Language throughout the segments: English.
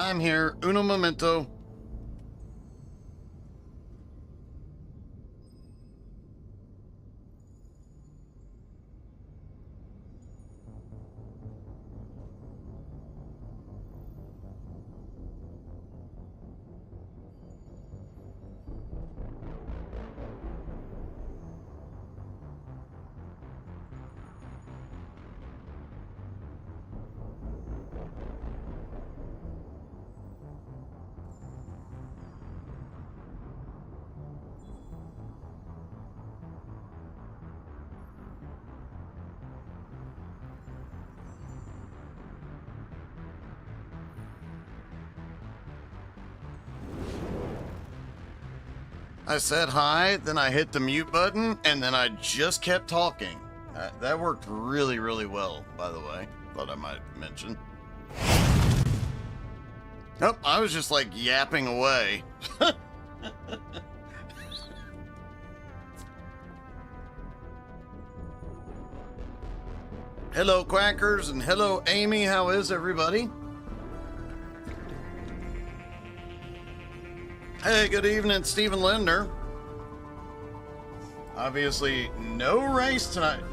I'm here. Uno momento. I said hi, then I hit the mute button, and then I just kept talking. That worked really, really well, by the way. Thought I might mention. Nope, I was just like yapping away. Hello, Quackers, and hello, Amy. How is everybody? Hey, good evening, Stephen Linder. Obviously, no race tonight.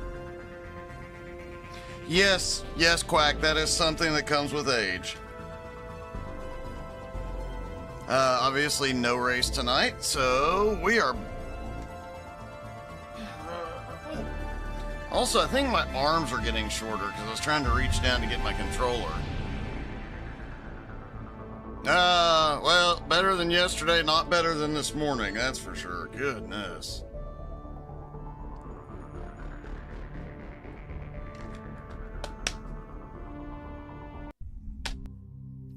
Yes, Quack, that is something that comes with age. Obviously, no race tonight, so we are... Also, I think my arms are getting shorter because I was trying to reach down to get my controller. Well, better than yesterday, not better than this morning, that's for sure. Goodness.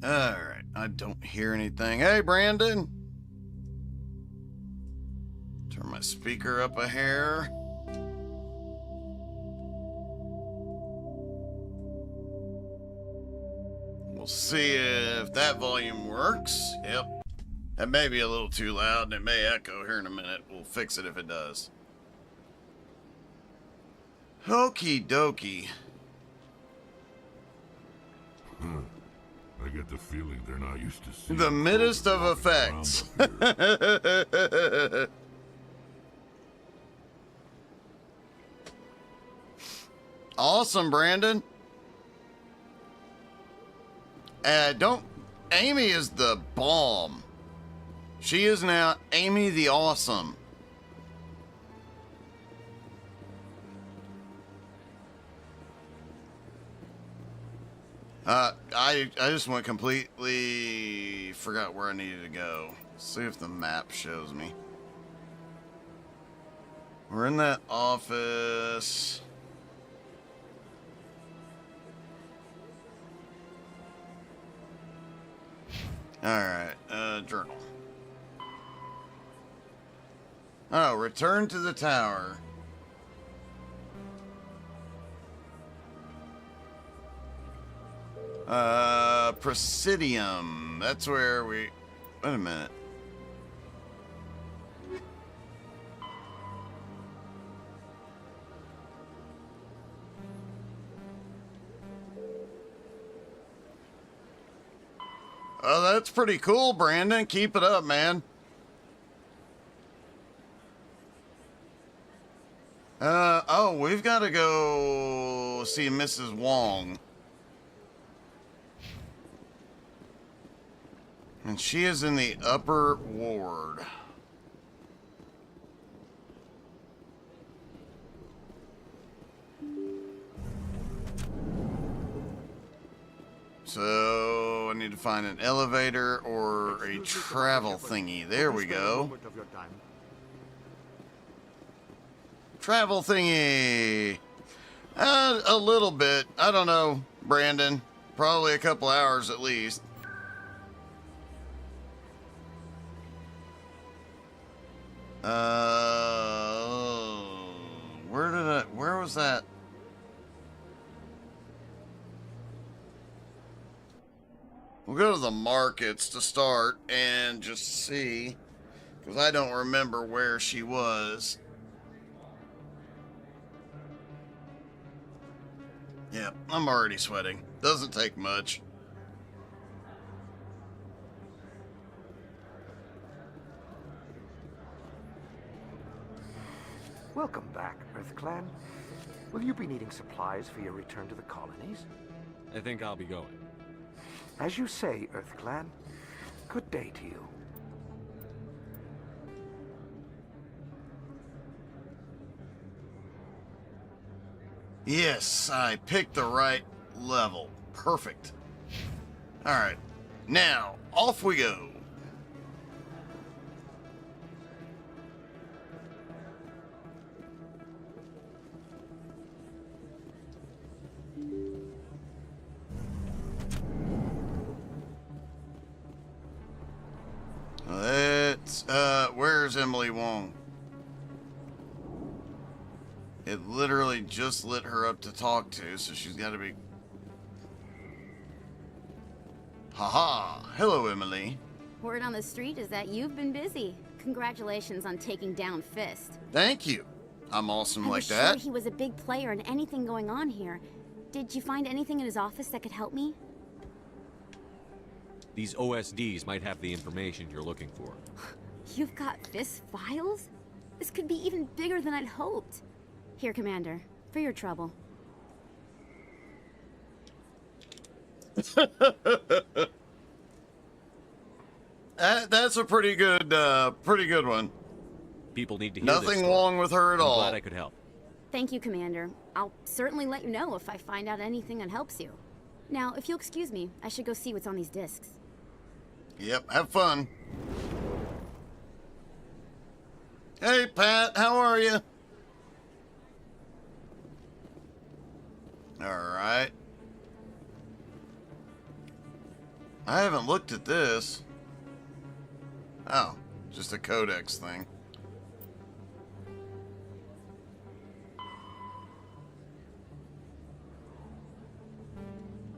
Alright, I don't hear anything. Hey, Brandon! Turn my speaker up a hair. We'll see if that volume works. Yep. That may be a little too loud and it may echo here in a minute. We'll fix it if it does. Okie dokie. I get the feeling they're not used to seeing The midst of effects. Awesome, Brandon. Amy is the bomb. She is now Amy the Awesome. I just went completely forgot where I needed to go. See if the map shows me. We're in that office. Alright, journal. Oh, return to the tower. Presidium. That's where we... Wait a minute. Oh, that's pretty cool, Brandon. Keep it up, man. Oh, we've got to go see Mrs. Wong. And she is in the upper ward. So I need to find an elevator or a travel thingy. There we go. Travel thingy. A little bit. I don't know, Brandon. Probably a couple hours at least. Where was that? We'll go to the markets to start and just see, because I don't remember where she was. Yeah, I'm already sweating. Doesn't take much. Welcome back, Earth Clan. Will you be needing supplies for your return to the colonies? I think I'll be going. As you say, Earth Clan. Good day to you. Yes, I picked the right level. Perfect. Alright, now, off we go. Where's Emily Wong? It literally just lit her up to talk to, so she's got to be... Haha! Hello, Emily. Word on the street is that you've been busy. Congratulations on taking down Fist. Thank you. I'm awesome I like was that. sure he was a big player in anything going on here. Did you find anything in his office that could help me? These OSDs might have the information you're looking for. You've got Fist files? This could be even bigger than I'd hoped. Here, Commander, for your trouble. That's a pretty good one. People need to hear this Nothing story. wrong with her at I'm all. glad I could help. Thank you, Commander. I'll certainly let you know if I find out anything that helps you. Now, if you'll excuse me, I should go see what's on these discs. Yep, have fun. Hey, Pat, how are you? Alright. I haven't looked at this. Oh, just a codex thing.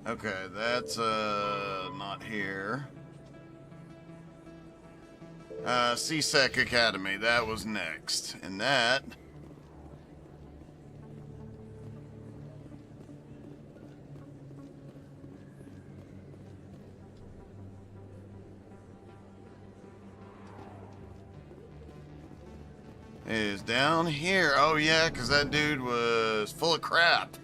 Okay, that's not here. CSEC Academy, that was next. And that is down here. Oh yeah, because that dude was full of crap.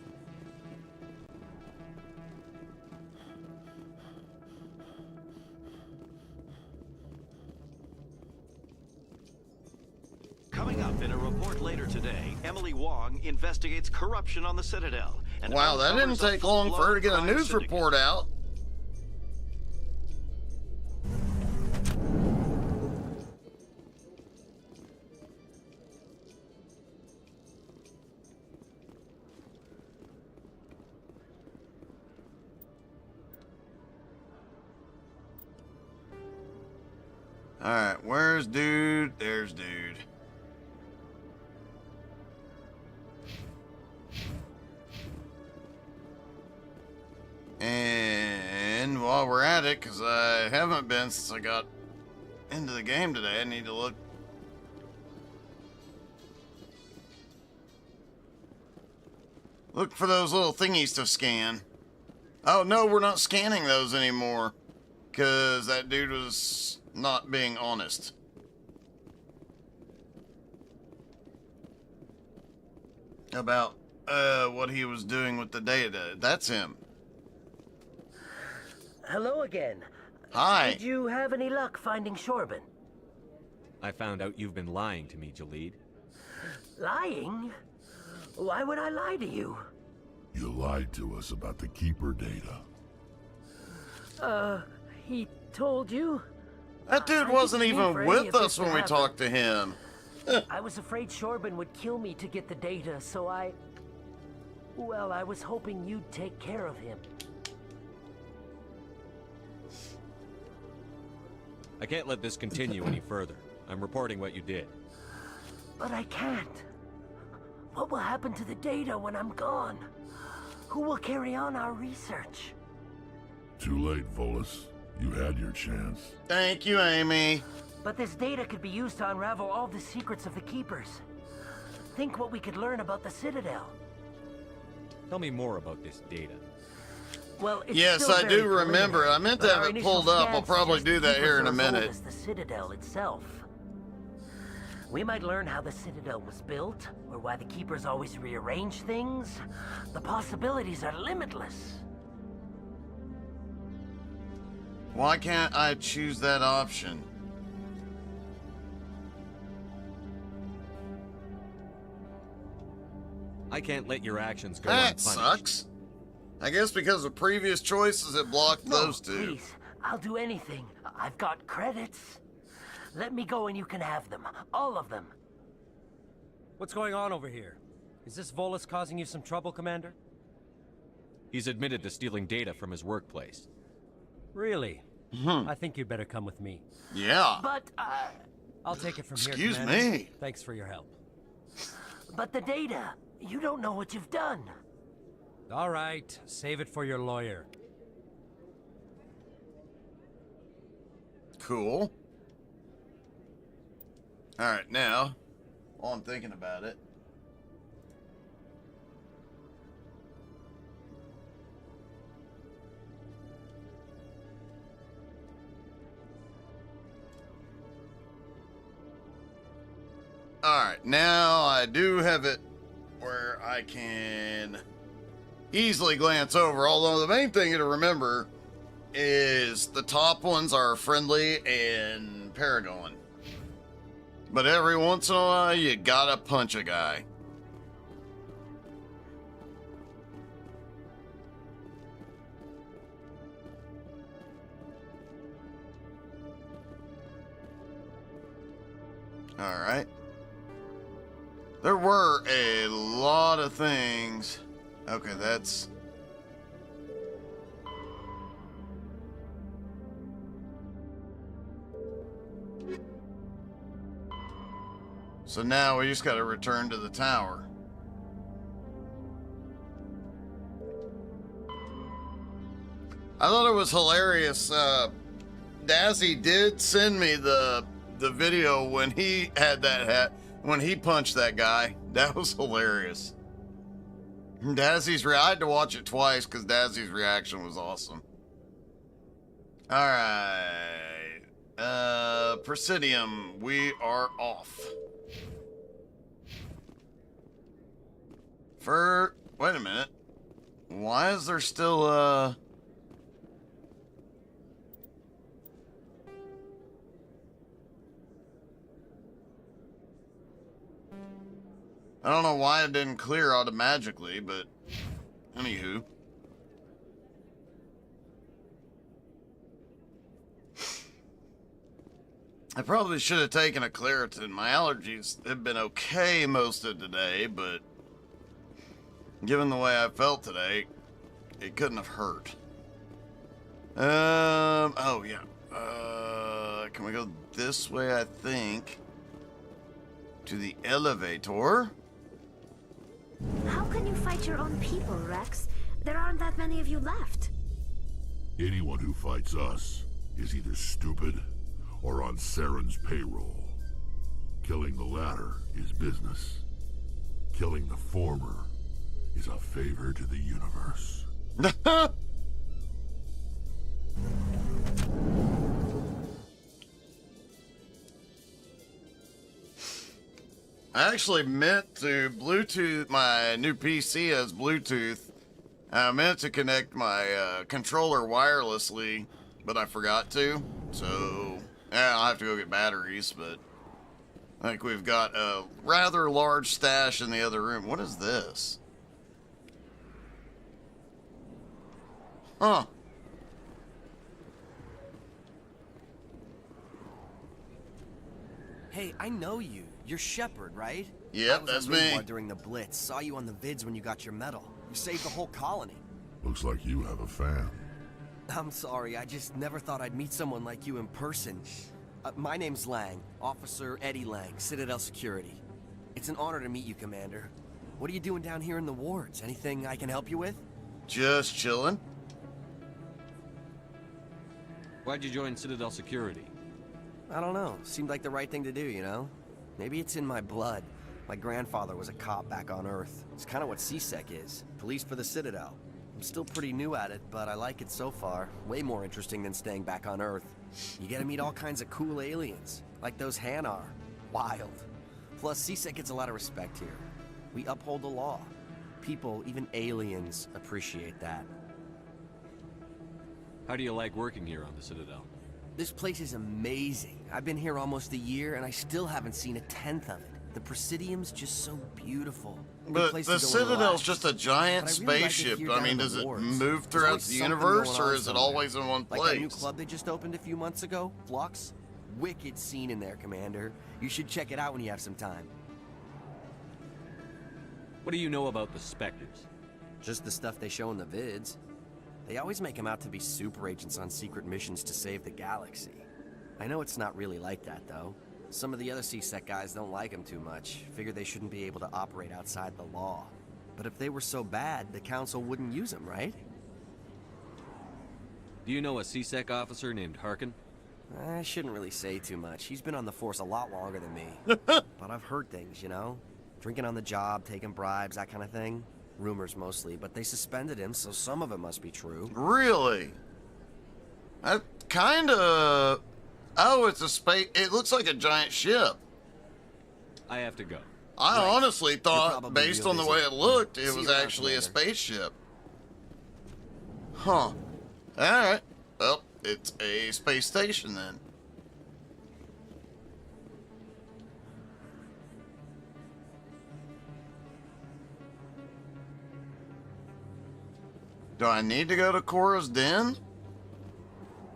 Coming up in a report later today, Emily Wong investigates corruption on the Citadel. And Wow, that didn't uncovers a take long for her to get a full-blown news crime syndicate. report out. Alright, where's dude? There's dude. And while we're at it, because I haven't been since I got into the game today, I need to look. Look for those little thingies to scan. Oh no, we're not scanning those anymore. Because that dude was not being honest. About what he was doing with the data. That's him. Hello again. Hi. Did you have any luck finding Shorban? I found out you've been lying to me, Jalid. Lying? Why would I lie to you? You lied to us about the Keeper data. He told you? That dude I wasn't didn't mean even for any with of this us to when we happen. talked to him. I was afraid Shorban would kill me to get the data, so well, I was hoping you'd take care of him. I can't let this continue any further. I'm reporting what you did. But I can't. What will happen to the data when I'm gone? Who will carry on our research? Too late, Volus. You had your chance. Thank you, Amy. But this data could be used to unravel all the secrets of the Keepers. Think what we could learn about the Citadel. Tell me more about this data. Well, it's Yes, still I very do remember. I meant to but have our it initial pulled up. I'll scans probably suggest do the that here in a Keepers are as old minute. as the Citadel itself. We might learn how the Citadel was built, or why the Keepers always rearrange things. The possibilities are limitless. Why can't I choose that option? I can't let your actions go That unpunished. sucks. I guess because of previous choices it blocked those two. Please, I'll do anything. I've got credits. Let me go and you can have them. All of them. What's going on over here? Is this Volus causing you some trouble, Commander? He's admitted to stealing data from his workplace. Really? I think you'd better come with me. Yeah. But, I'll take it from Excuse here, Commander. me. Thanks for your help. but the data. You don't know what you've done. All right, save it for your lawyer. Cool. Alright, now, while I'm thinking about it. Alright, now I do have it where I can easily glance over, although the main thing to remember is the top ones are friendly and Paragon. But every once in a while, you gotta punch a guy. Alright. There were a lot of things. Okay, that's... So now we just gotta return to the tower. I thought it was hilarious. Dazzy did send me the video when he had that hat, when he punched that guy. That was hilarious. I had to watch it twice because Dazzy's reaction was awesome. Alright. Presidium, we are off. Wait a minute. Why is there still, I don't know why it didn't clear automatically, but anywho. I probably should have taken a Claritin. My allergies have been okay most of today, but given the way I felt today, it couldn't have hurt. Oh yeah. Can we go this way, I think? To the elevator. How can you fight your own people, Rex? There aren't that many of you left. Anyone who fights us is either stupid or on Saren's payroll. Killing the latter is business. Killing the former is a favor to the universe. I actually meant to Bluetooth, my new PC has Bluetooth. I meant to connect my controller wirelessly, but I forgot to. So, yeah, I'll have to go get batteries, but I think we've got a rather large stash in the other room. What is this? Huh. Hey, I know you. You're Shepard, right? Yep, I that's was on me. Midward during the Blitz. Saw you on the vids when you got your medal. You saved the whole colony. Looks like you have a fan. I'm sorry, I just never thought I'd meet someone like you in person. My name's Lang, Officer Eddie Lang, Citadel Security. It's an honor to meet you, Commander. What are you doing down here in the wards? Anything I can help you with? Just chilling. Why'd you join Citadel Security? I don't know. Seemed like the right thing to do, you know? Maybe it's in my blood. My grandfather was a cop back on Earth. It's kind of what CSEC is. Police for the Citadel. I'm still pretty new at it, but I like it so far. Way more interesting than staying back on Earth. You get to meet all kinds of cool aliens, like those Hanar. Wild. Plus, CSEC gets a lot of respect here. We uphold the law. People, even aliens, appreciate that. How do you like working here on the Citadel? This place is amazing. I've been here almost a year, and I still haven't seen a tenth of it. The Presidium's just so beautiful. Good But place the to go and Citadel's relax. just a giant But I really like it spaceship. here I down mean, in the does it wards. move There's throughout always the something universe, going or on is it somewhere. always in one Like that new place? club they just opened a few months ago, Flux. Wicked scene in there, Commander. You should check it out when you have some time. What do you know about the Spectres? Just the stuff they show in the vids. They always make them out to be super agents on secret missions to save the galaxy. I know it's not really like that, though. Some of the other CSEC guys don't like them too much. Figure they shouldn't be able to operate outside the law. But if they were so bad, the Council wouldn't use them, right? Do you know a CSEC officer named Harkin? I shouldn't really say too much. He's been on the force a lot longer than me. But I've heard things, you know? Drinking on the job, taking bribes, that kind of thing. Rumors mostly, but they suspended him, so some of it must be true. Really? That kind of... Oh, it's a space... It looks like a giant ship. I have to go. I Right. honestly You're thought, probably based real on the busy. way it looked, it See was you around, actually a Commander. spaceship. Huh. Alright. Well, it's a space station then. Do I need to go to Cora's Den?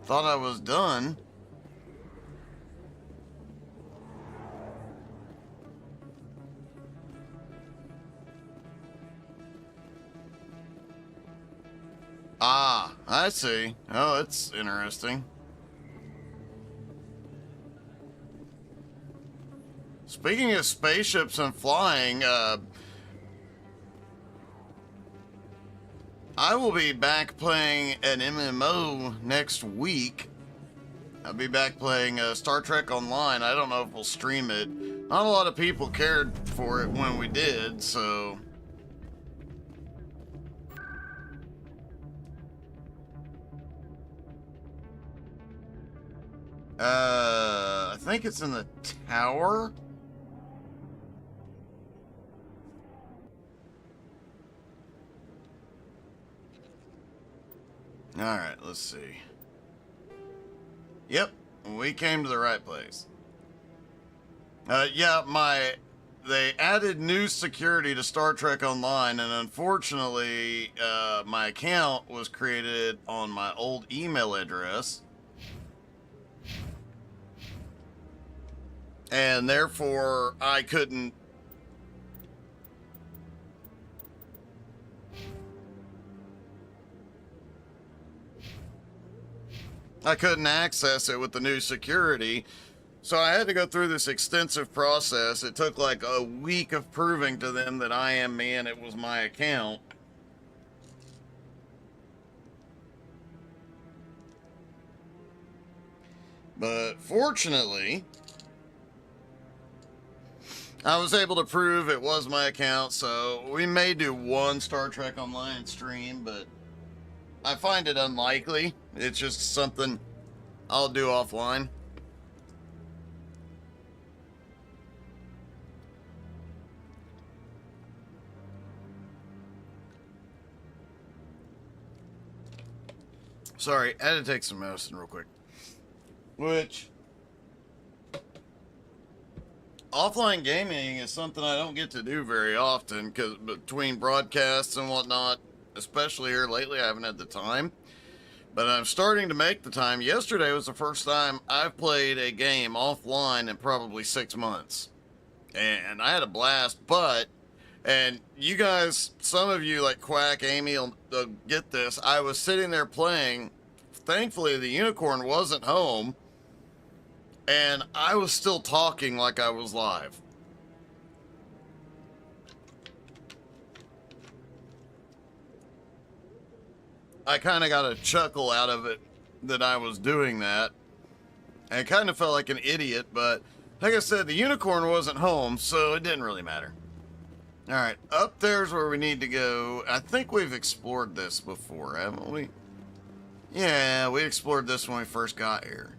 Thought I was done. Ah, I see. Oh, that's interesting. Speaking of spaceships and flying, I will be back playing an MMO next week. I'll be back playing Star Trek Online. I don't know if we'll stream it. Not a lot of people cared for it when we did, so... I think it's in the tower. Alright, let's see. Yep, we came to the right place. Yeah, they added new security to Star Trek Online, and unfortunately, my account was created on my old email address. And therefore, I couldn't... access it with the new security. So I had to go through this extensive process. It took like a week of proving to them that I am me and it was my account. But fortunately, I was able to prove it was my account, so we may do one Star Trek Online stream, but I find it unlikely. It's just something I'll do offline. Sorry, I had to take some medicine real quick. Which... offline gaming is something I don't get to do very often, because between broadcasts and whatnot, especially here lately, I haven't had the time. But I'm starting to make the time. Yesterday was the first time I've played a game offline in probably 6 months. And I had a blast, but... and you guys, some of you like Quack, Amy, will get this. I was sitting there playing. Thankfully, the unicorn wasn't home. And I was still talking like I was live. I kind of got a chuckle out of it that I was doing that. And I kind of felt like an idiot, but like I said, the unicorn wasn't home, so it didn't really matter. Alright, up there's where we need to go. I think we've explored this before, haven't we? Yeah, we explored this when we first got here.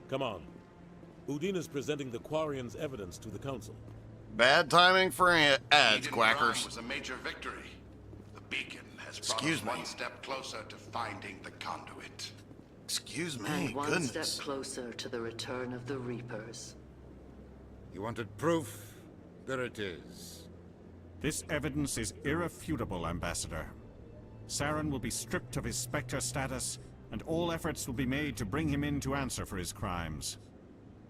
Come on. Udina's presenting the Quarian's evidence to the Council. Bad timing for ads, Eden quackers. Prime was a major victory. The beacon has brought Excuse us me. one step closer to finding the conduit. Excuse me, And one goodness. step closer to the return of the Reapers. You wanted proof? There it is. This evidence is irrefutable, Ambassador. Saren will be stripped of his Spectre status, and all efforts will be made to bring him in to answer for his crimes.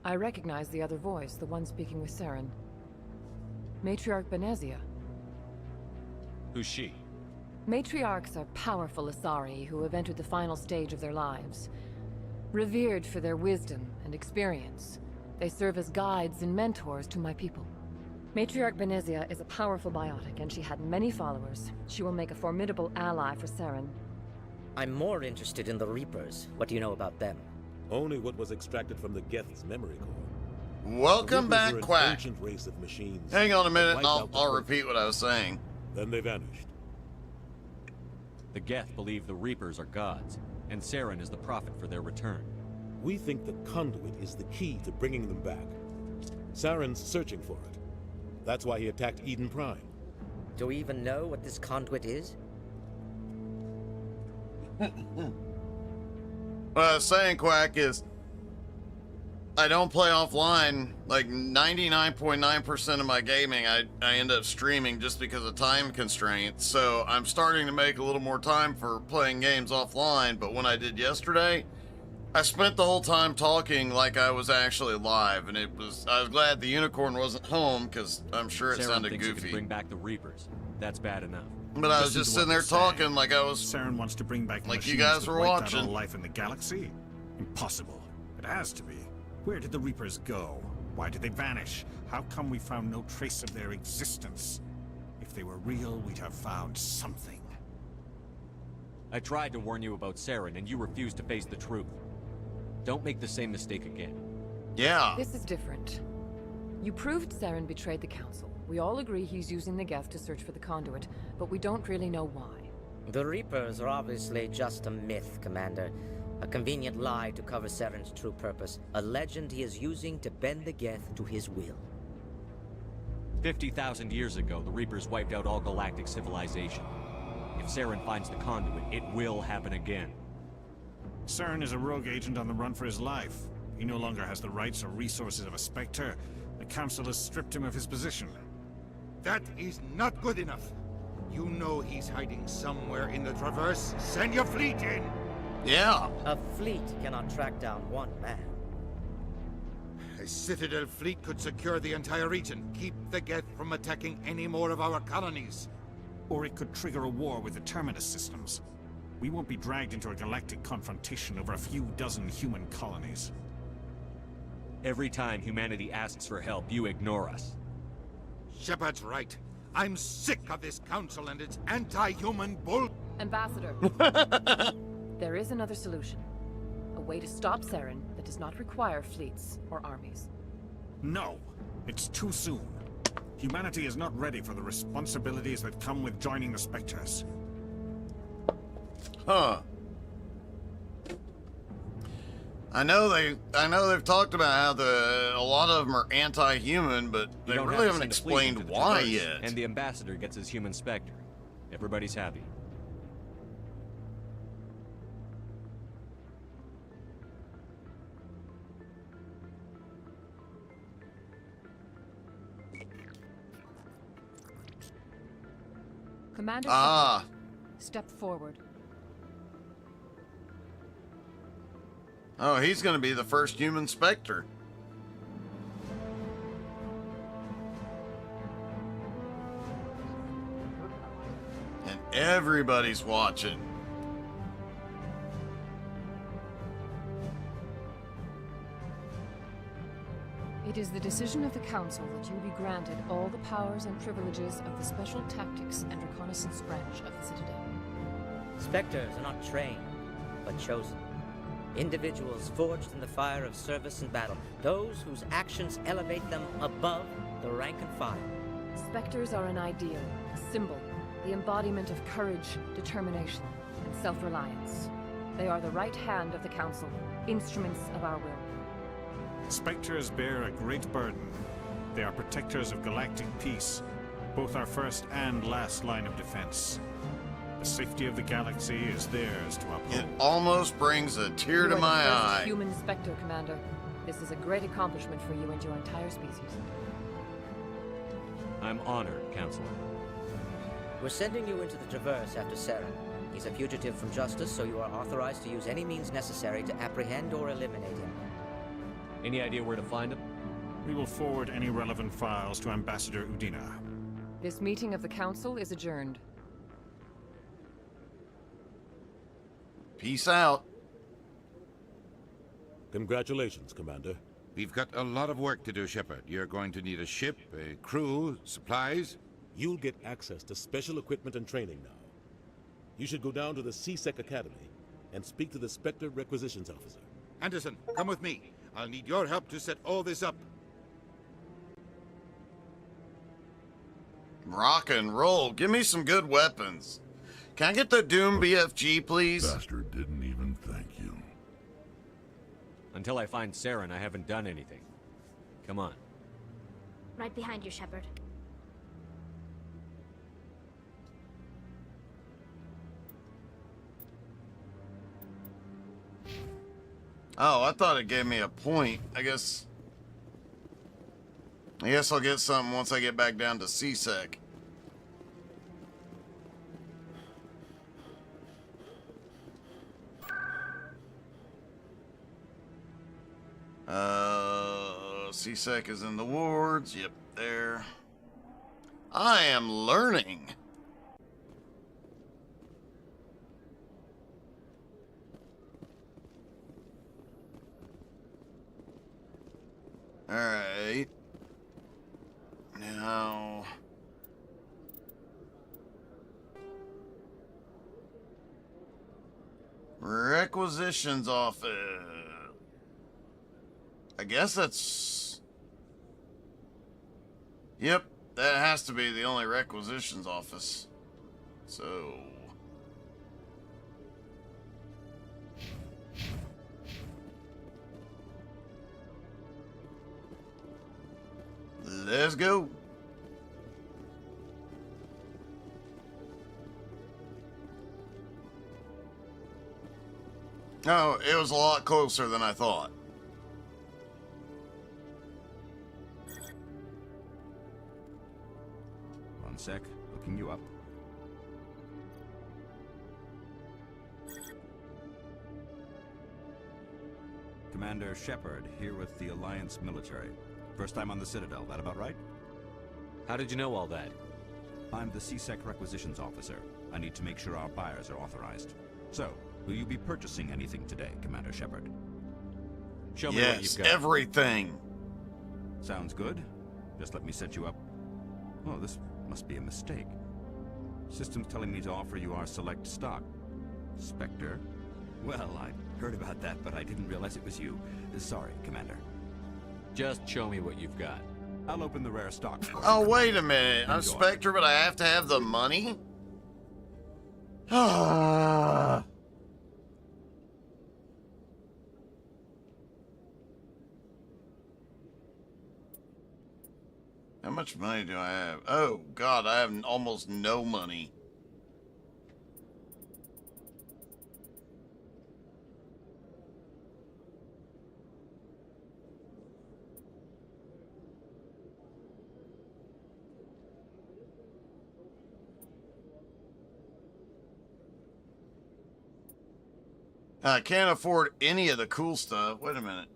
I recognize the other voice, the one speaking with Saren. Matriarch Benezia. Who's she? Matriarchs are powerful Asari who have entered the final stage of their lives. Revered for their wisdom and experience, they serve as guides and mentors to my people. Matriarch Benezia is a powerful biotic, and she had many followers. She will make a formidable ally for Saren. I'm more interested in the Reapers. What do you know about them? Only what was extracted from the Geth's memory core. Welcome back, An Quack. ancient race of machines. Hang on a minute, and Wiped out the I'll Earth. repeat what I was saying. Then they vanished. The Geth believe the Reapers are gods, and Saren is the prophet for their return. We think the conduit is the key to bringing them back. Saren's searching for it. That's why he attacked Eden Prime. Do we even know what this conduit is? What I was saying, Quack, is I don't play offline. Like 99.9% of my gaming, I end up streaming just because of time constraints. So I'm starting to make a little more time for playing games offline. But when I did yesterday, I spent the whole time talking like I was actually live, and I was glad the unicorn wasn't home because I'm sure it Saren sounded thinks he goofy. could bring back the Reapers. That's bad enough. But I was Listen just to what sitting there they're saying. talking like I was. Saren wants to bring back the like you machines guys that were wiped out watching. all life in the galaxy? Impossible. It has to be. Where did the Reapers go? Why did they vanish? How come we found no trace of their existence? If they were real, we'd have found something. I tried to warn you about Saren, and you refused to face the truth. Don't make the same mistake again. Yeah. This is different. You proved Saren betrayed the Council. We all agree he's using the Geth to search for the conduit, but we don't really know why. The Reapers are obviously just a myth, Commander. A convenient lie to cover Saren's true purpose. A legend he is using to bend the Geth to his will. 50,000 years ago, the Reapers wiped out all galactic civilization. If Saren finds the conduit, it will happen again. Saren is a rogue agent on the run for his life. He no longer has the rights or resources of a Spectre. The Council has stripped him of his position. That is not good enough. You know he's hiding somewhere in the Traverse. Send your fleet in! Yeah. A fleet cannot track down one man. A Citadel fleet could secure the entire region, keep the Geth from attacking any more of our colonies. Or it could trigger a war with the Terminus systems. We won't be dragged into a galactic confrontation over a few dozen human colonies. Every time humanity asks for help, you ignore us. Shepard's right. I'm sick of this council and its anti-human bull... Ambassador. There is another solution. A way to stop Saren that does not require fleets or armies. No! It's too soon. Humanity is not ready for the responsibilities that come with joining the Spectres. Huh. I know they've talked about how a lot of them are anti-human, but You they don't really have to haven't send a fleet into explained the why Traverse, yet. And the ambassador gets his human Spectre. Everybody's happy. Commander Ah. Shepard, step forward. Oh, he's gonna be the first human Spectre. And everybody's watching. It is the decision of the Council that you be granted all the powers and privileges of the Special Tactics and Reconnaissance branch of the Citadel. Spectres are not trained, but chosen. Individuals forged in the fire of service and battle. Those whose actions elevate them above the rank and file. Spectres are an ideal, a symbol, the embodiment of courage, determination, and self-reliance. They are the right hand of the Council, instruments of our will. Spectres bear a great burden. They are protectors of galactic peace, both our first and last line of defense. The safety of the galaxy is theirs to uphold. It almost brings a tear You to are my the first eye. human Spectre, Commander. This is a great accomplishment for you and your entire species. I'm honored, Counselor. We're sending you into the Traverse after Saren. He's a fugitive from justice, so you are authorized to use any means necessary to apprehend or eliminate him. Any idea where to find him? We will forward any relevant files to Ambassador Udina. This meeting of the Council is adjourned. Peace out. Congratulations, Commander. We've got a lot of work to do, Shepard. You're going to need a ship, a crew, supplies. You'll get access to special equipment and training now. You should go down to the C-Sec Academy and speak to the Spectre Requisitions Officer. Anderson, come with me. I'll need your help to set all this up. Rock and roll. Give me some good weapons. Can I get the Doom BFG, please? Bastard didn't even thank you. Until I find Saren, I haven't done anything. Come on. Right behind you, Shepard. Oh, I thought it gave me a point. I guess I'll get something once I get back down to C-Sec. C-Sec is in the wards. Yep, there. I am learning. Alright. Now... Requisitions office. I guess that's... Yep, that has to be the only requisitions office. So... Let's go. Oh, it was a lot closer than I thought. One sec, looking you up. Commander Shepard, here with the Alliance military. First time on the Citadel, that about right? How did you know all that? I'm the C-Sec Requisitions Officer. I need to make sure our buyers are authorized. So, will you be purchasing anything today, Commander Shepard? Show me what you've got. Yes, everything. Sounds good. Just let me set you up. Oh, this must be a mistake. System's telling me to offer you our select stock. Spectre? Well, I heard about that, but I didn't realize it was you. Sorry, Commander. Just show me what you've got. I'll open the rare stock for you. Oh, wait a minute. I'm Spectre, but I have to have the money? Ah. How much money do I have? Oh, God, I have almost no money. I can't afford any of the cool stuff. Wait a minute.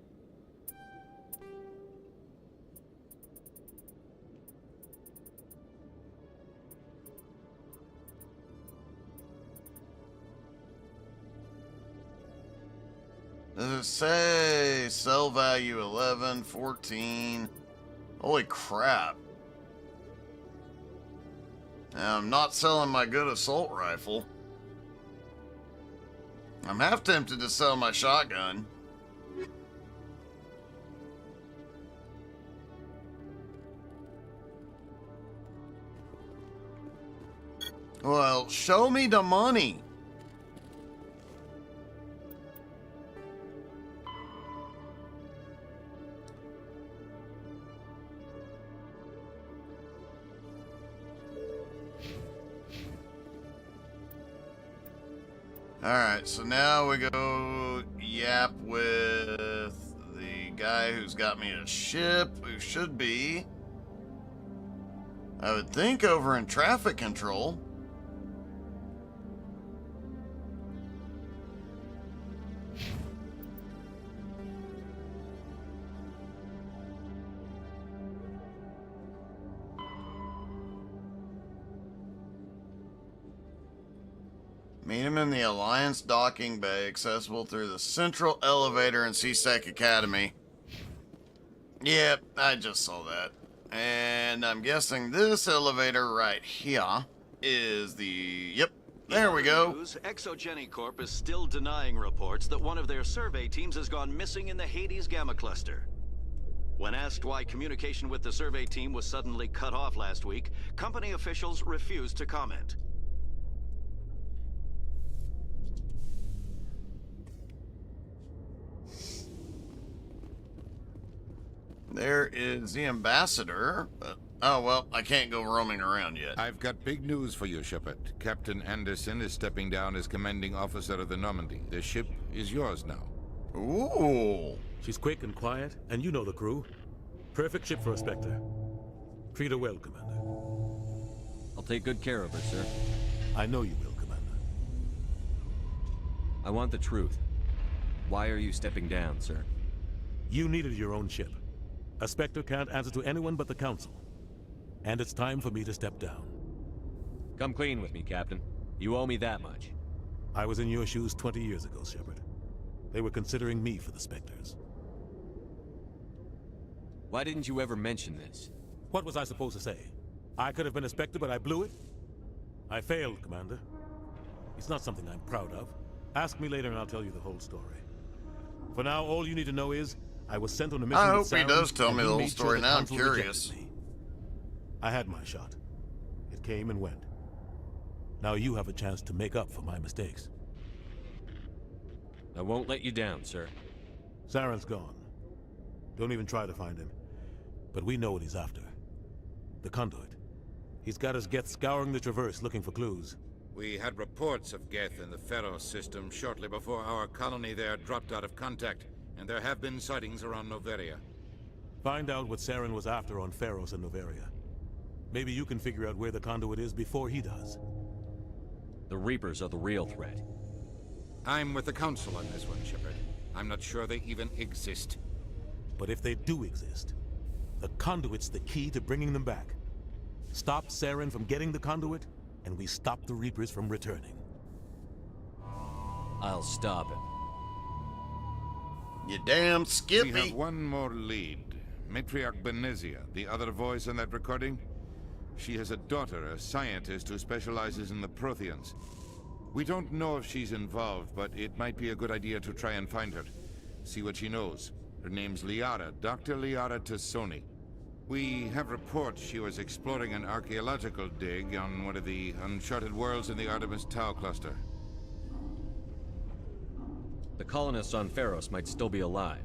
Does it say sell value 11, 14? Holy crap. I'm not selling my good assault rifle. I'm half tempted to sell my shotgun. Well, show me the money. Alright, so now we go yap with the guy who's got me a ship, who should be, I would think, over in traffic control. Meet him in the Alliance docking bay, accessible through the central elevator in CSEC Academy. Yep, I just saw that. And I'm guessing this elevator right here is the... Yep, there we go. News, Exogeny Corp is still denying reports that one of their survey teams has gone missing in the Hades Gamma Cluster. When asked why communication with the survey team was suddenly cut off last week, company officials refused to comment. There is the ambassador, but, oh well, I can't go roaming around yet. I've got big news for you, Shepard. Captain Anderson is stepping down as commanding officer of the Normandy. The ship is yours now. Ooh. She's quick and quiet, and you know the crew. Perfect ship for a Spectre. Treat her well, Commander. I'll take good care of her, sir. I know you will, Commander. I want the truth. Why are you stepping down, sir? You needed your own ship. A Spectre can't answer to anyone but the Council. And it's time for me to step down. Come clean with me, Captain. You owe me that much. I was in your shoes 20 years ago, Shepard. They were considering me for the Spectres. Why didn't you ever mention this? What was I supposed to say? I could have been a Spectre, but I blew it? I failed, Commander. It's not something I'm proud of. Ask me later and I'll tell you the whole story. For now, all you need to know is I was sent on a mission. I with hope he Saren, does tell and me he the whole made story the now. I'm Council curious. rejected me. I had my shot. It came and went. Now you have a chance to make up for my mistakes. I won't let you down, sir. Saren's gone. Don't even try to find him. But we know what he's after. The conduit. He's got his Geth scouring the Traverse looking for clues. We had reports of Geth in the Pharaoh system shortly before our colony there dropped out of contact, and there have been sightings around Noveria. Find out what Saren was after on Pharos and Noveria. Maybe you can figure out where the conduit is before he does. The Reapers are the real threat. I'm with the Council on this one, Shepard. I'm not sure they even exist. But if they do exist, the conduit's the key to bringing them back. Stop Saren from getting the conduit, and we stop the Reapers from returning. I'll stop him. You damn Skippy. We have one more lead. Matriarch Benezia, the other voice in that recording. She has a daughter, a scientist who specializes in the Protheans. We don't know if she's involved, but it might be a good idea to try and find her. See what she knows. Her name's Liara, Dr. Liara Tassoni. We have reports she was exploring an archaeological dig on one of the uncharted worlds in the Artemis Tau cluster. The colonists on Pharos might still be alive.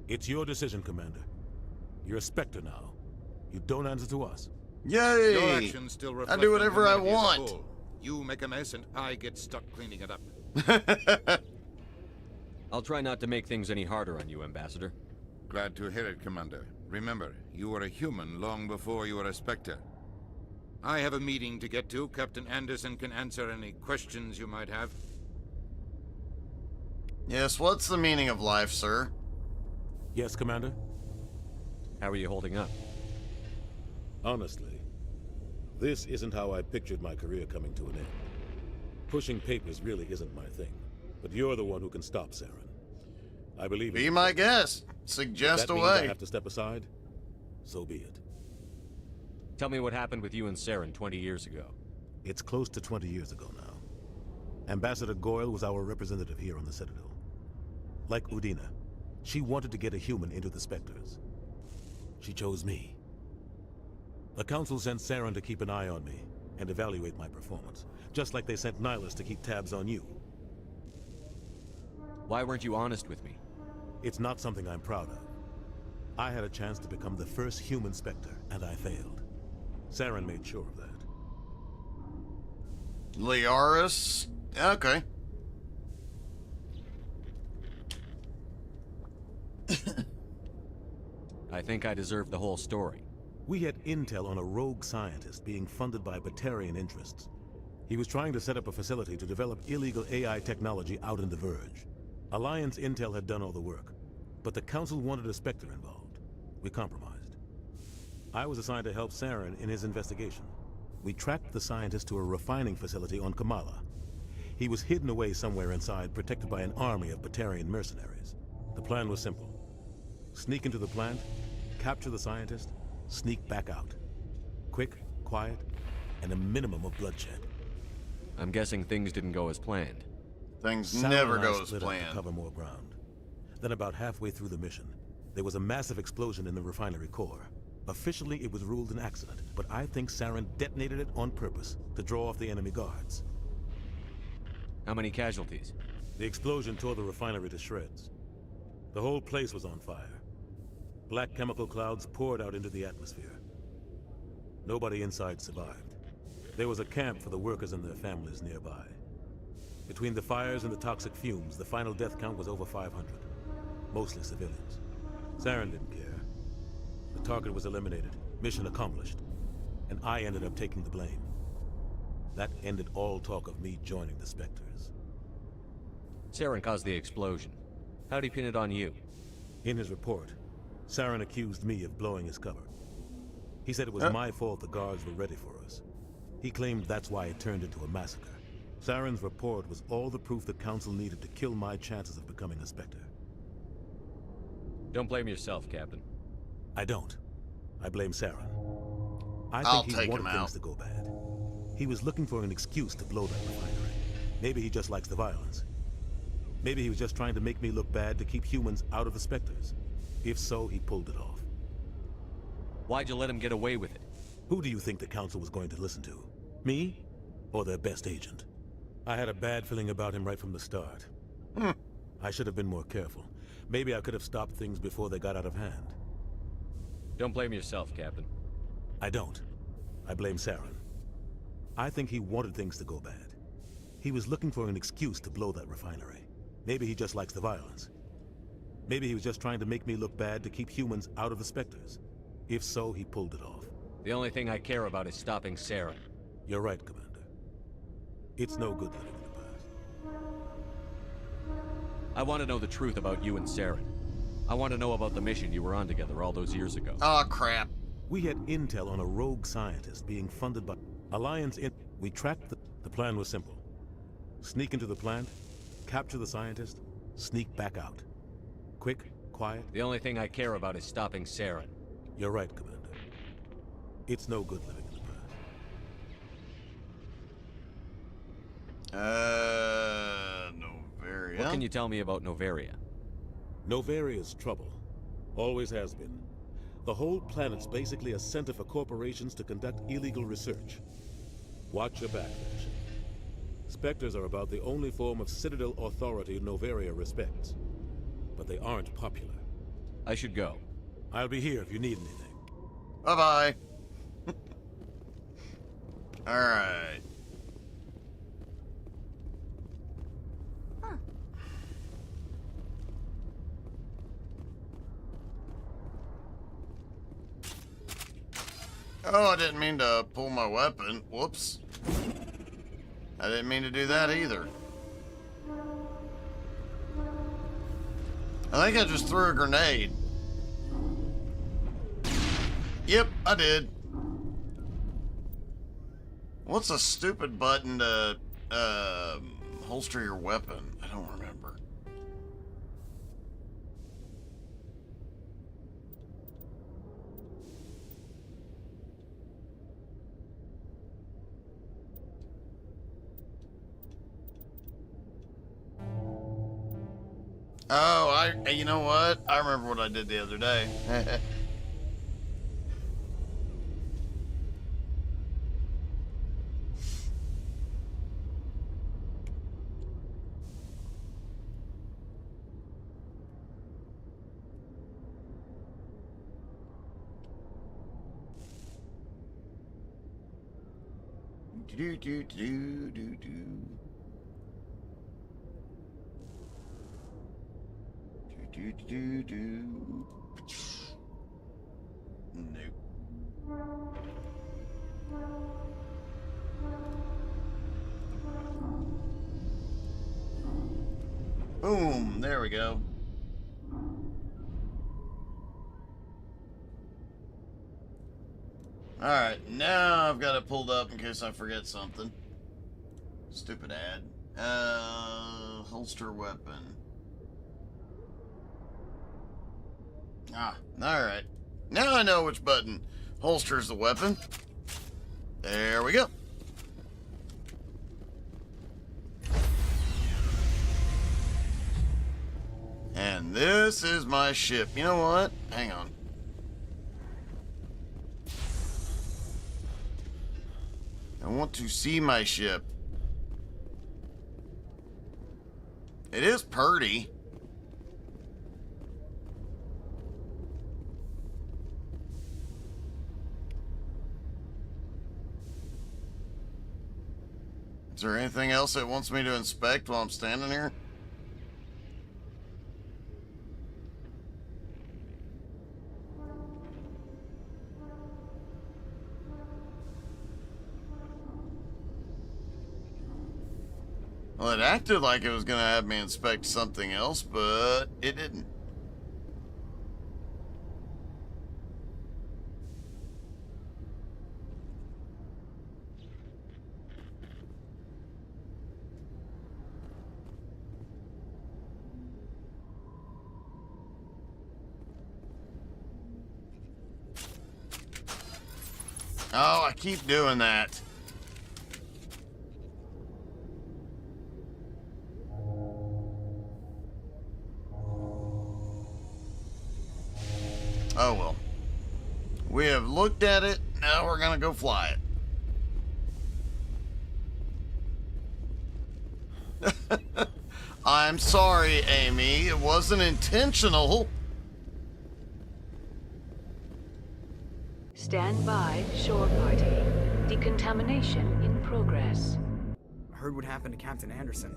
It's your decision, Commander. You're a Spectre now. You don't answer to us. Yay! Your actions still I reflect do whatever I humanity as a want. whole. You make a mess and I get stuck cleaning it up. I'll try not to make things any harder on you, Ambassador. Glad to hear it, Commander. Remember, you were a human long before you were a Spectre. I have a meeting to get to. Captain Anderson can answer any questions you might have. Yes, what's the meaning of life, sir? Yes, Commander? How are you holding up? Honestly, this isn't how I pictured my career coming to an end. Pushing papers really isn't my thing, but you're the one who can stop Saren. I believe in you. Be my guest. Suggest That a means I way. have to step aside? So be it. Tell me what happened with you and Saren 20 years ago. It's close to 20 years ago now. Ambassador Goyle was our representative here on the Citadel. Like Udina, she wanted to get a human into the Spectres. She chose me. The Council sent Saren to keep an eye on me and evaluate my performance, just like they sent Nihilus to keep tabs on you. Why weren't you honest with me? It's not something I'm proud of. I had a chance to become the first human Spectre, and I failed. Saren made sure of that. Liaris? Okay. I think I deserve the whole story. We had intel on a rogue scientist being funded by Batarian interests. He was trying to set up a facility to develop illegal AI technology out in the Verge. Alliance intel had done all the work, but the Council wanted a Spectre involved. We compromised. I was assigned to help Saren in his investigation. We tracked the scientist to a refining facility on Kamala. He was hidden away somewhere inside, protected by an army of Batarian mercenaries. The plan was simple. Sneak into the plant, capture the scientist, sneak back out. Quick, quiet, and a minimum of bloodshed. I'm guessing things didn't go as planned. Things Sal never and I go as split up to planned. cover more ground. Then about halfway through the mission, there was a massive explosion in the refinery core. Officially, it was ruled an accident, but I think Saren detonated it on purpose to draw off the enemy guards. How many casualties? The explosion tore the refinery to shreds. The whole place was on fire. Black chemical clouds poured out into the atmosphere. Nobody inside survived. There was a camp for the workers and their families nearby. Between the fires and the toxic fumes, the final death count was over 500. Mostly civilians. Saren didn't care. The target was eliminated, mission accomplished, and I ended up taking the blame. That ended all talk of me joining the Spectres. Saren caused the explosion. How'd he pin it on you? In his report, Saren accused me of blowing his cover. He said it was my fault the guards were ready for us. He claimed that's why it turned into a massacre. Saren's report was all the proof the Council needed to kill my chances of becoming a Spectre. Don't blame yourself, Captain. I don't. I blame Saren. I I'll think take he wanted him things out. to go bad. He was looking for an excuse to blow that refinery. Maybe he just likes the violence. Maybe he was just trying to make me look bad to keep humans out of the Spectres. If so, he pulled it off. Why'd you let him get away with it? Who do you think the Council was going to listen to? Me? Or their best agent? I had a bad feeling about him right from the start. I should have been more careful. Maybe I could have stopped things before they got out of hand. Don't blame yourself, Captain. I don't. I blame Saren. I think he wanted things to go bad. He was looking for an excuse to blow that refinery. Maybe he just likes the violence. Maybe he was just trying to make me look bad to keep humans out of the Spectres. If so, he pulled it off. The only thing I care about is stopping Saren. You're right, Commander. It's no good living in the past. I want to know the truth about you and Saren. I want to know about the mission you were on together all those years ago. Oh, crap. We had intel on a rogue scientist being funded by Alliance in. We tracked the plan was simple. Sneak into the plant, capture the scientist, sneak back out. Quick, quiet. The only thing I care about is stopping Saren. You're right, Commander. It's no good living in the past. Novaria. What can you tell me about Novaria? Novaria's trouble. Always has been. The whole planet's basically a center for corporations to conduct illegal research. Watch your back, Action. Spectres are about the only form of Citadel authority Novaria respects. But they aren't popular. I should go. I'll be here if you need anything. Bye-bye. Alright. Oh, I didn't mean to pull my weapon. Whoops. I didn't mean to do that either. I think I just threw a grenade. Yep, I did. What's a stupid button to holster your weapon? I don't remember. Oh, you know what? I remember what I did the other day. Do do do do do. Do do do do. Boom, there we go. Alright, now I've got it pulled up in case I forget something. Stupid ad. Holster weapon. Ah, alright. Now I know which button holsters the weapon. There we go. And this is my ship. You know what? Hang on. I want to see my ship. It is pretty. Is there anything else it wants me to inspect while I'm standing here? Well, it acted like it was going to have me inspect something else, but it didn't. Oh, I keep doing that. Oh well. We have looked at it, now we're gonna go fly it. I'm sorry, Amy. It wasn't intentional. Stand by, shore party. Decontamination in progress. I heard what happened to Captain Anderson.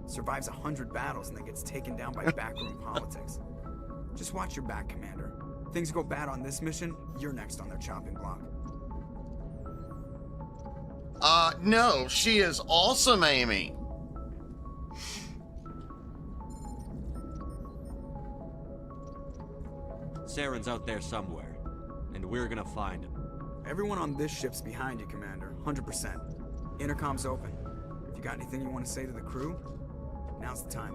Survives 100 battles and then gets taken down by backroom politics. Just watch your back, Commander. Things go bad on this mission, you're next on their chopping block. No, she is awesome, Amy. Saren's out there somewhere, and we're gonna find him. Everyone on this ship's behind you, Commander. 100%. Intercom's open. If you got anything you want to say to the crew, now's the time.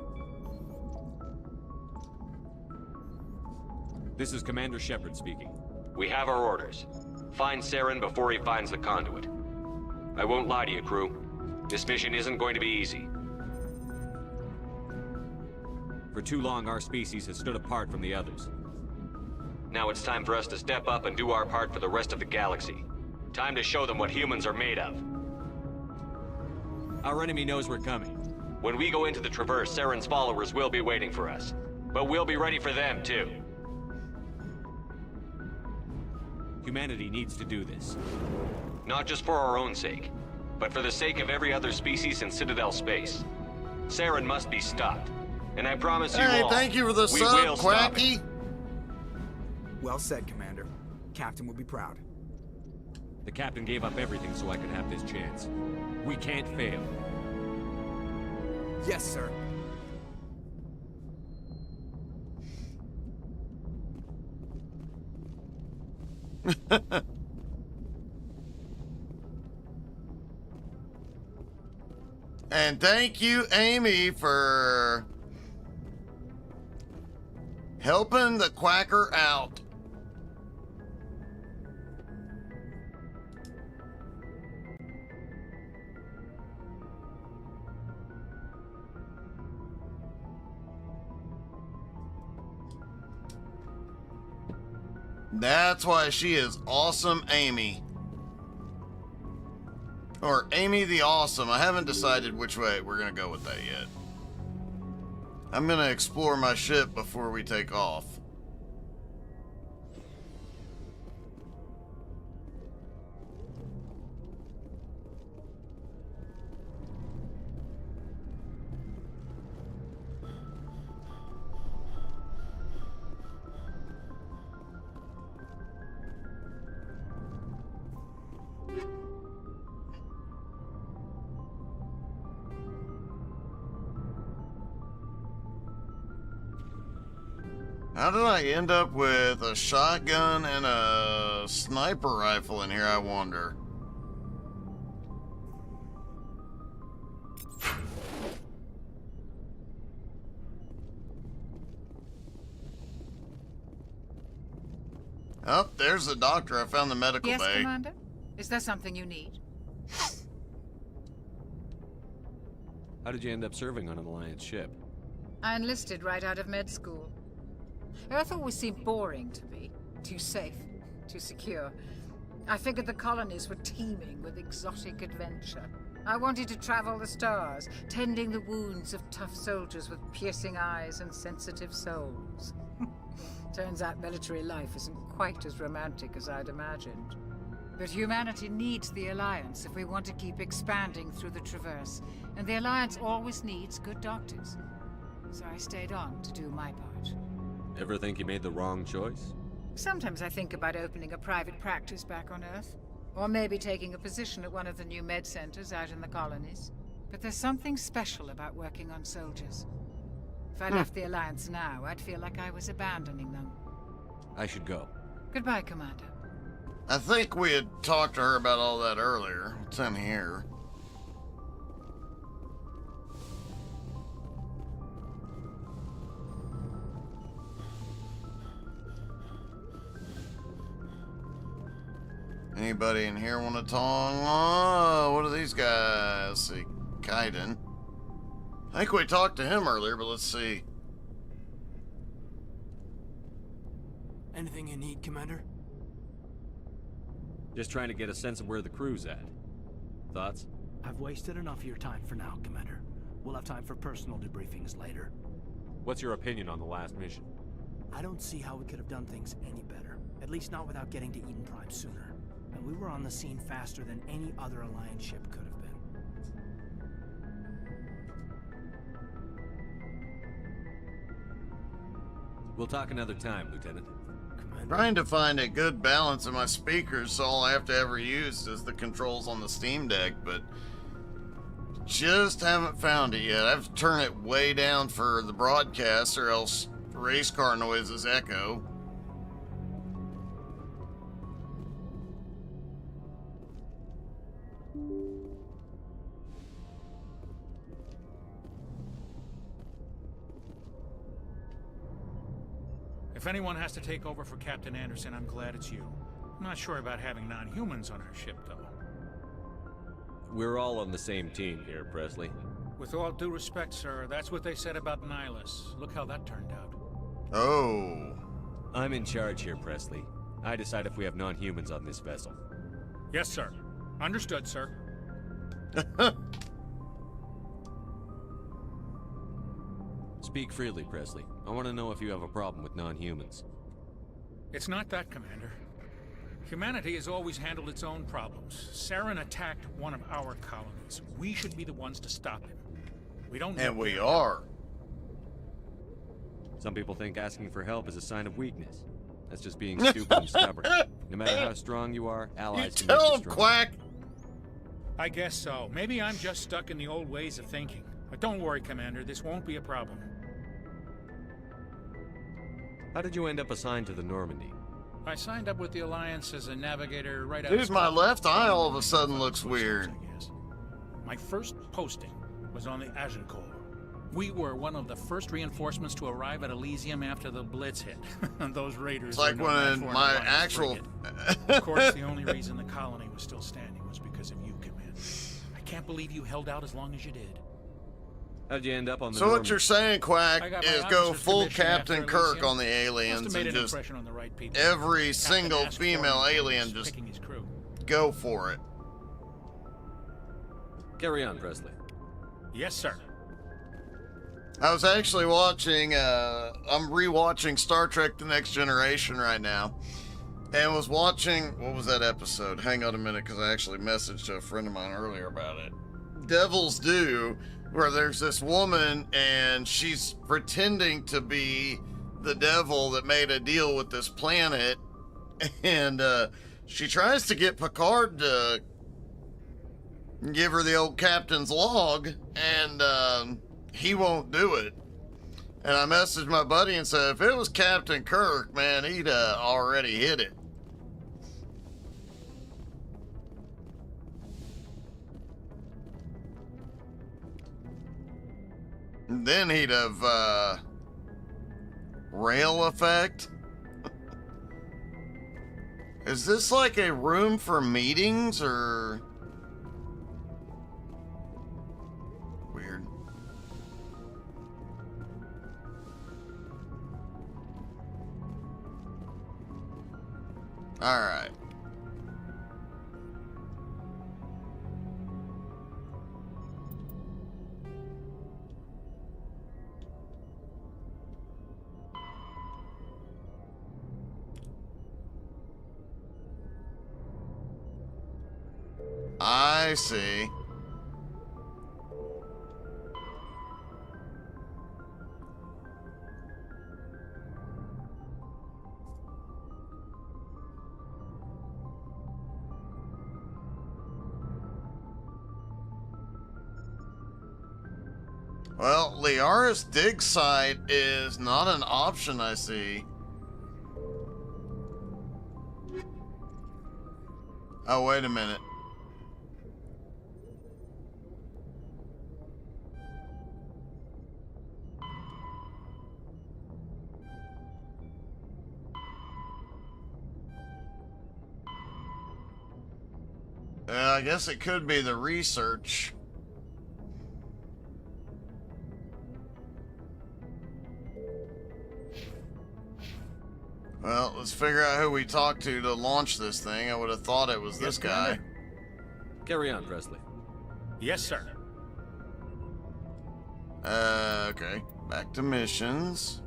This is Commander Shepard speaking. We have our orders. Find Saren before he finds the conduit. I won't lie to you, crew. This mission isn't going to be easy. For too long, our species has stood apart from the others. Now it's time for us to step up and do our part for the rest of the galaxy. Time to show them what humans are made of. Our enemy knows we're coming. When we go into the Traverse, Saren's followers will be waiting for us. But we'll be ready for them, too. Humanity needs to do this. Not just for our own sake, but for the sake of every other species in Citadel space. Saren must be stopped. And I promise you all, thank you for the we sub, will stop Quacky. it. Well said, Commander. Captain will be proud. The captain gave up everything so I could have this chance. We can't fail. Yes, sir. And thank you, Amy, for helping the Quacker out. That's why she is awesome, Amy. Or Amy the Awesome. I haven't decided which way we're going to go with that yet. I'm going to explore my ship before we take off. How did I end up with a shotgun and a sniper rifle in here, I wonder? Oh, there's the doctor. I found the medical Yes, bay. Commander? Is there something you need? How did you end up serving on an Alliance ship? I enlisted right out of med school. Earth always seemed boring to me. Too safe, too secure. I figured the colonies were teeming with exotic adventure. I wanted to travel the stars, tending the wounds of tough soldiers with piercing eyes and sensitive souls. Turns out military life isn't quite as romantic as I'd imagined. But humanity needs the Alliance if we want to keep expanding through the Traverse, and the Alliance always needs good doctors. So I stayed on to do my part. Ever think you made the wrong choice? Sometimes I think about opening a private practice back on Earth, or maybe taking a position at one of the new med centers out in the colonies. But there's something special about working on soldiers. If I left the Alliance now, I'd feel like I was abandoning them. I should go. Goodbye, Commander. I think we had talked to her about all that earlier. It's in here. Anybody in here want to talk? Oh, what are these guys? See, Kaiden. I think we talked to him earlier, but let's see. Anything you need, Commander? Just trying to get a sense of where the crew's at. Thoughts? I've wasted enough of your time for now, Commander. We'll have time for personal debriefings later. What's your opinion on the last mission? I don't see how we could have done things any better. At least not without getting to Eden Prime sooner. And we were on the scene faster than any other Alliance ship could have been. We'll talk another time, Lieutenant. Trying to find a good balance in my speakers, so all I have to ever use is the controls on the Steam Deck, but just haven't found it yet. I have to turn it way down for the broadcast, or else race car noises echo. If anyone has to take over for Captain Anderson, I'm glad it's you. I'm not sure about having non-humans on our ship, though. We're all on the same team here, Presley. With all due respect, sir, that's what they said about Nihilus. Look how that turned out. Oh. I'm in charge here, Presley. I decide if we have non-humans on this vessel. Yes, sir. Understood, sir. Speak freely, Presley. I want to know if you have a problem with non-humans. It's not that, Commander. Humanity has always handled its own problems. Saren attacked one of our colonies. We should be the ones to stop him. We don't know. And we are. Some people think asking for help is a sign of weakness. That's just being stupid and stubborn. No matter how strong you are, allies can make you strong. Quack! I guess so. Maybe I'm just stuck in the old ways of thinking. But don't worry, Commander. This won't be a problem. How did you end up assigned to the Normandy? I signed up with the Alliance as a navigator right out Dude, of my school. left eye all of a sudden looks weird. My first posting was on the Agincourt. We were one of the first reinforcements to arrive at Elysium after the Blitz hit. Those raiders. It's like were no match when for my an Alliance actual... frigate. Of course, the only reason the colony was still standing was because of you, Commander. I can't believe you held out as long as you did. How'd you end up on the So Normandy? what you're saying, Quack, I got my is go officer's full commission Captain after Kirk Elysium. on the aliens Must have made and an just impression on the right people. every Captain single asked for female me, alien was just picking his crew. go for it. Carry on, Presley. Yes, sir. I was actually watching, I'm rewatching Star Trek The Next Generation right now. And was watching, what was that episode? Hang on a minute, because I actually messaged a friend of mine earlier about it. Devil's Due, where there's this woman and she's pretending to be the devil that made a deal with this planet. And she tries to get Picard to give her the old captain's log, and he won't do it. And I messaged my buddy and said, if it was Captain Kirk, man, he'd already hit it. And then he'd have, rail effect. Is this like a room for meetings or? Weird. All right. I see. Well, Liara's dig site is not an option, I see. Oh, wait a minute. I guess it could be the research. Well, let's figure out who we talked to launch this thing. I would have thought it was this guy. Carry on, Presley. Yes, sir. Okay. Back to missions.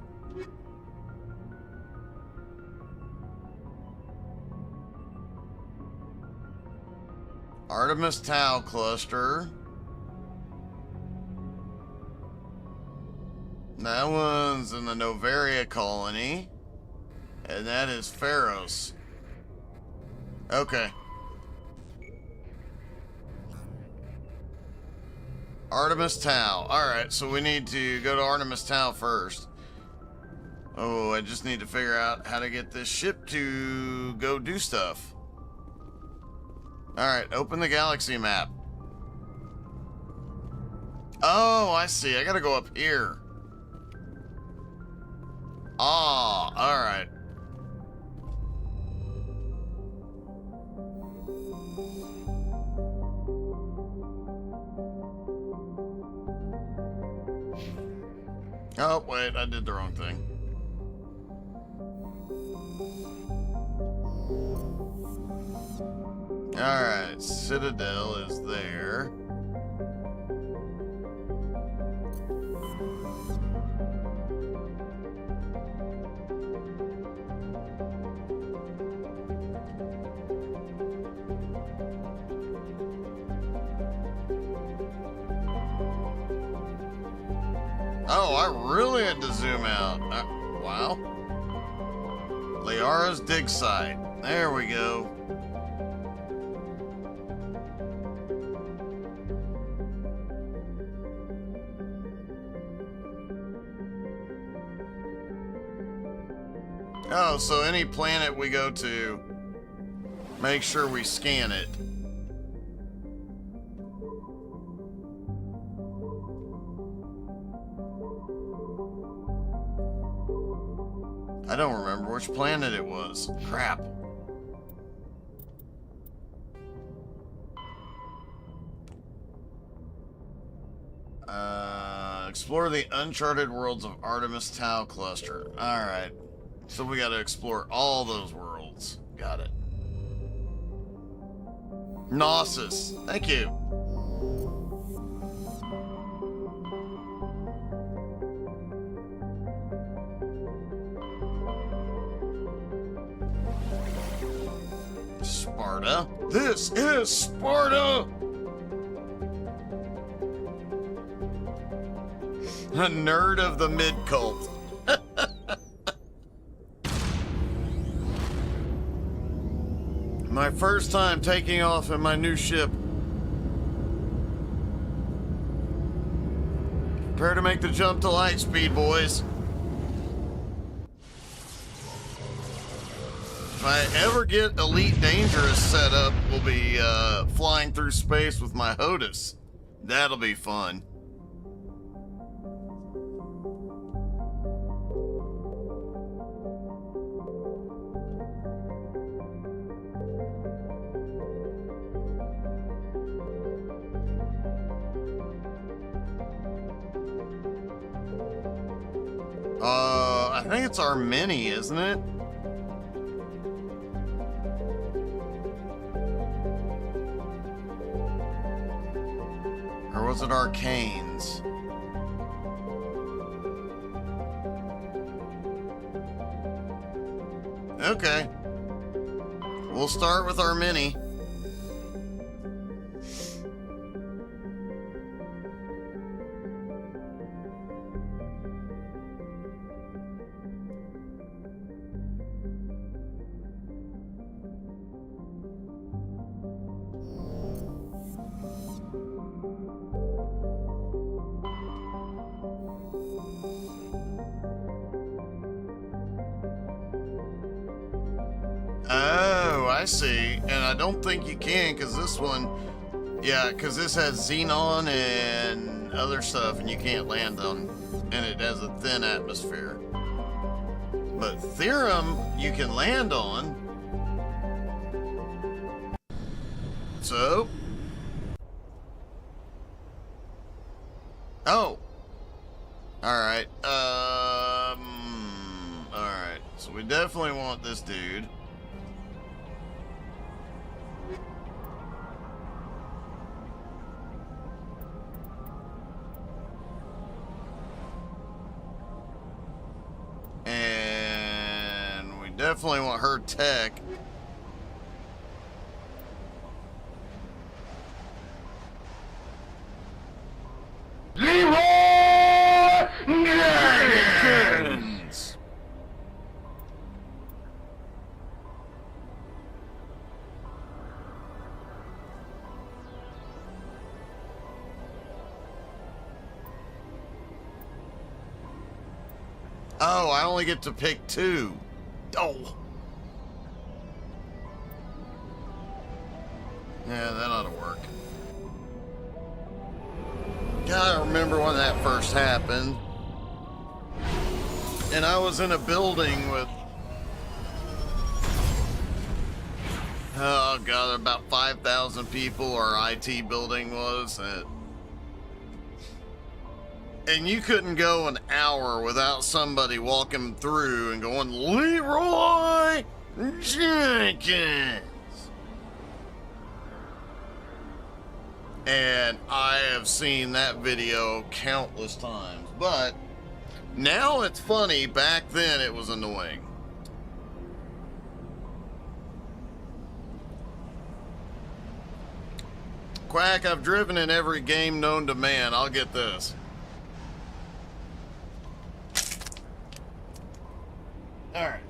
Artemis Tau Cluster. That one's in the Novaria colony. And that is Pharos. Okay. Artemis Tau. Alright, so we need to go to Artemis Tau first. Oh, I just need to figure out how to get this ship to go do stuff. Alright, open the galaxy map. Oh, I see. I gotta go up here. Ah, alright. Oh, wait, I did the wrong thing. Alright, Citadel is there. Oh, I really had to zoom out. Wow. Liara's dig site. There we go. Oh, so any planet we go to, make sure we scan it. I don't remember which planet it was. Crap. Explore the uncharted worlds of Artemis Tau Cluster. Alright. So we gotta explore all those worlds. Got it. Gnosis. Thank you. Sparta. This is Sparta! A nerd of the mid-cult. My first time taking off in my new ship. Prepare to make the jump to light speed, boys. If I ever get Elite Dangerous set up, we'll be flying through space with my HOTUS. That'll be fun. I think it's our mini, isn't it? Or was it Arcanes? Okay. We'll start with our mini. Oh, I see. And I don't think you can, because this one, yeah, because this has xenon and other stuff, and you can't land on, and it has a thin atmosphere. But Theorem, you can land on. So? Oh. Alright. Alright. So we definitely want this dude. And we definitely want her tech. Curtains. Oh, I only get to pick two. Oh. Yeah, that ought to work. God, I remember when that first happened. And I was in a building with... oh, God, about 5,000 people our IT building was. And you couldn't go an hour without somebody walking through and going, Leroy Jenkins. And I have seen that video countless times. But now it's funny. Back then it was annoying. Quack, I've driven in every game known to man. I'll get this. Alright.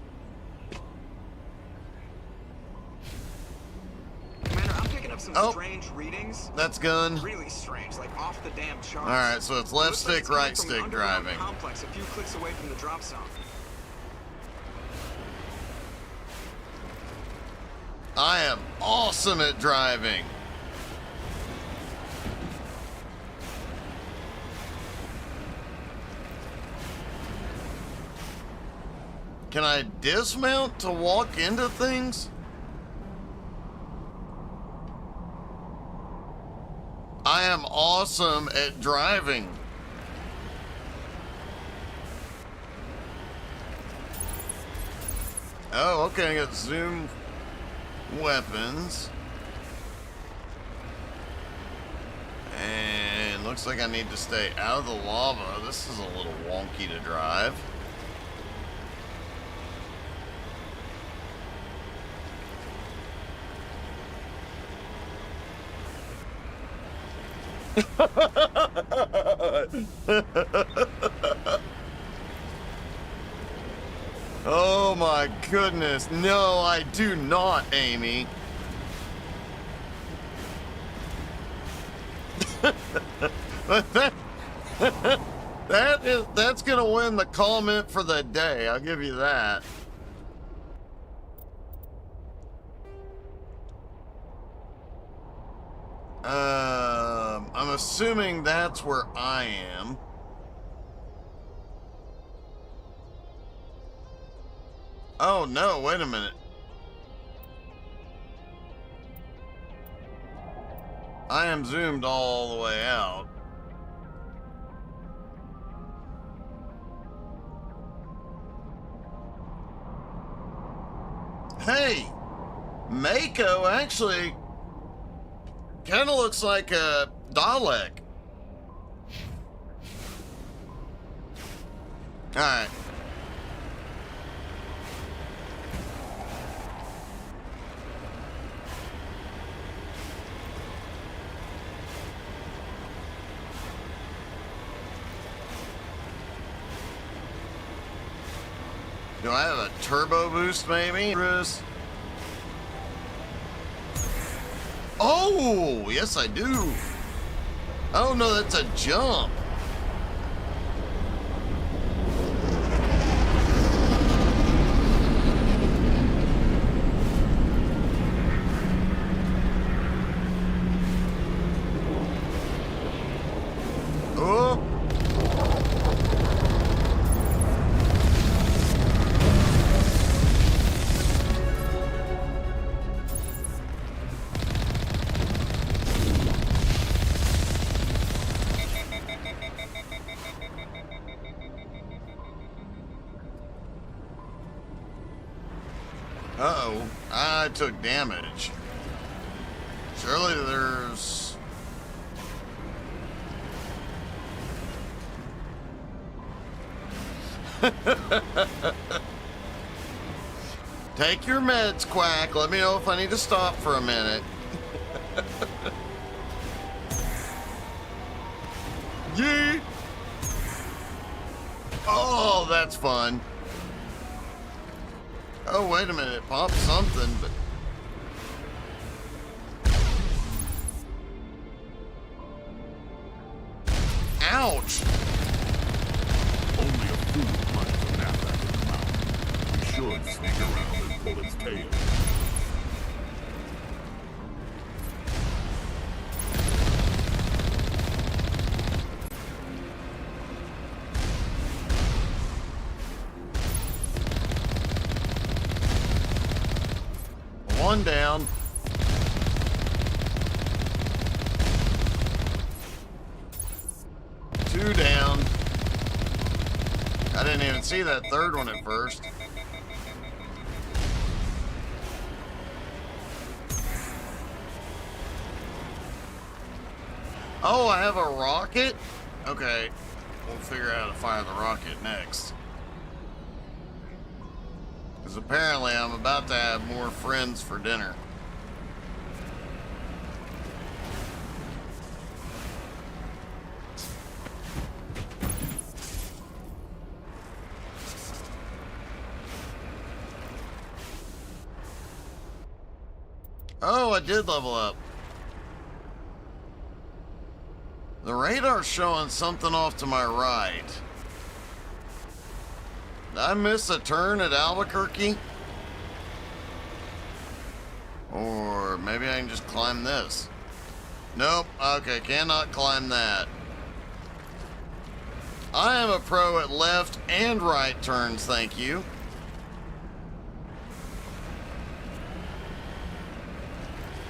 Commander, I'm picking up some strange readings. That's gun. Really strange, like off the damn charts. Alright, so it's left stick, right stick driving. Complex a few clicks away from the drop zone. I am awesome at driving. Can I dismount to walk into things? I am awesome at driving. Oh, okay, I got zoom weapons. And looks like I need to stay out of the lava. This is a little wonky to drive. Oh my goodness. No, I do not, Amy. That's gonna win the comment for the day. I'll give you that. I'm assuming that's where I am. Oh no, wait a minute. I am zoomed all the way out. Hey, Mako actually kind of looks like a Dalek. All right. Do I have a turbo boost, maybe? Oh, yes, I do. Oh, no, that's a jump. Oh. Uh-oh, I took damage. Surely there's... Take your meds, Quack. Let me know if I need to stop for a minute. Yeet! Oh, that's fun. Oh, wait a minute. It popped something, but... Ouch! Only a fool climbs a nap back in the mountain. We should sneak around and pull its tail. One down. Two down. I didn't even see that third one at first. Oh, I have a rocket? Okay, we'll figure out how to fire the rocket next. Because apparently I'm about to have more friends for dinner. Oh, I did level up. The radar's showing something off to my right. Did I miss a turn at Albuquerque? Or maybe I can just climb this. Nope. Okay, cannot climb that. I am a pro at left and right turns, thank you.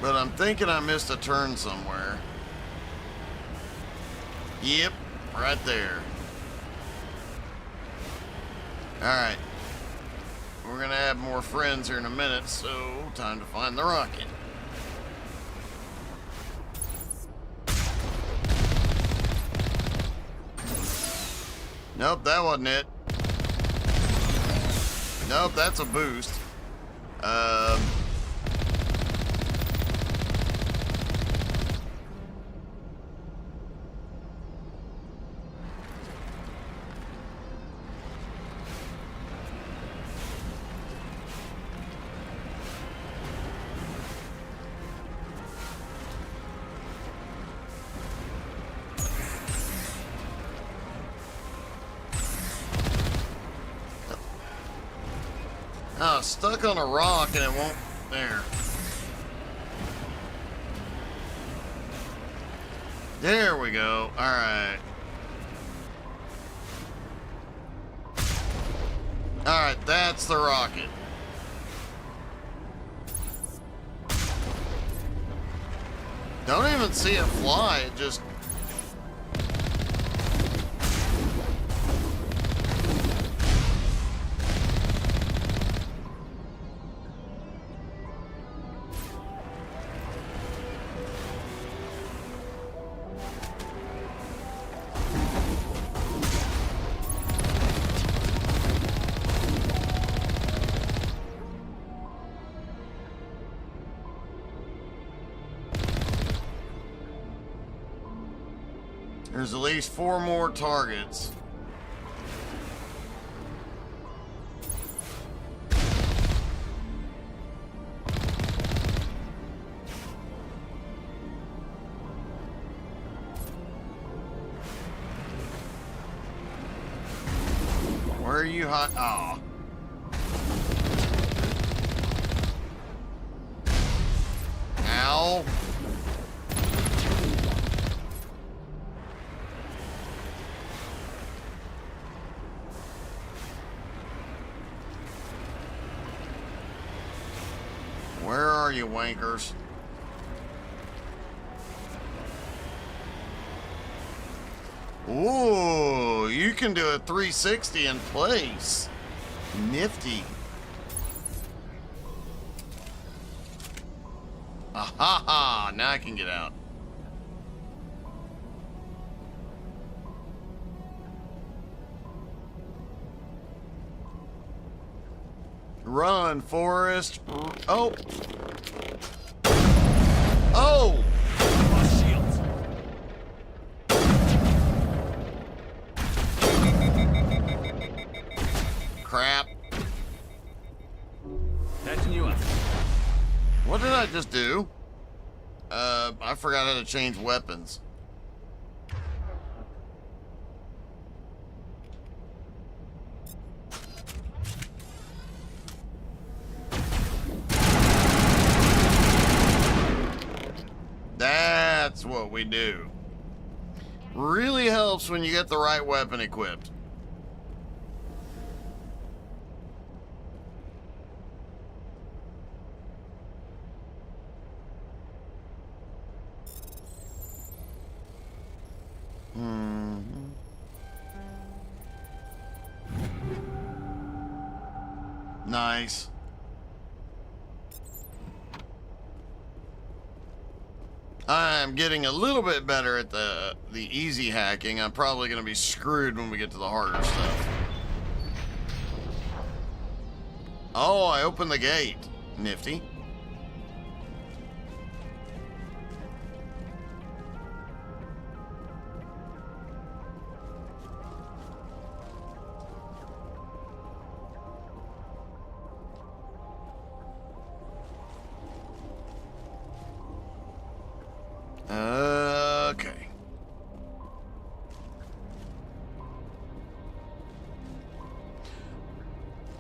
But I'm thinking I missed a turn somewhere. Yep, right there. Alright. We're gonna have more friends here in a minute, so time to find the rocket. Nope, that wasn't it. Nope, that's a boost. got stuck on a rock and it won't... There. There we go. Alright. Alright, that's the rocket. Don't even see it fly, it just... There's at least 4 more targets. Where are you hot? Oh. Ow. Where are you, wankers? Ooh, you can do a 360 in place. Nifty. Aha! Now I can get out. Run, Forrest. Oh. Oh! Shields. Crap. Patching you up. What did I just do? I forgot how to change weapons. That's what we do. Really helps when you get the right weapon equipped. Nice. I'm getting a little bit better at the easy hacking. I'm probably going to be screwed when we get to the harder stuff. Oh, I opened the gate. Nifty. Okay.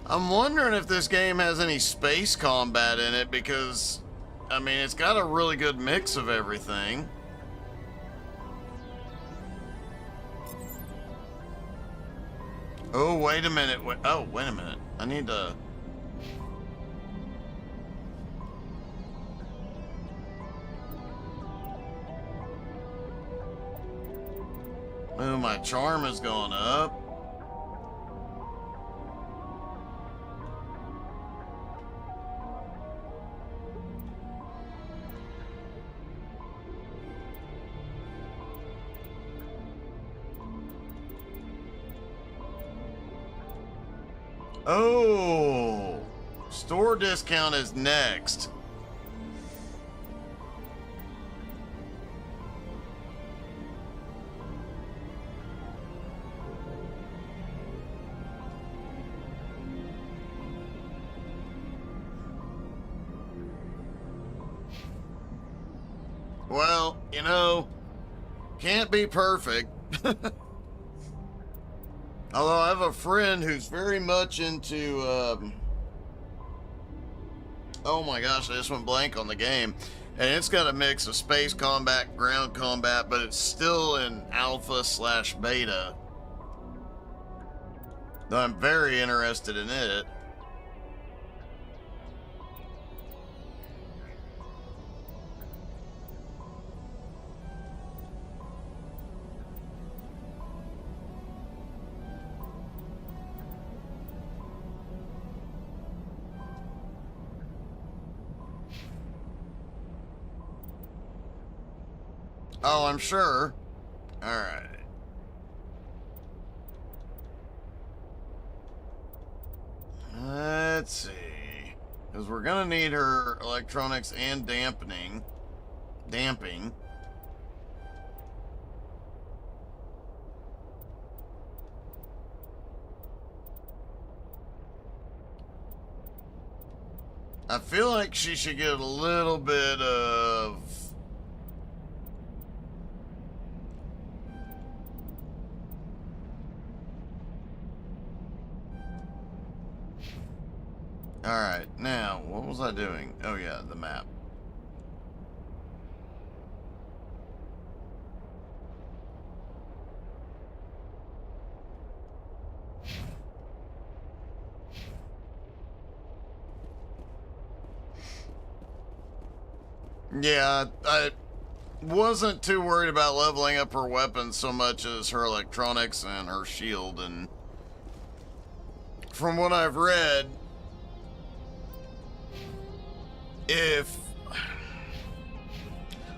I'm wondering if this game has any space combat in it because, I mean, it's got a really good mix of everything. Oh, wait a minute. Oh, wait a minute. I need to... Oh, my charm is going up. Oh, store discount is next. Well, you know, can't be perfect. Although I have a friend who's very much into Oh my gosh, I just went blank on the game. And it's got a mix of space combat, ground combat, but it's still in alpha/beta. Though I'm very interested in it. Oh, I'm sure. All right. Let's see. Because we're going to need her electronics and damping. I feel like she should get a little bit of... Alright, now, what was I doing? Oh yeah, the map. Yeah, I wasn't too worried about leveling up her weapons so much as her electronics and her shield, and from what I've read, if,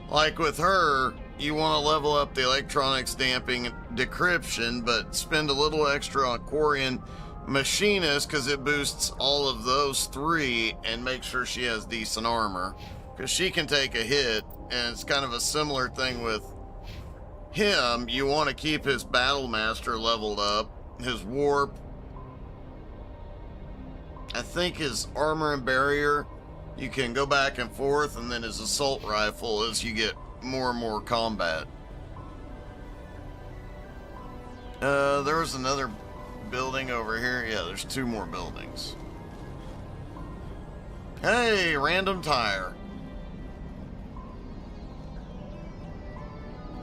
like with her, you want to level up the electronics, damping, decryption, but spend a little extra on Quarian Machinist because it boosts all of those three, and make sure she has decent armor because she can take a hit. And it's kind of a similar thing with him. You want to keep his Battle Master leveled up, his warp, I think his armor and barrier, you can go back and forth, and then his assault rifle as you get more and more combat. There was another building over here. Yeah, there's two more buildings. Hey, random tire.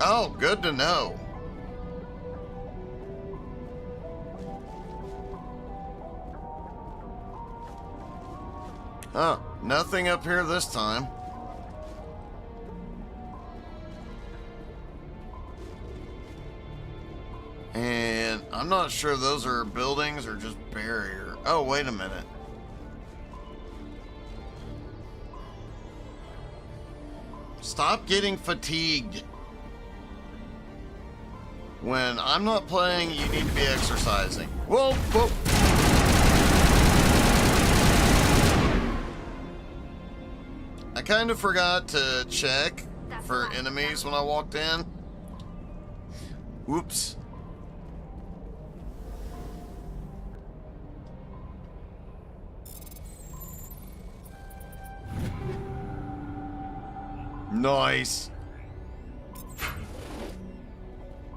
Oh, good to know. Huh, nothing up here this time. And I'm not sure those are buildings or just barrier. Oh, wait a minute. Stop getting fatigued. When I'm not playing, you need to be exercising. Whoa, whoa. I kind of forgot to check for enemies when I walked in. Whoops. Nice.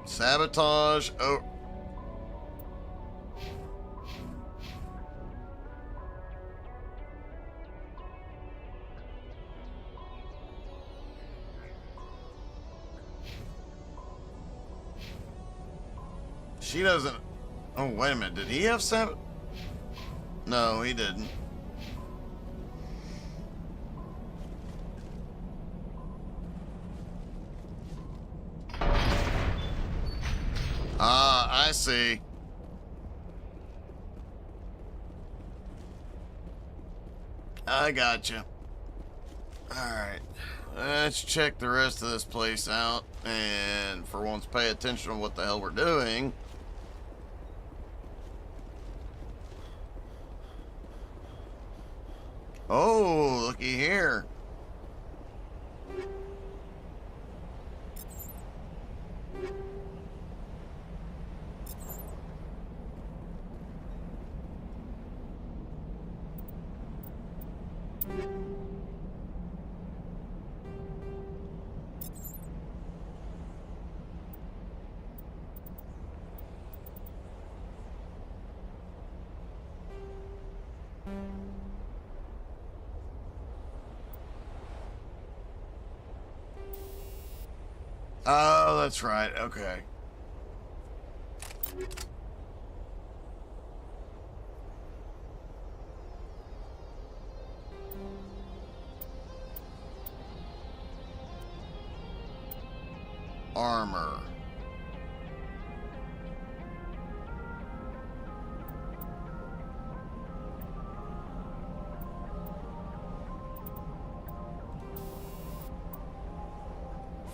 Sabotage. Oh. She doesn't. Oh, wait a minute. Did he have sabot? No, he didn't. Ah, I see. I gotcha. Alright. Let's check the rest of this place out. And for once, pay attention to what the hell we're doing. Oh, looky here. Oh, that's right. Okay. Armor.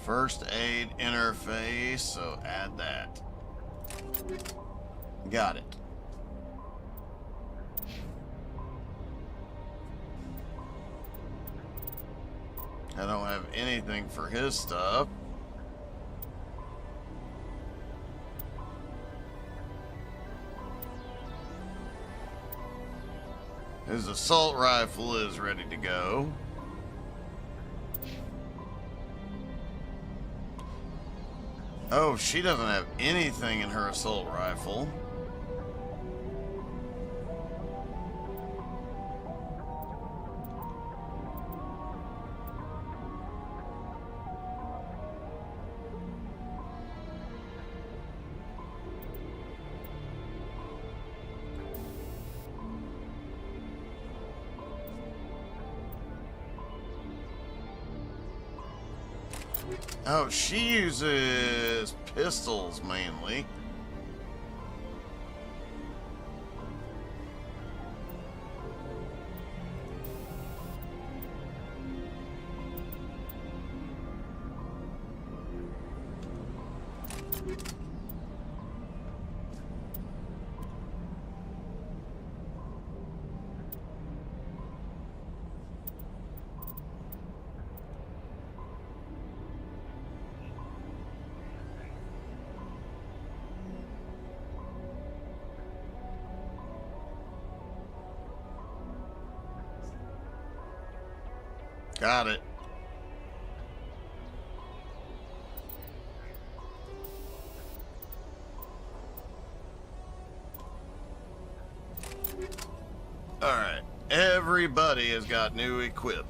First aid interface, so add that. Got it. I don't have anything for his stuff. His assault rifle is ready to go. Oh, she doesn't have anything in her assault rifle. Oh, she uses pistols mainly. Got it. Alright. Everybody has got newly equipped.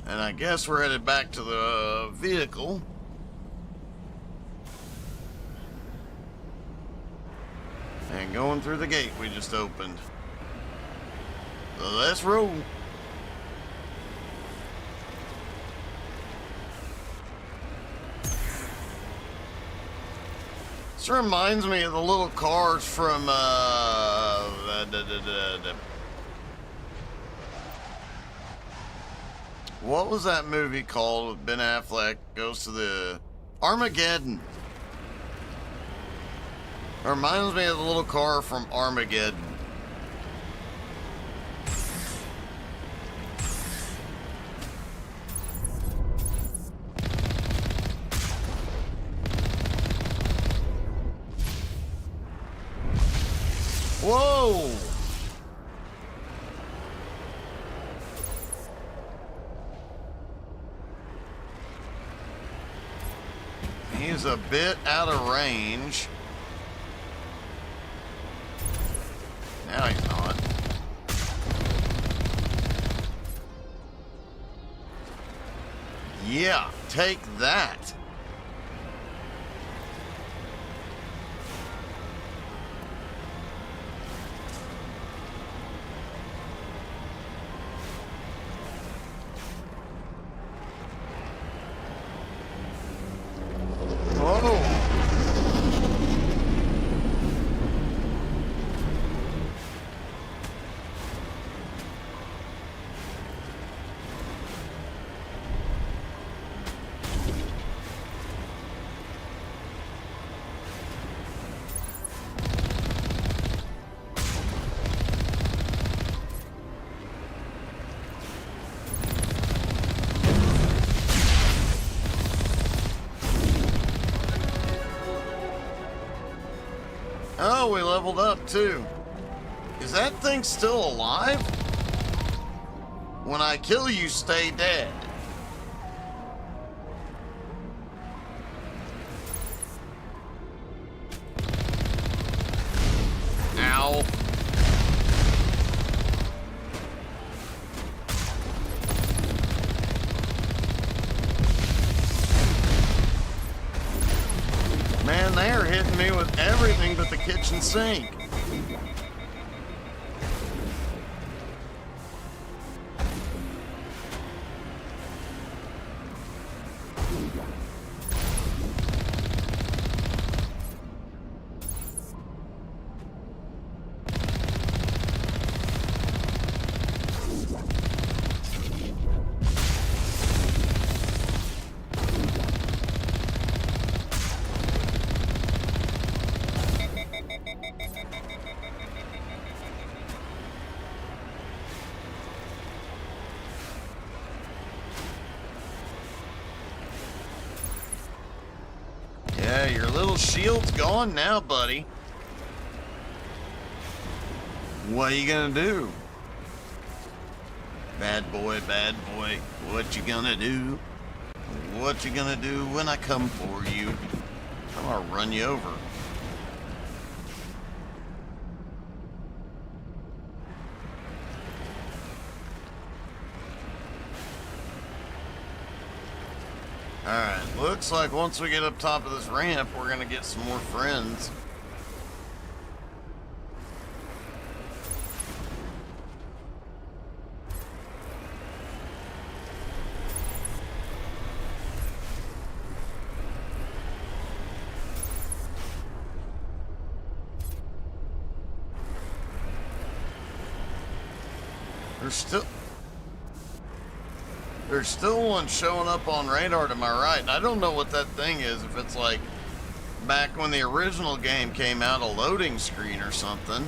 And I guess we're headed back to the vehicle. And going through the gate we just opened. So let's roll. This reminds me of the little cars from what was that movie called with Ben Affleck goes to the Armageddon? It reminds me of the little car from Armageddon. Whoa! He's a bit out of range. Now he's not. Yeah, take that. Oh, we leveled up too. Is that thing still alive? When I kill you, stay dead. Ow. me with everything but the kitchen sink. Yeah, your little shield's gone now, buddy. What are you gonna do? Bad boy, what you gonna do? What you gonna do when I come for you? I'm gonna run you over. Alright, looks like once we get up top of this ramp, we're gonna get some more friends. There's still one showing up on radar to my right. I don't know what that thing is, if it's like back when the original game came out, a loading screen or something.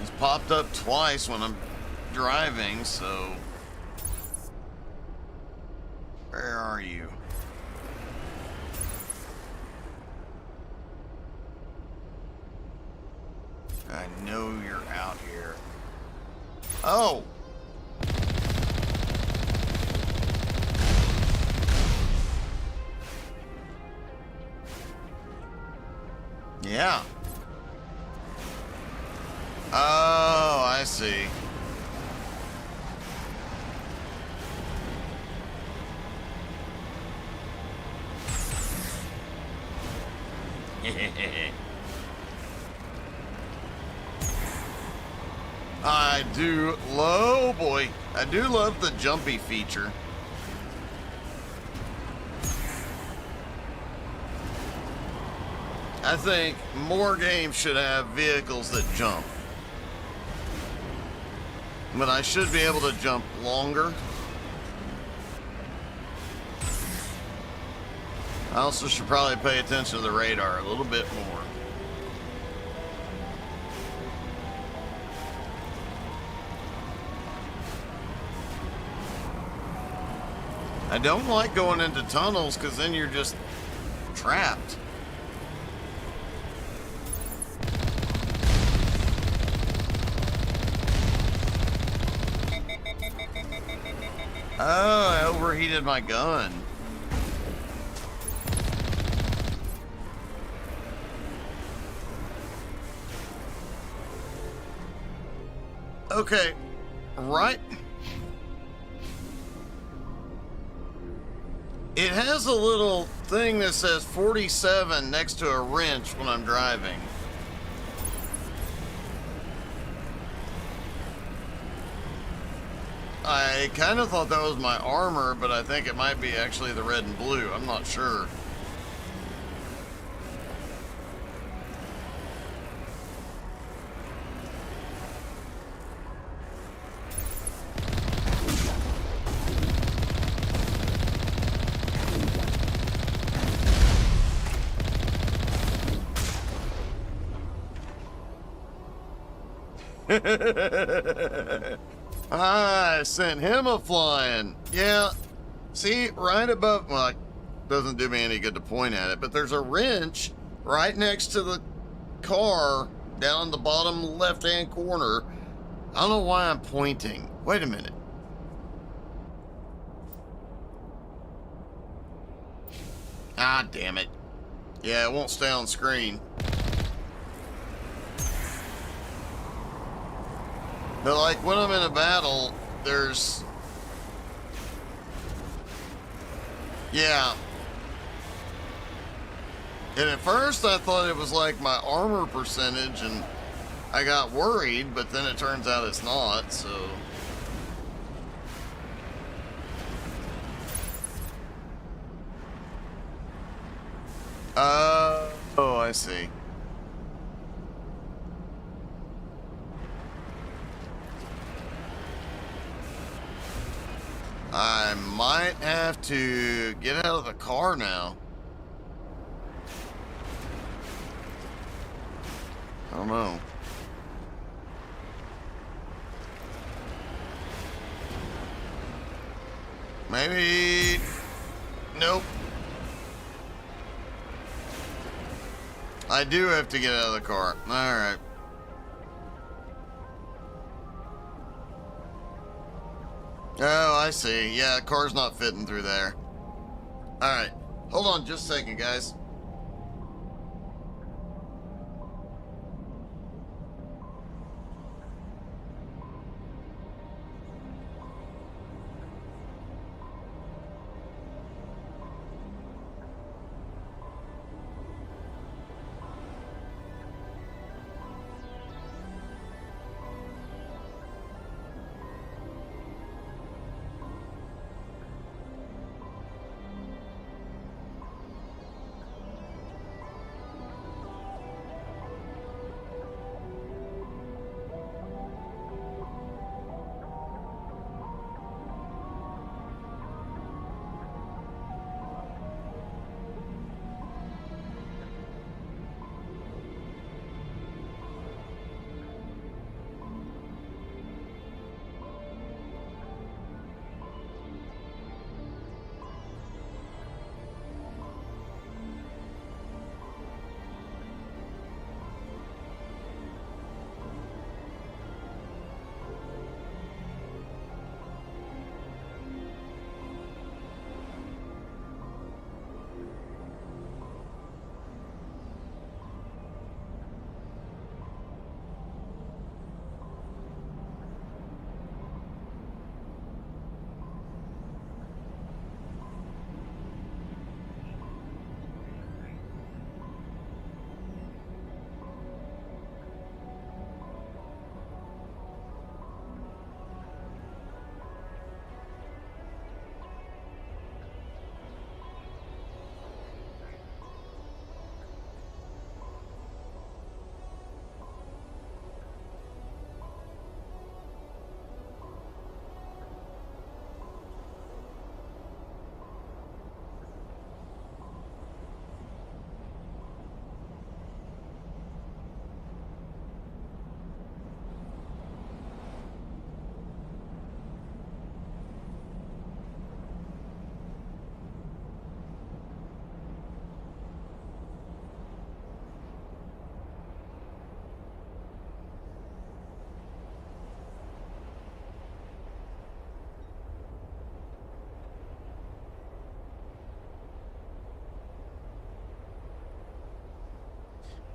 It's popped up twice when I'm driving, so... Where are you? I know you're out here. Oh! Yeah. Oh, I see. I do love the jumpy feature. I think more games should have vehicles that jump. But I should be able to jump longer. I also should probably pay attention to the radar a little bit more. I don't like going into tunnels because then you're just trapped. Oh, I overheated my gun. Okay, right. It has a little thing that says 47 next to a wrench when I'm driving. I kind of thought that was my armor, but I think it might be actually the red and blue. I'm not sure. I sent him a flying. Yeah. See, right above, well, it doesn't do me any good to point at it, but there's a wrench right next to the car down in the bottom left-hand corner. I don't know why I'm pointing. Wait a minute. Ah, damn it. Yeah, it won't stay on screen. But like when I'm in a battle, there's... Yeah. And at first I thought it was like my armor percentage, and I got worried, but then it turns out it's not, so... Oh, I see. I might have to get out of the car now. I don't know. Maybe... Nope. I do have to get out of the car. Alright. Oh, I see. Yeah, the car's not fitting through there. Alright. Hold on just a second, guys.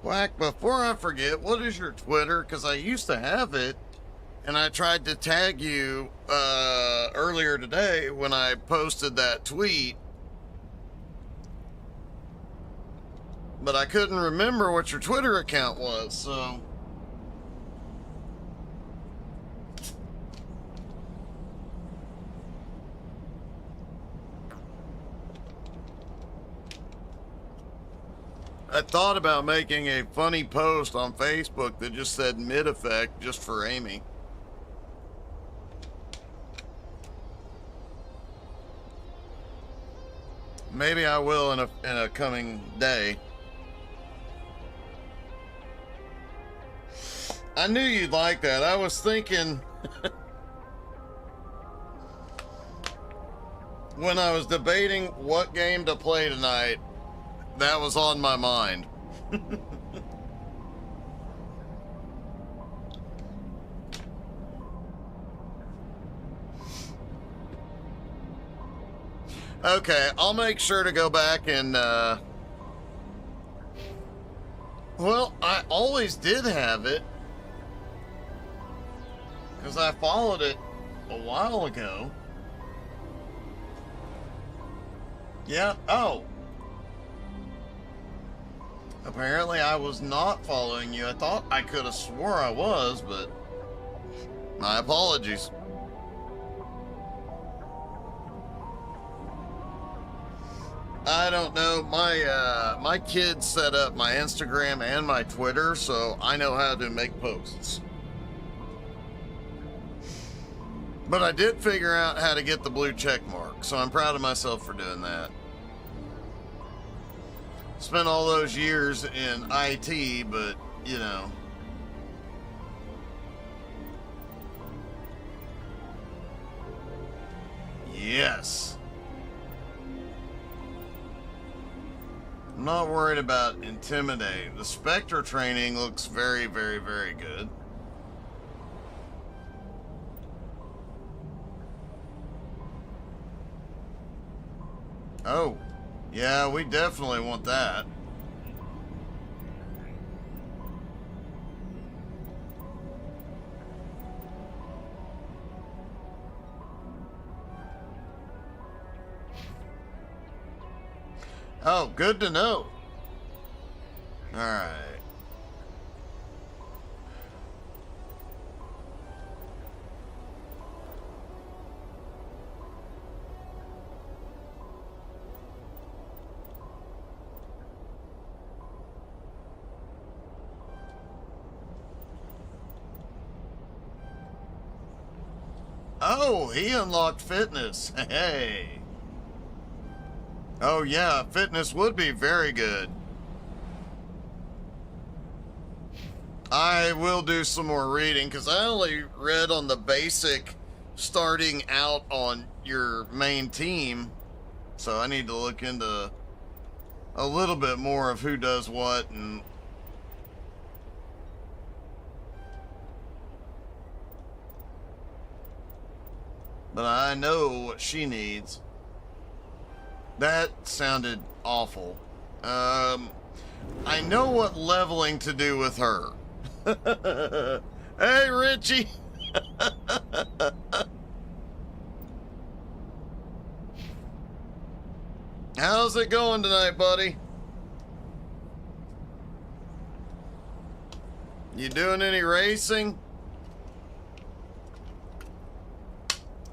Whack, before I forget, what is your Twitter? Because I used to have it, and I tried to tag you earlier today when I posted that tweet, but I couldn't remember what your Twitter account was, so... I thought about making a funny post on Facebook that just said mid-effect just for Amy. Maybe I will in a coming day. I knew you'd like that. I was thinking when I was debating what game to play tonight, that was on my mind. Okay, I'll make sure to go back and, well, I always did have it, because I followed it a while ago. Yeah, oh. Apparently I was not following you. I thought I could have swore I was, but my apologies. I don't know. My kids set up my Instagram and my Twitter, so I know how to make posts. But I did figure out how to get the blue check mark, so I'm proud of myself for doing that. Spent all those years in IT, but, you know. Yes. I'm not worried about intimidate. The Spectre training looks very, very, very good. Oh, yeah, we definitely want that. Oh, good to know. All right. Oh, he unlocked fitness. Hey. Oh yeah, fitness would be very good. I will do some more reading because I only read on the basic starting out on your main team. So I need to look into a little bit more of who does what and but I know what she needs. That sounded awful. I know what leveling to do with her. Hey, Richie. How's it going tonight, buddy? You doing any racing?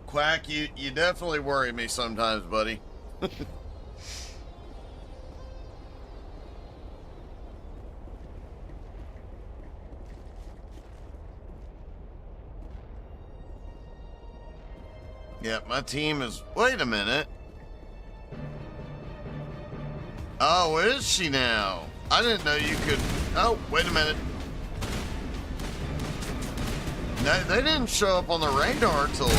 Quack, you definitely worry me sometimes, buddy. Yeah, my team is... Wait a minute. Oh, is she now? I didn't know you could... Oh, wait a minute. No, they didn't show up on the radar till...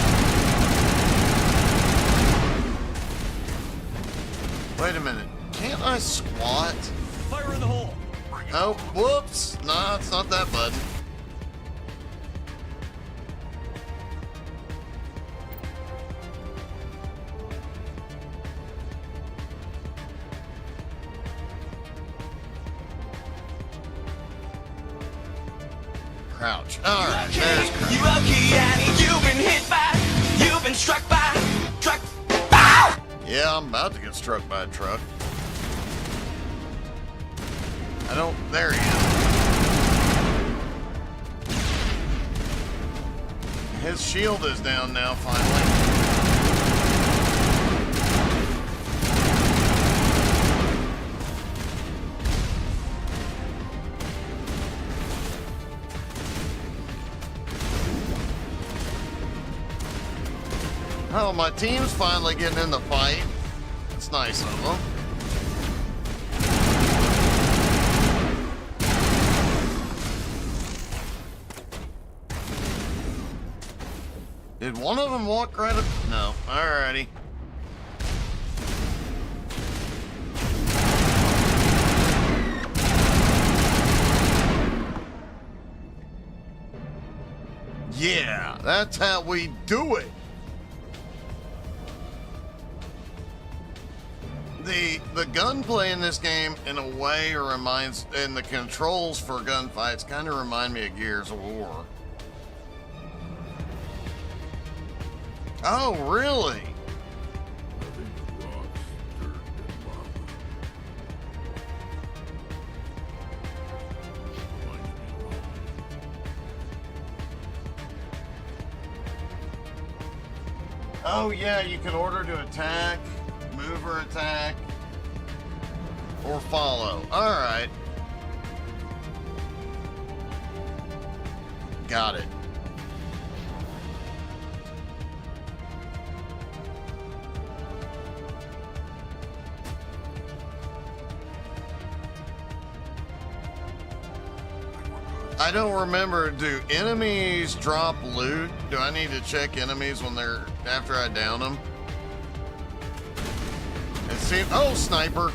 Wait a minute. Can't I squat? Fire in the hole! Oh, whoops. No, it's not that button. Crouch. Alright, there's crouch. You okay, Annie? You've been hit by, you've been struck by, truck. Ow! Yeah, I'm about to get struck by a truck. I don't... There he is. His shield is down now, finally. Oh, my team's finally getting in the fight. That's nice of them. Did one of them walk right up? No. Alrighty. Yeah, that's how we do it. The gunplay in this game, in a way, reminds, and the controls for gunfights kind of remind me of Gears of War. Oh, really? Oh yeah, you can order to attack, move or attack, or follow. Alright. Got it. I don't remember, do enemies drop loot? Do I need to check enemies when they're, after I down them? It seems, oh, sniper.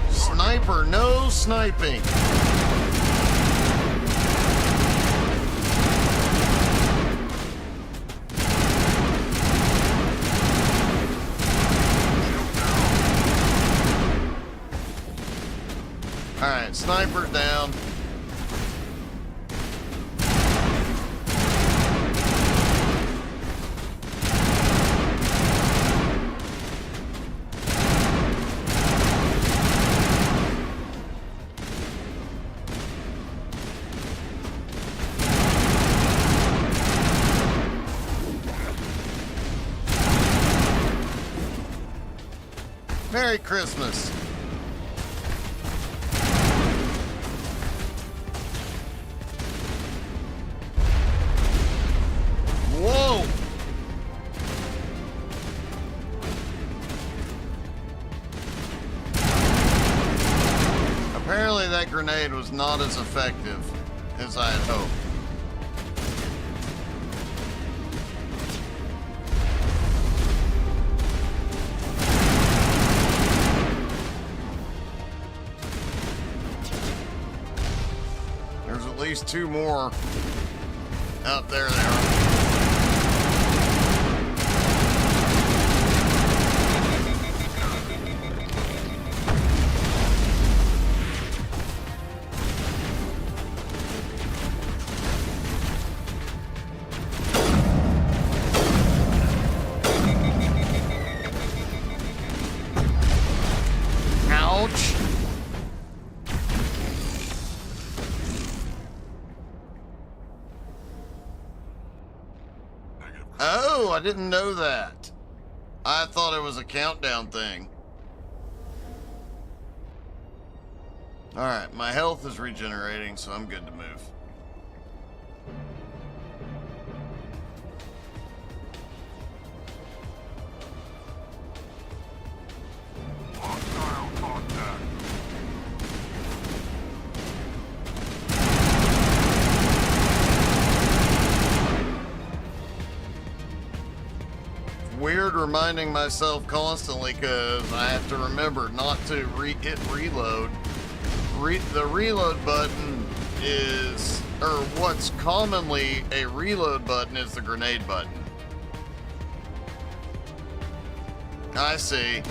Sniper, no sniping. All right, sniper down. Merry Christmas. Whoa! Apparently that grenade was not as effective as I had hoped. There's at least two more out there. They are. Ouch. Oh, I didn't know that. I thought it was a countdown thing. Alright, my health is regenerating, so I'm good to move. Weird reminding myself constantly because I have to remember not to hit reload. The reload button is, or what's commonly a reload button is the grenade button. I see.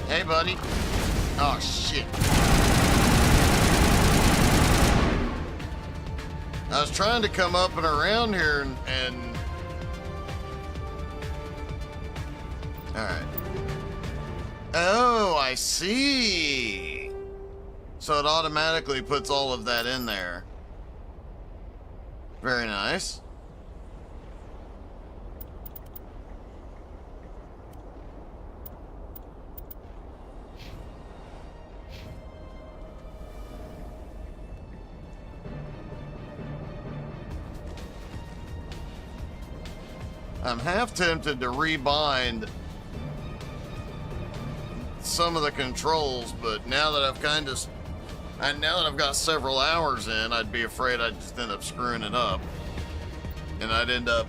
Hey, buddy. Oh, shit. I was trying to come up and around here and... Alright. Oh, I see. So it automatically puts all of that in there. Very nice. I'm half tempted to rebind some of the controls, but now that now that I've got several hours in, I'd be afraid I'd just end up screwing it up. And I'd end up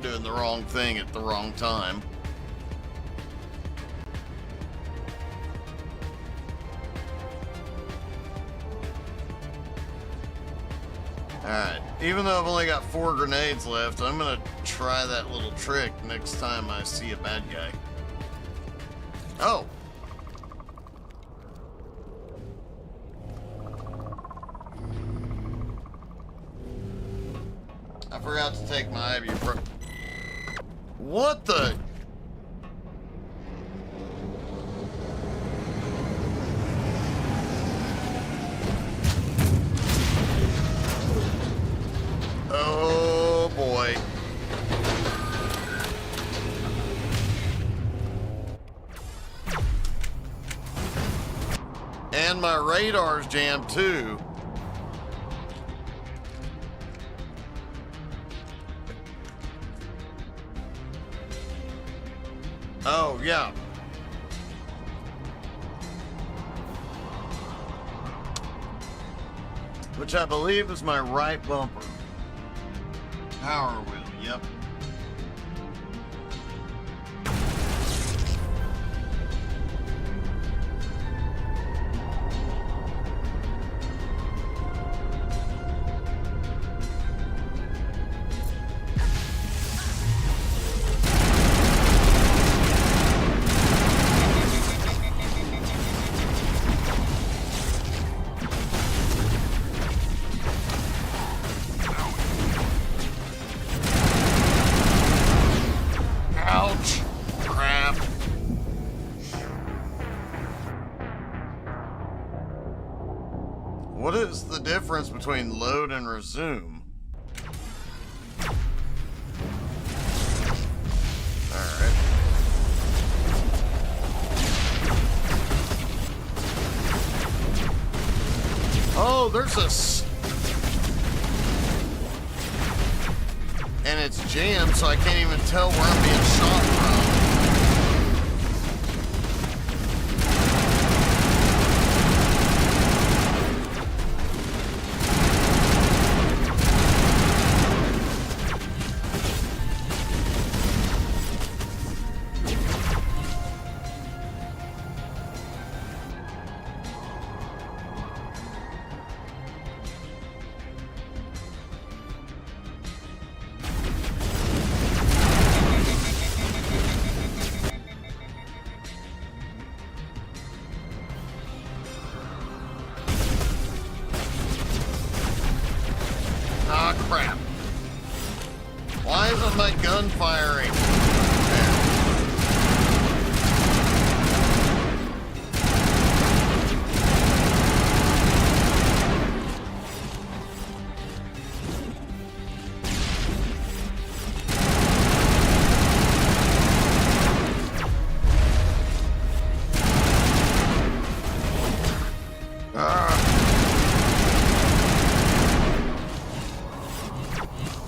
doing the wrong thing at the wrong time. Alright, even though I've only got 4 grenades left, I'm gonna try that little trick next time I see a bad guy. Oh! forgot to take my ibuprofen. What the? Oh boy. And my radar's jammed too. Oh, yeah. Which I believe is my right bumper. Power wheel, yep. Ouch! Crap. What is the difference between load and resume? Alright. Oh, there's a... And it's jammed, so I can't even tell where I'm being shot from. Ah, crap. Why isn't my gun firing?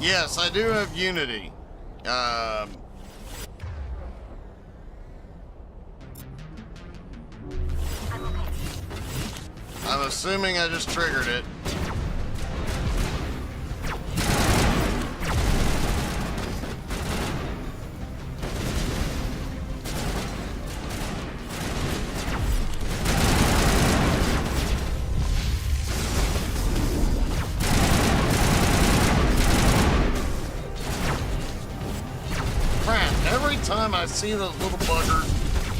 Yes, I do have Unity. I'm assuming I just triggered it. Every time I see those little buggers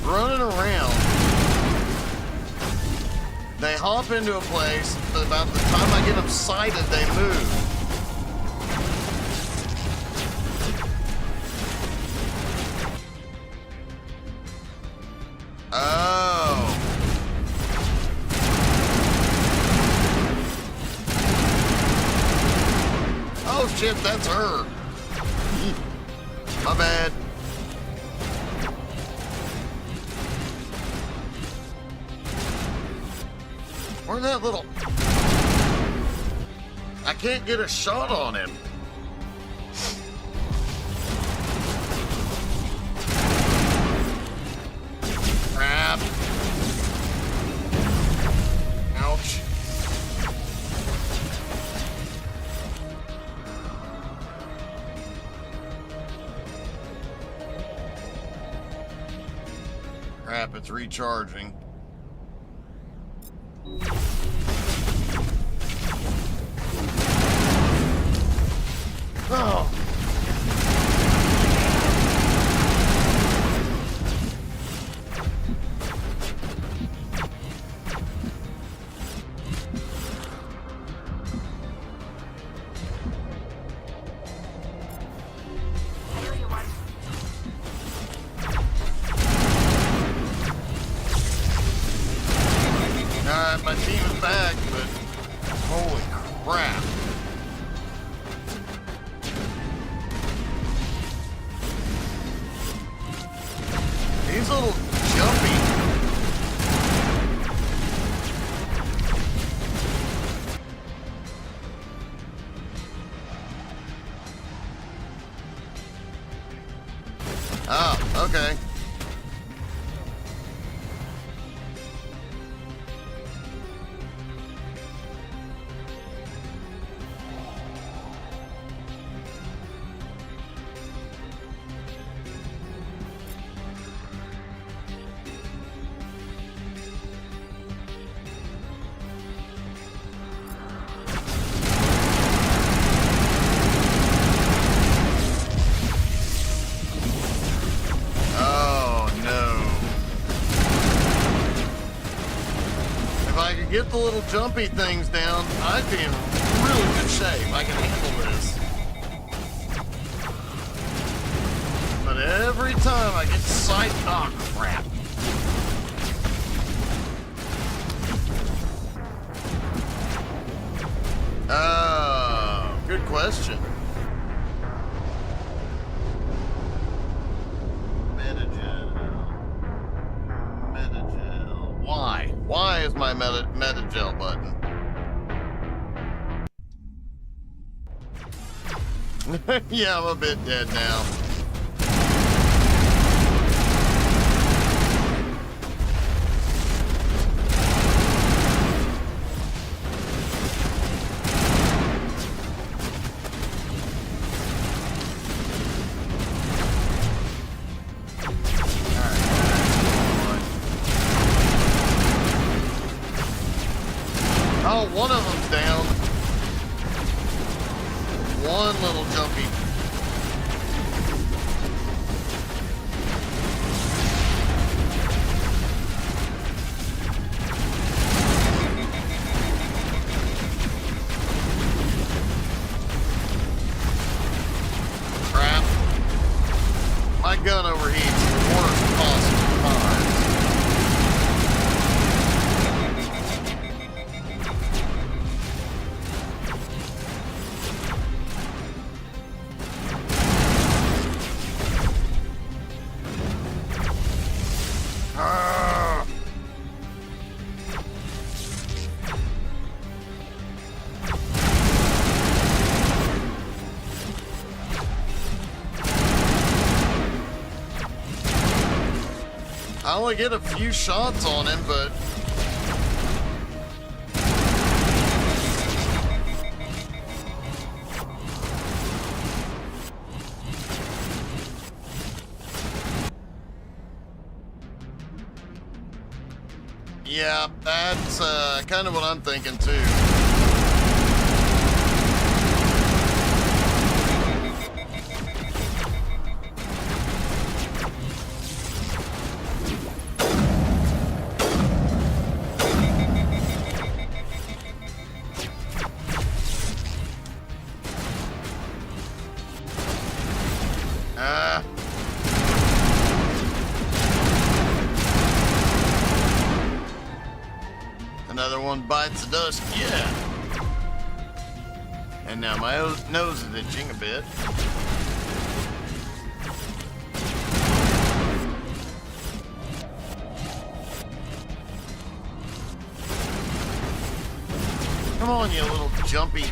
running around, they hop into a place, but about the time I get them sighted, they move. Oh. Oh shit, that's her. My bad. Where's that little... I can't get a shot on him. Crap. Ouch. Crap, it's recharging. Oh. back, but holy crap. He's a little jumpy. Oh, okay. Get the little jumpy things down, I'd be in really good shape. I can handle this. But every time I get sight, oh crap. Good question. Why is my Metagel button? Yeah, I'm a bit dead now. Oh, one of them's down. One little jumpy. Crap. My gun overheats the worst possible times. I only get a few shots on him, but yeah, that's kind of what I'm thinking too. Another one bites the dust, yeah. And now my nose is itching a bit. Come on, you little jumpy.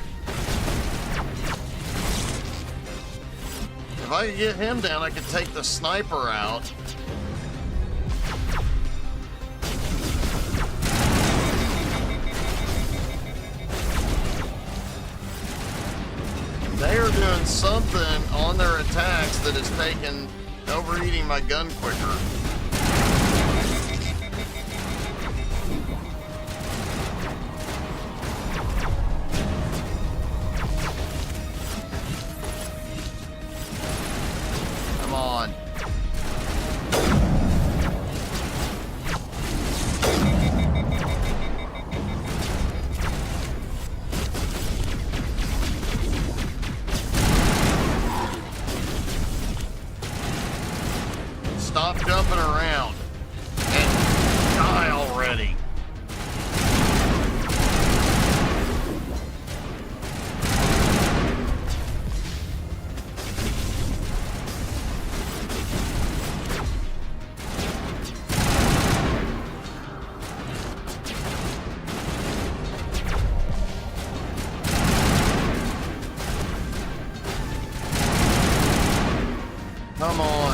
If I could get him down, I could take the sniper out. They are doing something on their attacks that is overeating my gun quicker. Come on. Stop jumping around and die already.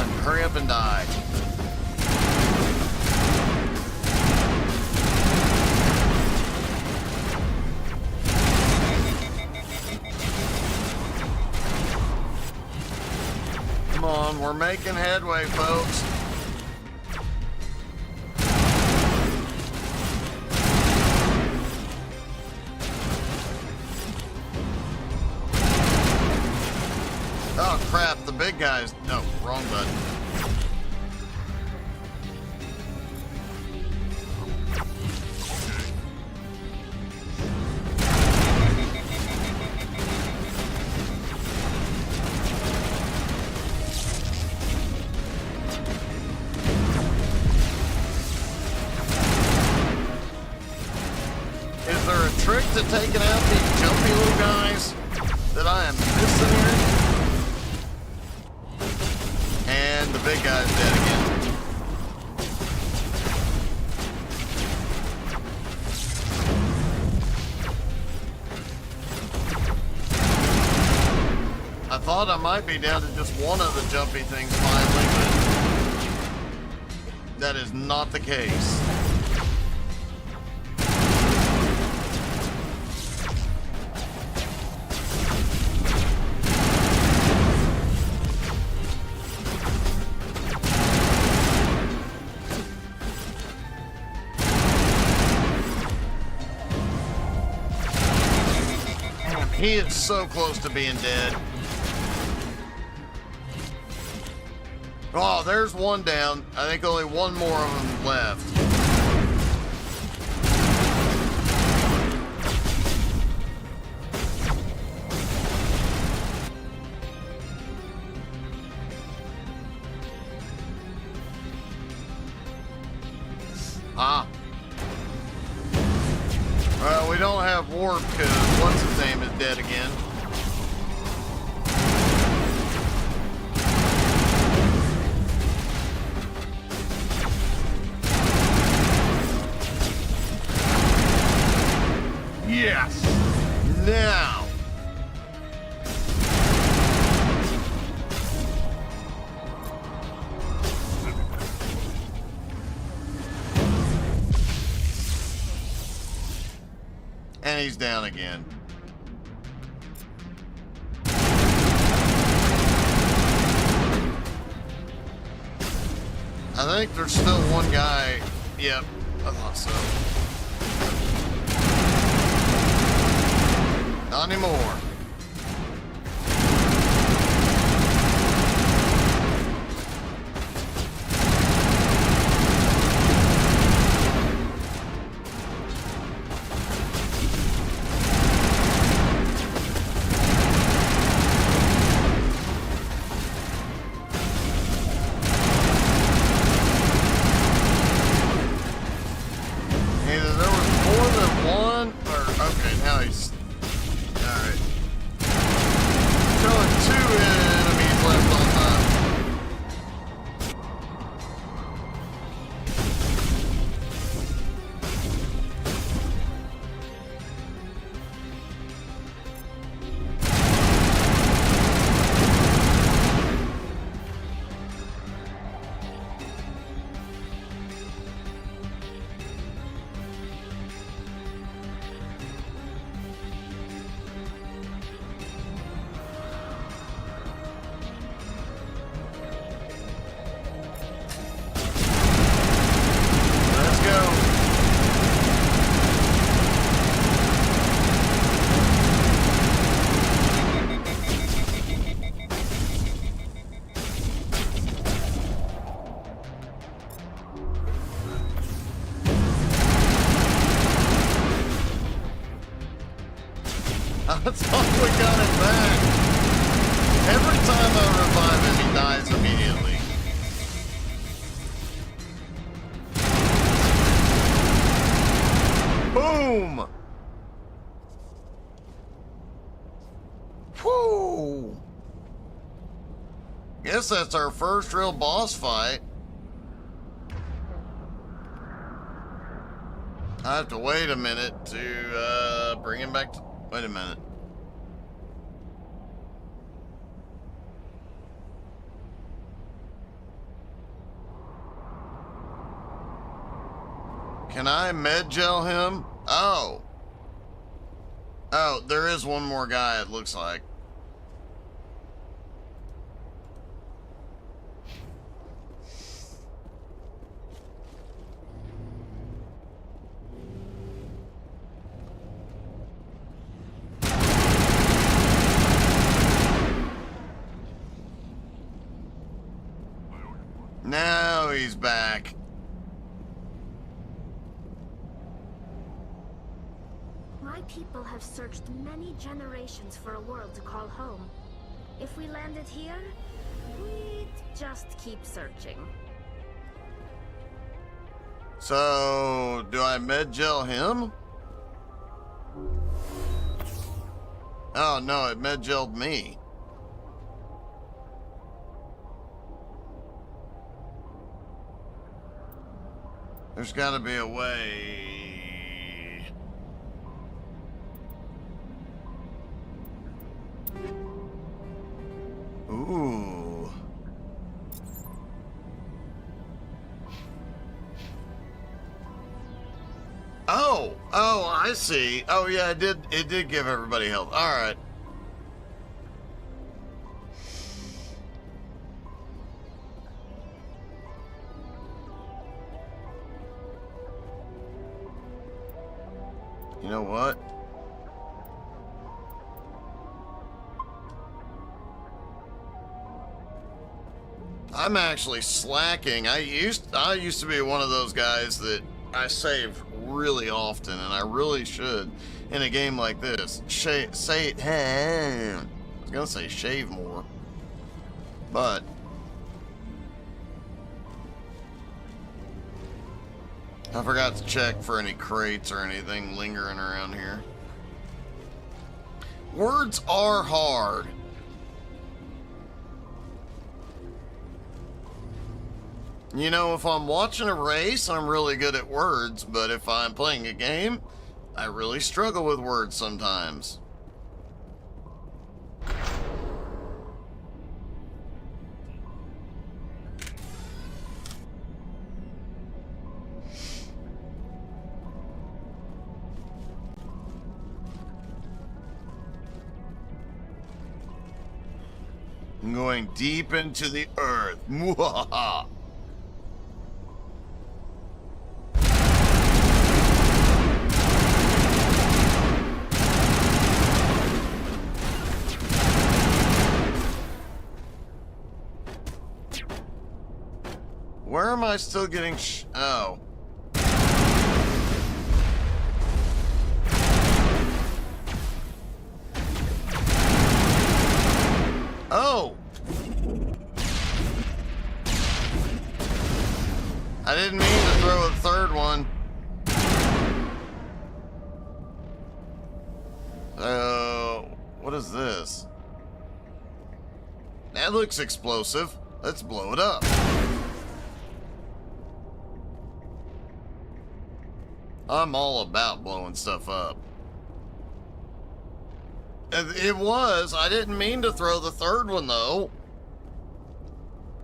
on, hurry up and die. Come on, we're making headway, folks. Oh crap, the big guys. No, wrong button. Is there a trick to taking out these jumpy little guys that I am missing here? And the big guy's dead again. I thought I might be down to just one of the jumpy things finally, but that is not the case. He is so close to being dead. Oh, there's one down. I think only one more of them left. Ah. Well, we don't have warp because what's his name is dead again. Yes. Now. And he's down again. I think there's still one guy. Yep, I thought so. Not anymore. Either there was more than one, or okay, now he's alright. Showing two enemies left on the. Let's go. I thought we got him back. Every time I revive him, he dies immediately. Boom! Whew! Guess that's our first real boss fight. I have to wait a minute to bring him back to... Wait a minute. Can I med gel him? Oh. Oh, there is one more guy, it looks like. Now he's back. My people have searched many generations for a world to call home. If we landed here, we'd just keep searching. So, do I med gel him? Oh no, it med gelled me. There's gotta be a way. Ooh. Oh, I see. Oh yeah, it did give everybody health. All right. You know what? I'm actually slacking. I used to be one of those guys that I save really often, and I really should in a game like this. I was gonna say shave more, but I forgot to check for any crates or anything lingering around here. Words are hard. You know, if I'm watching a race, I'm really good at words, but if I'm playing a game, I really struggle with words sometimes. I'm going deep into the earth. Mwahaha. Where am I still getting oh. Oh! I didn't mean to throw a third one. What is this? That looks explosive. Let's blow it up. I'm all about blowing stuff up. It was. I didn't mean to throw the third one, though.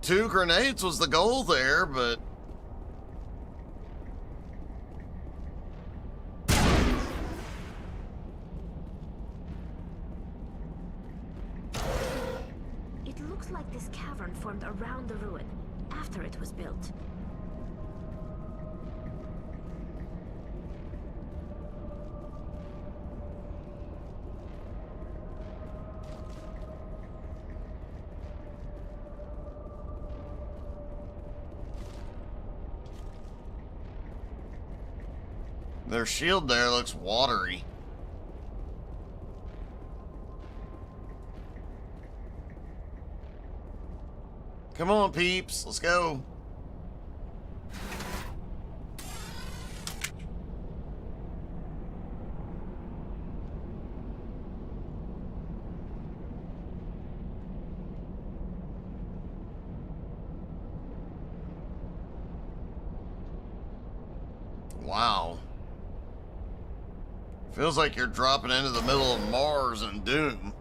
2 grenades was the goal there, but... It looks like this cavern formed around the ruin, after it was built. Their shield there looks watery. Come on, peeps. Let's go. Wow. Feels like you're dropping into the middle of Mars and Doom.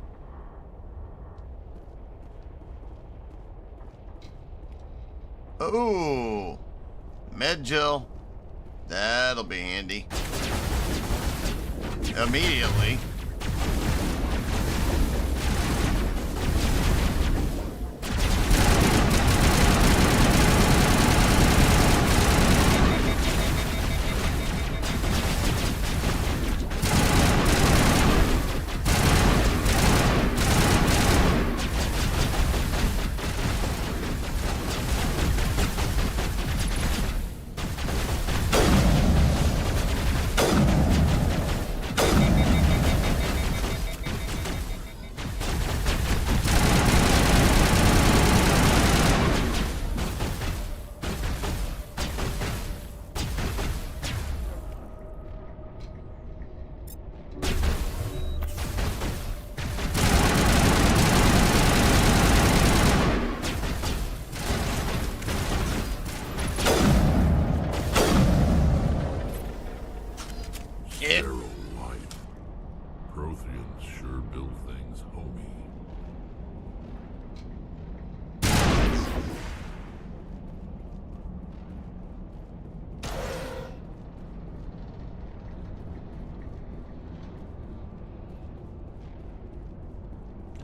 Ooh. Med gel. That'll be handy. Immediately. Sterile life. Protheans sure build things homey.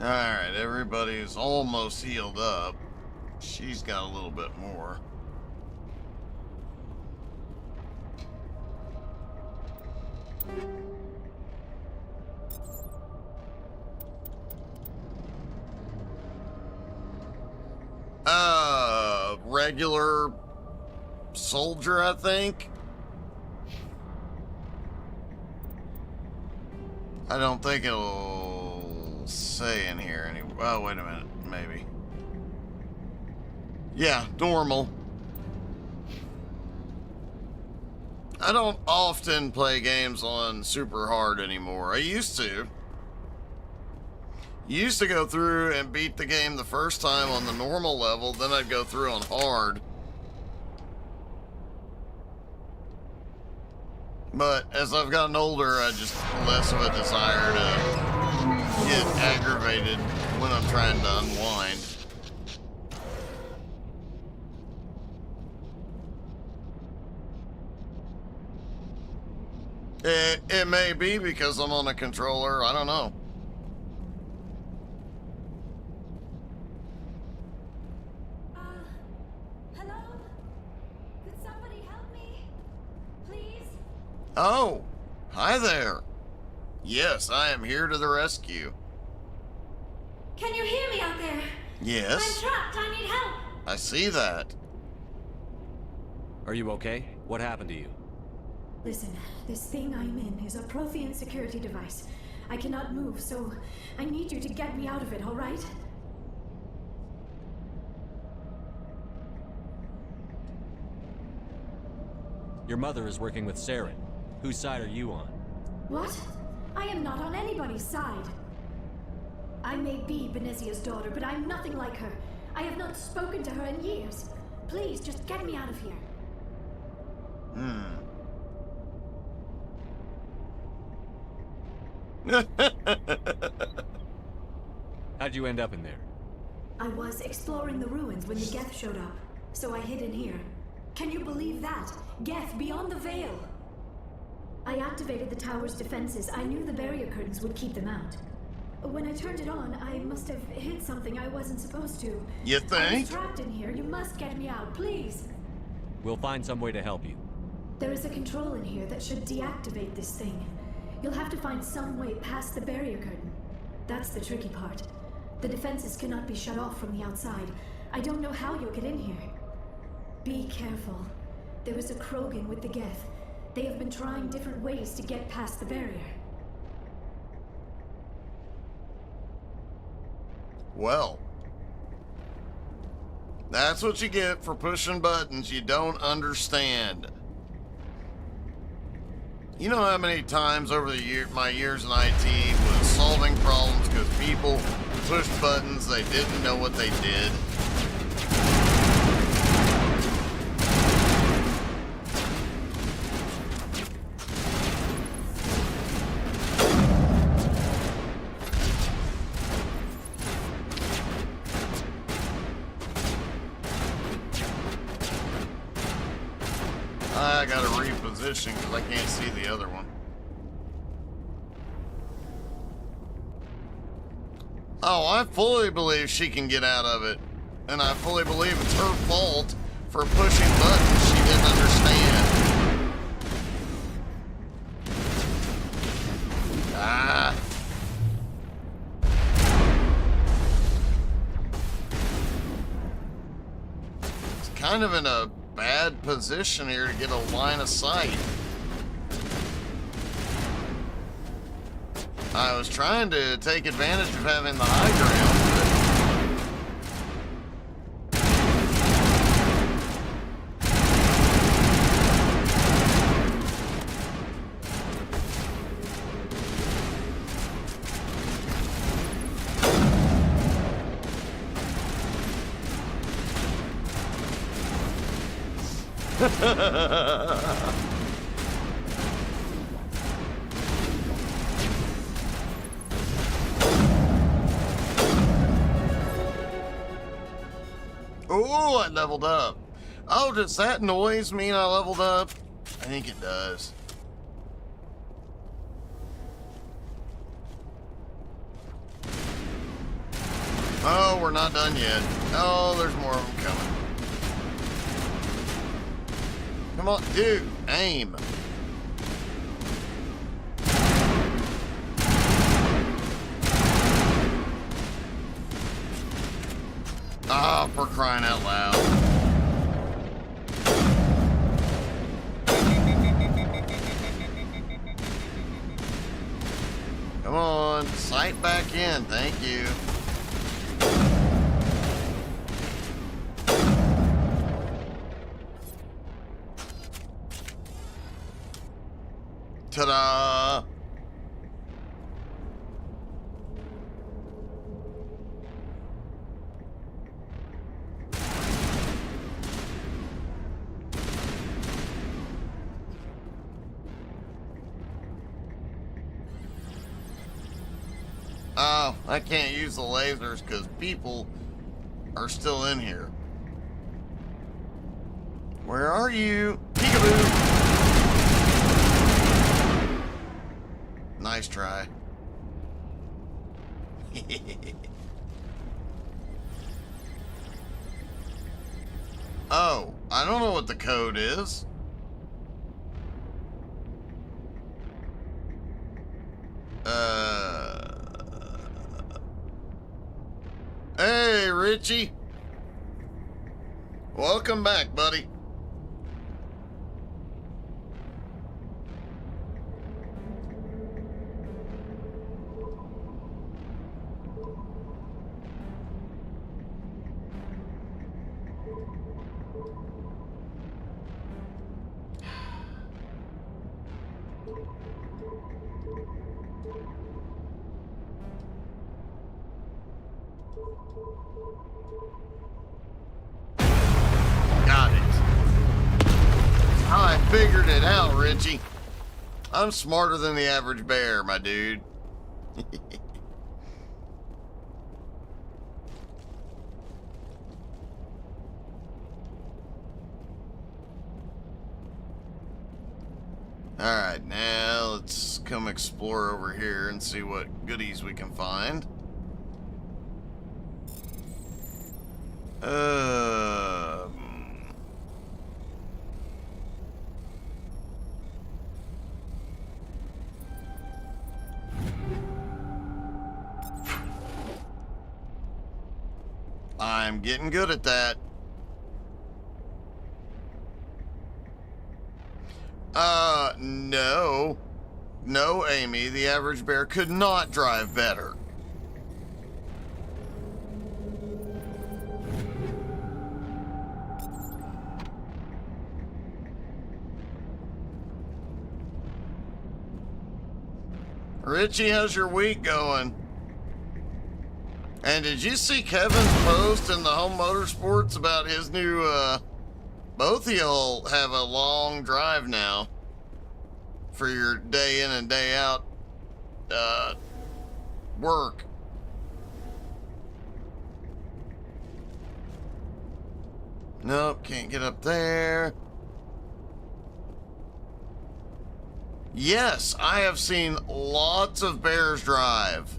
Alright, everybody's almost healed up. She's got a little bit more. Regular soldier, I think. I don't think it'll say in here any. Oh, wait a minute, maybe. Yeah, normal. I don't often play games on super hard anymore. I used to. Used to go through and beat the game the first time on the normal level, then I'd go through on hard. But as I've gotten older, I just less of a desire to get aggravated when I'm trying to unwind. It may be because I'm on a controller, I don't know. Oh, hi there. Yes, I am here to the rescue. Can you hear me out there? Yes. I'm trapped. I need help. I see that. Are you okay? What happened to you? Listen, this thing I'm in is a Prothean security device. I cannot move, so I need you to get me out of it, all right? Your mother is working with Saren. Whose side are you on? What? I am not on anybody's side. I may be Benezia's daughter, but I'm nothing like her. I have not spoken to her in years. Please, just get me out of here. How'd you end up in there? I was exploring the ruins when the Geth showed up, so I hid in here. Can you believe that? Geth beyond the veil! I activated the tower's defenses. I knew the barrier curtains would keep them out. When I turned it on, I must have hit something I wasn't supposed to. You I think? was trapped in here. You must get me out, please. We'll find some way to help you. There is a control in here that should deactivate this thing. You'll have to find some way past the barrier curtain. That's the tricky part. The defenses cannot be shut off from the outside. I don't know how you'll get in here. Be careful. There was a Krogan with the Geth. They have been trying different ways to get past the barrier. Well, that's what you get for pushing buttons you don't understand. You know how many times over my years in IT was solving problems because people pushed buttons they didn't know what they did? I gotta reposition because I can't see the other one. Oh, I fully believe she can get out of it. And I fully believe it's her fault for pushing buttons she didn't understand. Ah. It's kind of in a bad position here to get a line of sight. I was trying to take advantage of having the high ground, oh, I leveled up. Oh, does that noise mean I leveled up? I think it does. Oh, we're not done yet. Oh, there's more of them coming. Come on, dude, aim. Ah, for crying out loud. Come on, sight back in, thank you. Ta-da! Oh, I can't use the lasers because people are still in here. Where are you? Peekaboo! Nice try. Oh, I don't know what the code is. Hey, Richie. Welcome back, buddy. Got it. I figured it out, Richie. I'm smarter than the average bear, my dude. Alright, now let's come explore over here and see what goodies we can find. I'm getting good at that. No. No, Amy, the average bear could not drive better. Richie, how's your week going? And did you see Kevin's post in the Home Motorsports about his new, both of y'all have a long drive now for your day in and day out, work. Nope, can't get up there. Yes, I have seen lots of bears drive.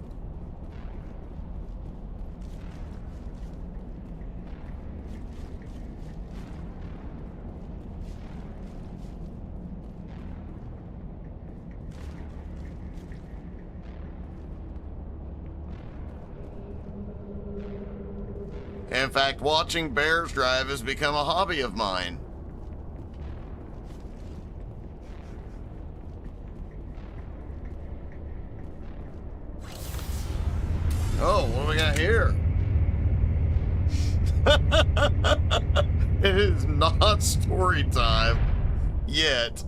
In fact, watching bears drive has become a hobby of mine. Oh, what do we got here? It is not story time yet.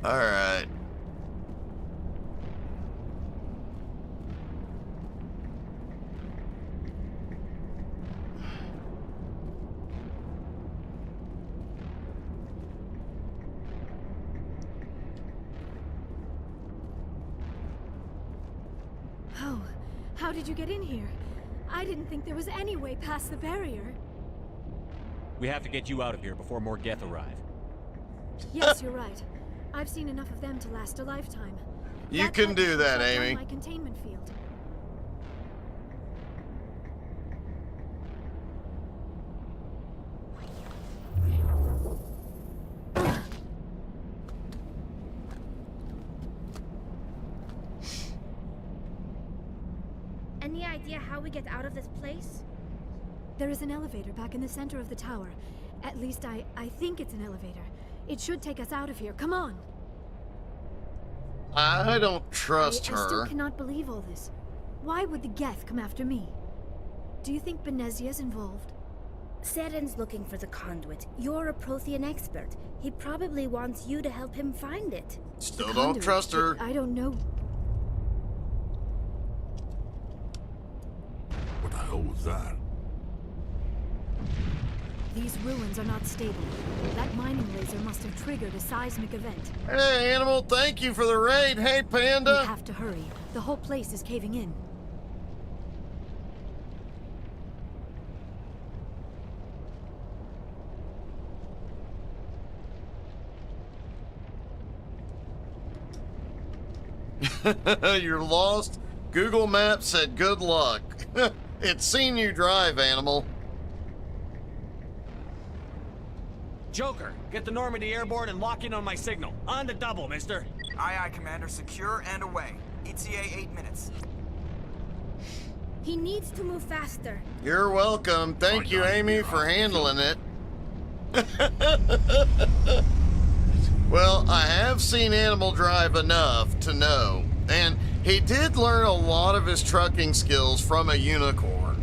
All right. Oh, how did you get in here? I didn't think there was any way past the barrier. We have to get you out of here before more Geth arrive. Yes, you're right. I've seen enough of them to last a lifetime. You can do that, Shut down Amy. my containment field. Any idea how we get out of this place? There is an elevator back in the center of the tower. At least I think it's an elevator. It should take us out of here. Come on. I don't trust I still her. cannot believe all this. Why would the Geth come after me? Do you think Benezia's involved? Seren's looking for the conduit. You're a Prothean expert. He probably wants you to help him find it. Still don't trust her. I don't know. What the hell was that? These ruins are not stable. That mining laser must have triggered a seismic event. Hey, Animal, thank you for the raid. Hey, Panda. We have to hurry. The whole place is caving in. You're lost. Google Maps said good luck. It's seen you drive, Animal. Joker, get the Normandy airborne and lock in on my signal. On the double, mister. Aye, aye, Commander. Secure and away. ETA 8 minutes. He needs to move faster. You're welcome. Thank you, Amy, for handling it. Well, I have seen Animal drive enough to know, and he did learn a lot of his trucking skills from a unicorn.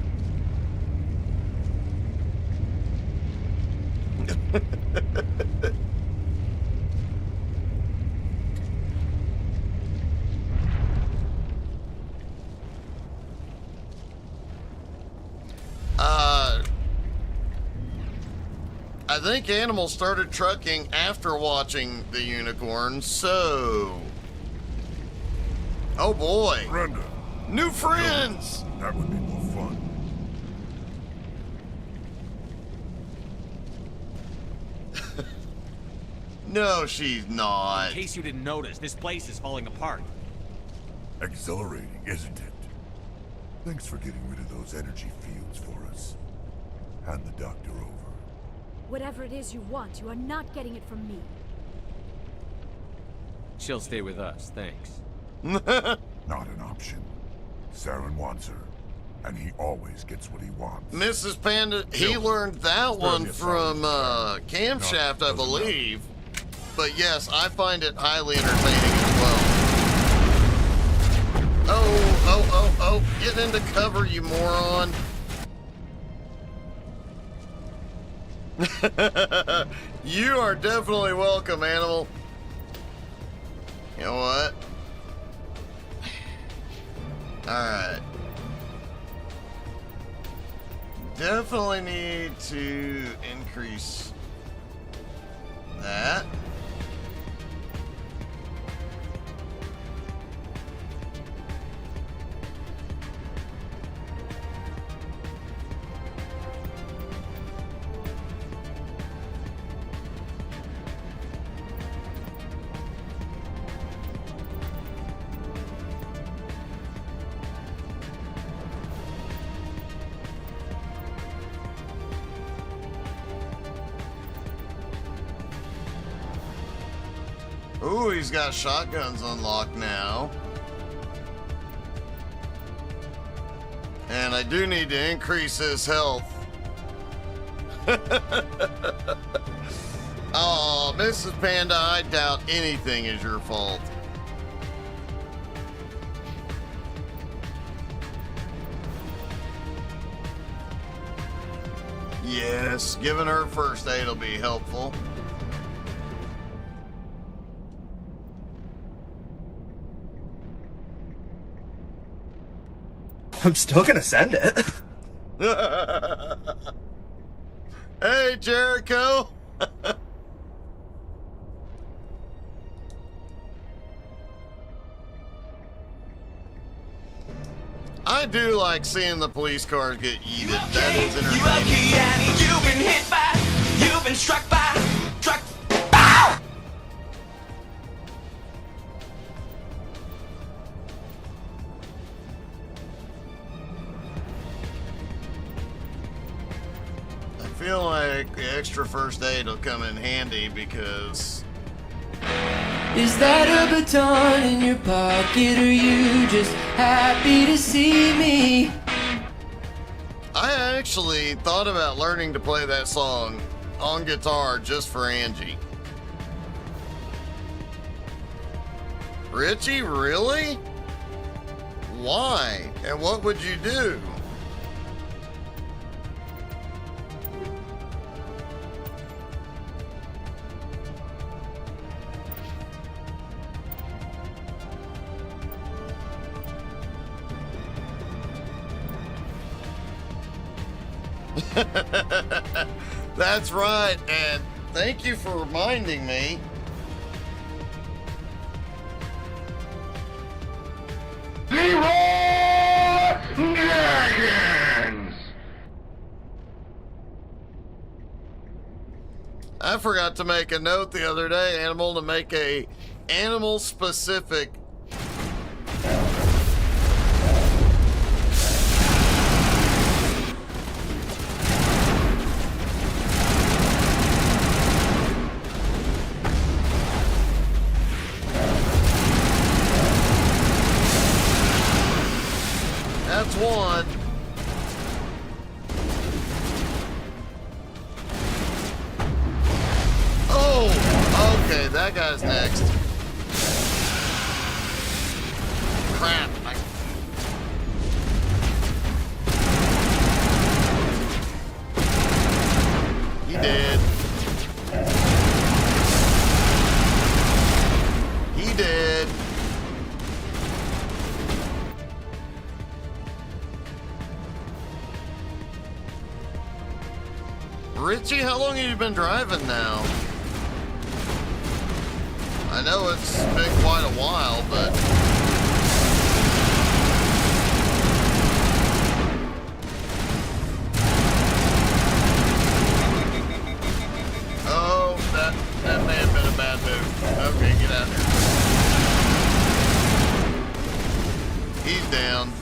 I think Animal started trucking after watching the unicorn, so... Oh boy! Brenda! New friends! That would be more fun. No, she's not. In case you didn't notice, this place is falling apart. Exhilarating, isn't it? Thanks for getting rid of those energy fields for us. Hand the doctor over. Whatever it is you want, you are not getting it from me. She'll stay with us, thanks. Not an option. Saren wants her, and he always gets what he wants. Mrs. Panda, he learned that one from Camshaft, I believe. But yes, I find it highly entertaining as well. Oh, get into cover, you moron. You are definitely welcome, Animal. You know what? Alright. Definitely need to increase that. Ooh, he's got shotguns unlocked now. And I do need to increase his health. Oh, Mrs. Panda, I doubt anything is your fault. Yes, giving her first aid will be helpful. I'm still gonna send it. Hey, Jericho. I do like seeing the police cars get yeeted. That is entertaining. You've been hit by, you've been struck by, struck. Bow! I feel like the extra first aid will come in handy because... Is that a baton in your pocket, or you just happy to see me? I actually thought about learning to play that song on guitar just for Angie. Richie, really? Why? And what would you do? That's right, and thank you for reminding me. Dragons! I forgot to make a note the other day, Animal, to make a animal specific one. Oh, okay, that guy's next. Crap. He did. He did. Richie, how long have you been driving now? I know it's been quite a while, but... Oh, that may have been a bad move. Okay, get out here. He's down.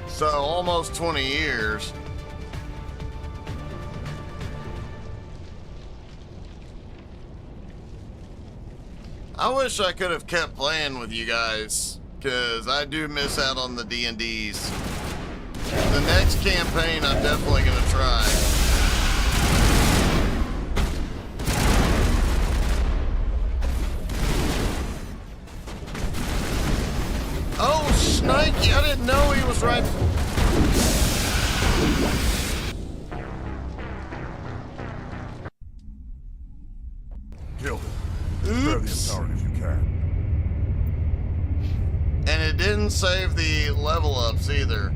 So, almost 20 years. I wish I could have kept playing with you guys, because I do miss out on the D&Ds. The next campaign I'm definitely going to try. Oh, Snakey! I didn't know he was right. Kill him. As empowered as you can. And it didn't save the level ups either.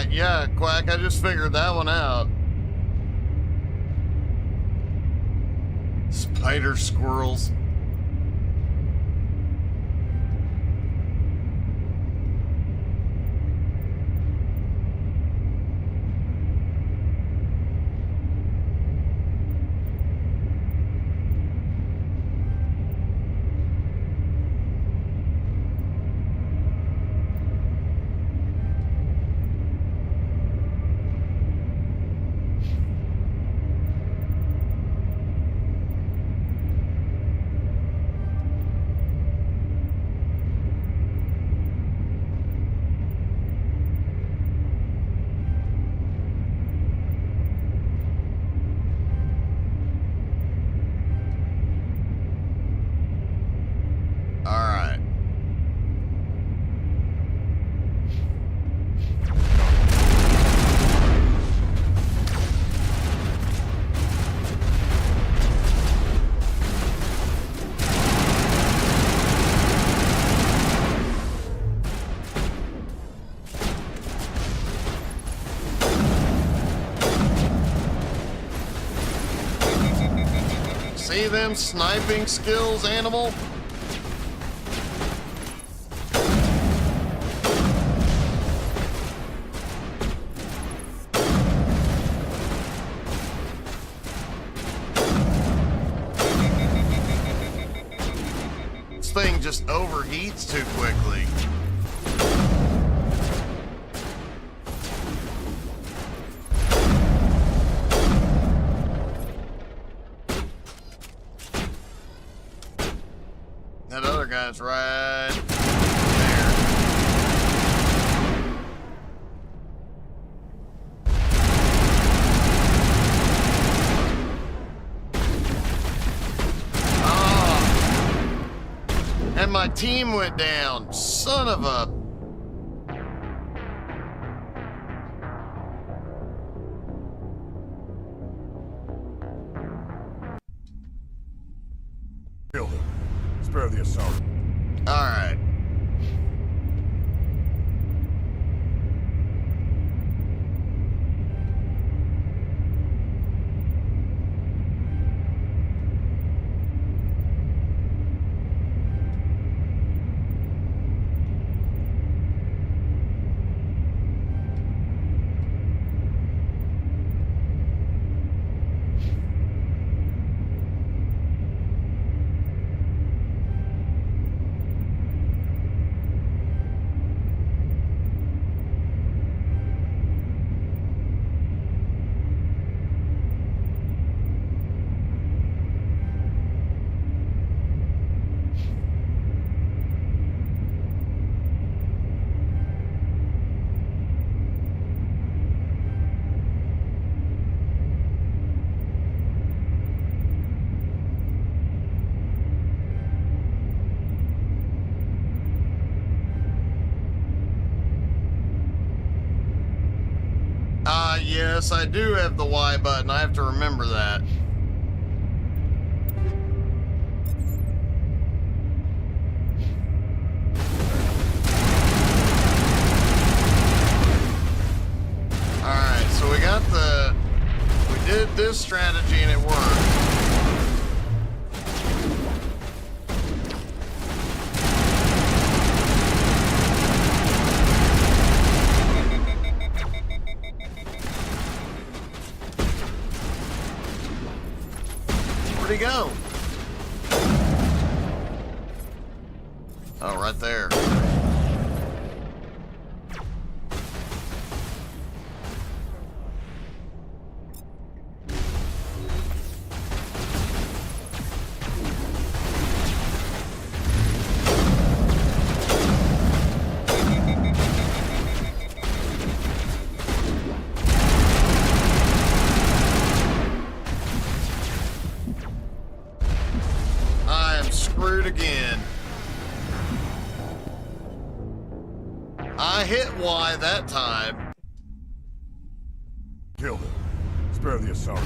Yeah, Quack, I just figured that one out. Spider squirrels. Alright. See them sniping skills, animal? This thing just overheats too quickly. That other guy's right there. And my team went down. Son of a... Kill him. Spare the assault. All right. Yes, I do have the Y button. I have to remember that. Alright, so we got the... We did this strategy and it worked. Where'd he go? Oh, right there. Screwed again. I hit Y that time. Kill him. Spare the assault.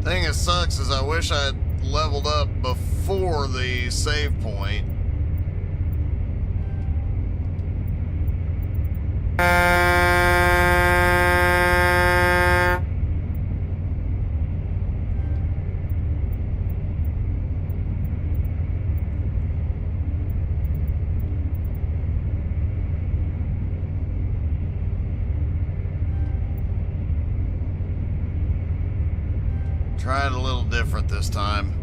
Thing that sucks is I wish I had leveled up before the save point. Try it a little different this time.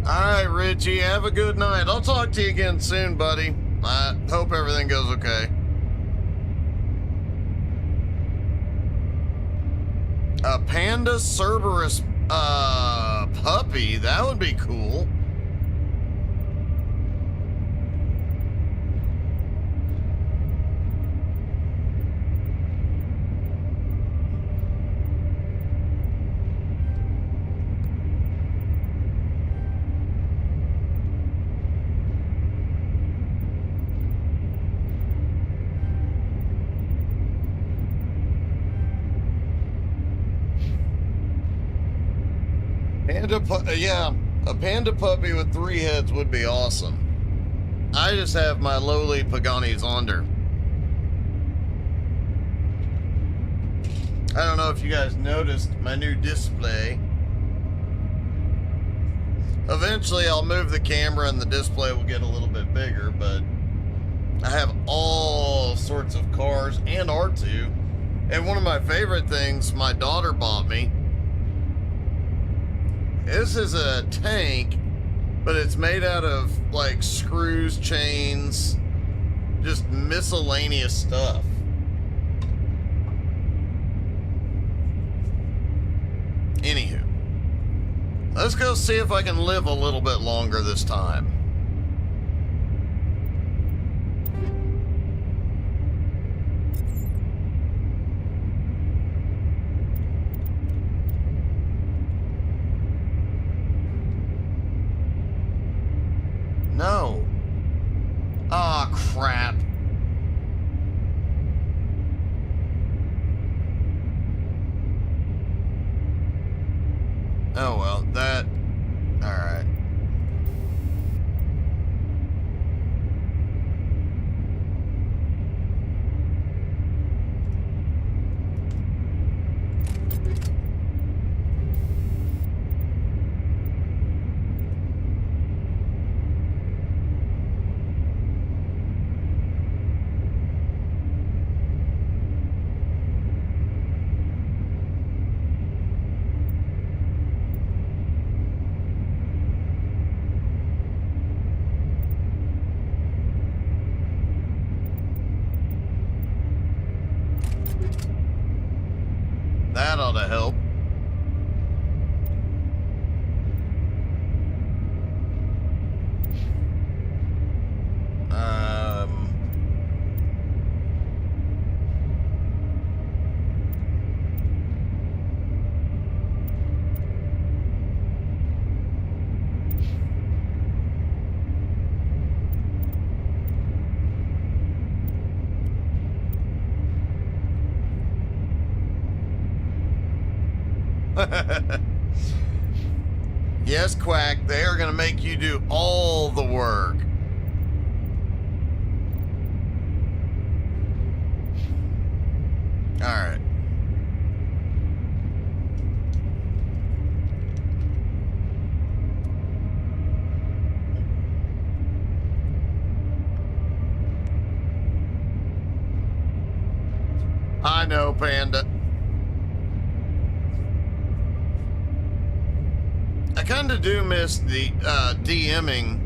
Alright, Richie, have a good night. I'll talk to you again soon, buddy. I hope everything goes okay. A Panda Cerberus puppy, that would be cool. A panda puppy with 3 heads would be awesome. I just have my lowly Pagani Zonder. I don't know if you guys noticed my new display. Eventually I'll move the camera and the display will get a little bit bigger, but I have all sorts of cars and R2. And one of my favorite things my daughter bought me. This is a tank, but it's made out of like screws, chains, just miscellaneous stuff. Anywho, let's go see if I can live a little bit longer this time. No. Ah, crap. Oh, well, that... Alright. That ought to help. Yes, Quack, they are going to make you do all the work. All right. I know, Panda. I kind of do miss the DMing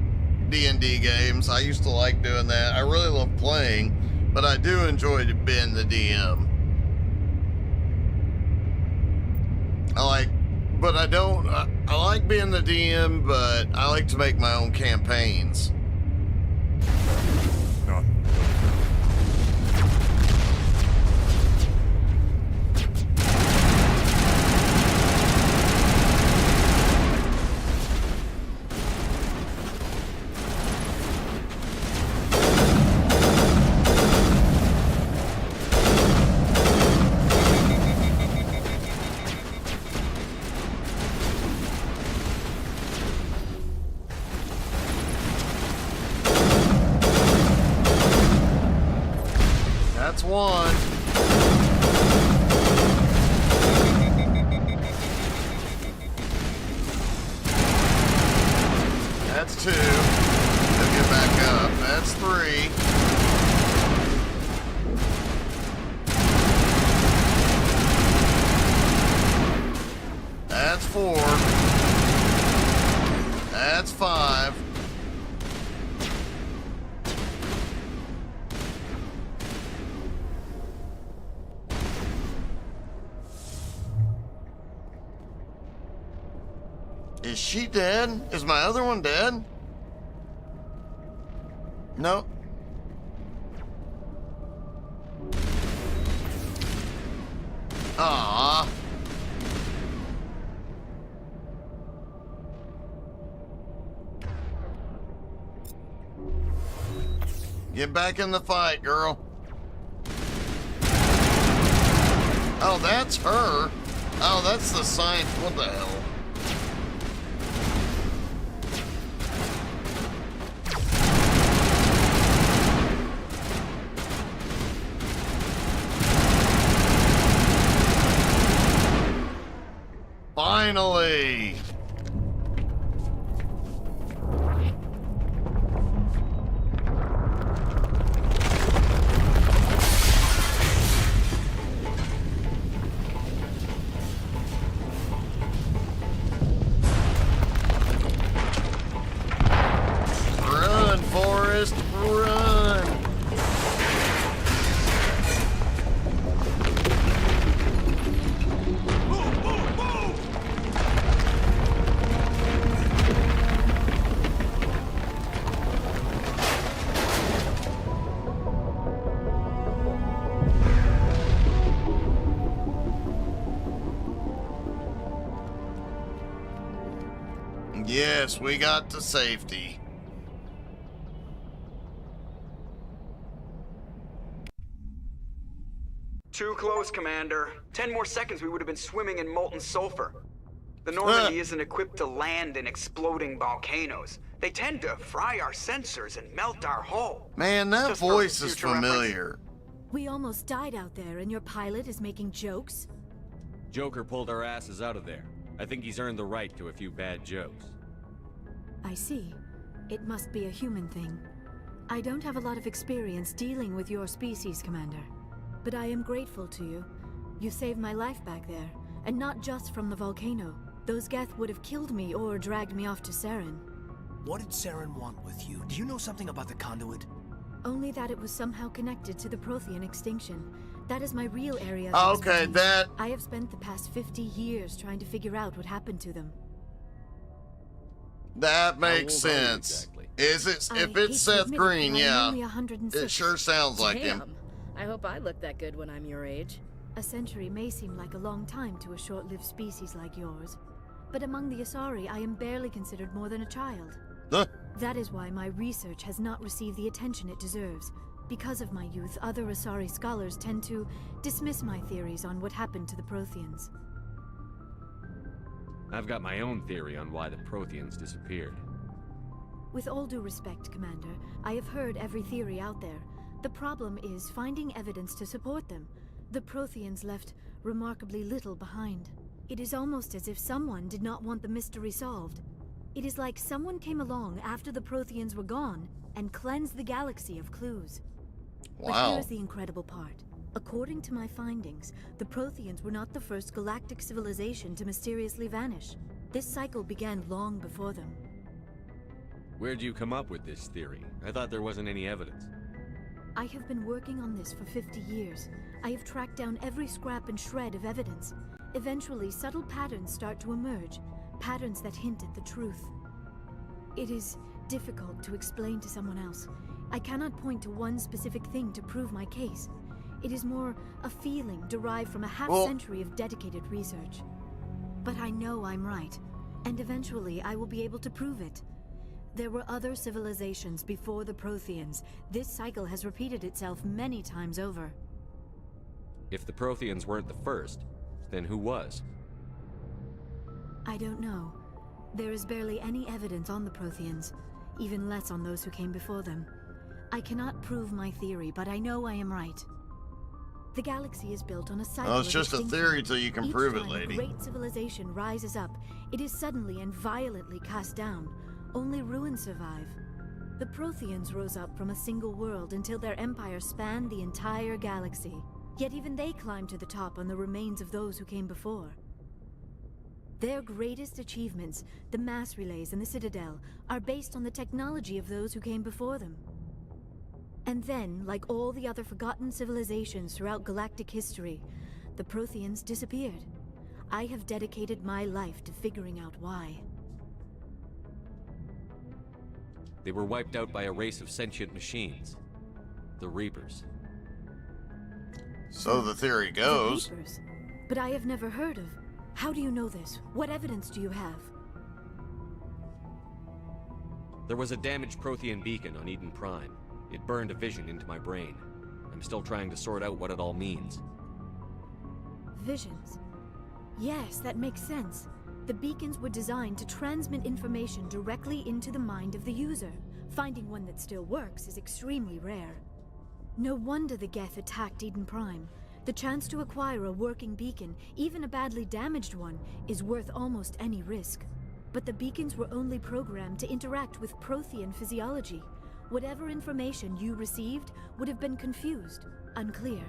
D&D games. I used to like doing that. I really love playing, but I do enjoy being the DM. I like being the DM, but I like to make my own campaigns. one. That's two. They'll get back up. That's three. That's four. That's five. Is she dead? Is my other one dead? No. Ah. Get back in the fight, girl. Oh, that's her. Oh, that's the science. What the hell? Finally! Run, Forrest, run! Yes, we got to safety. Too close, Commander. 10 more seconds, we would have been swimming in molten sulfur. The Normandy isn't equipped to land in exploding volcanoes. They tend to fry our sensors and melt our hull. Man, that Just for voice is future reference. familiar. We almost died out there, and your pilot is making jokes? Joker pulled our asses out of there. I think he's earned the right to a few bad jokes. I see. It must be a human thing. I don't have a lot of experience dealing with your species, Commander. But I am grateful to you. You saved my life back there, and not just from the volcano. Those Geth would have killed me or dragged me off to Saren. What did Saren want with you? Do you know something about the conduit? Only that it was somehow connected to the Prothean extinction. That is my real area of Okay, expertise. that... I have spent the past 50 years trying to figure out what happened to them. That makes How old are you sense. exactly? Is it? I If hate to it's Seth admit it, Green, but I'm yeah. only 106. It sure sounds like him. Damn. I hope I look that good when I'm your age. A century may seem like a long time to a short-lived species like yours, but among the Asari, I am barely considered more than a child. That is why my research has not received the attention it deserves. Because of my youth, other Asari scholars tend to dismiss my theories on what happened to the Protheans. I've got my own theory on why the Protheans disappeared. With all due respect, Commander, I have heard every theory out there. The problem is finding evidence to support them. The Protheans left remarkably little behind. It is almost as if someone did not want the mystery solved. It is like someone came along after the Protheans were gone and cleansed the galaxy of clues. But Wow. here's the incredible part. According to my findings, the Protheans were not the first galactic civilization to mysteriously vanish. This cycle began long before them. Where'd you come up with this theory? I thought there wasn't any evidence. I have been working on this for 50 years. I have tracked down every scrap and shred of evidence. Eventually, subtle patterns start to emerge, patterns that hint at the truth. It is difficult to explain to someone else. I cannot point to one specific thing to prove my case. It is more a feeling derived from a half-century of dedicated research. But I know I'm right, and eventually I will be able to prove it. There were other civilizations before the Protheans. This cycle has repeated itself many times over. If the Protheans weren't the first, then who was? I don't know. There is barely any evidence on the Protheans, even less on those who came before them. I cannot prove my theory, but I know I am right. The galaxy is built on a cycle Oh, it's of just a extinction. theory till you can Each prove it, time lady. a great civilization rises up, it is suddenly and violently cast down. Only ruins survive. The Protheans rose up from a single world until their empire spanned the entire galaxy. Yet even they climbed to the top on the remains of those who came before. Their greatest achievements, the mass relays and the Citadel, are based on the technology of those who came before them. And then, like all the other forgotten civilizations throughout galactic history, the Protheans disappeared. I have dedicated my life to figuring out why. They were wiped out by a race of sentient machines. The Reapers. So the theory goes. The Reapers. But I have never heard of. How do you know this? What evidence do you have? There was a damaged Prothean beacon on Eden Prime. It burned a vision into my brain. I'm still trying to sort out what it all means. Visions. Yes, that makes sense. The beacons were designed to transmit information directly into the mind of the user. Finding one that still works is extremely rare. No wonder the Geth attacked Eden Prime. The chance to acquire a working beacon, even a badly damaged one, is worth almost any risk. But the beacons were only programmed to interact with Prothean physiology. Whatever information you received would have been confused, unclear.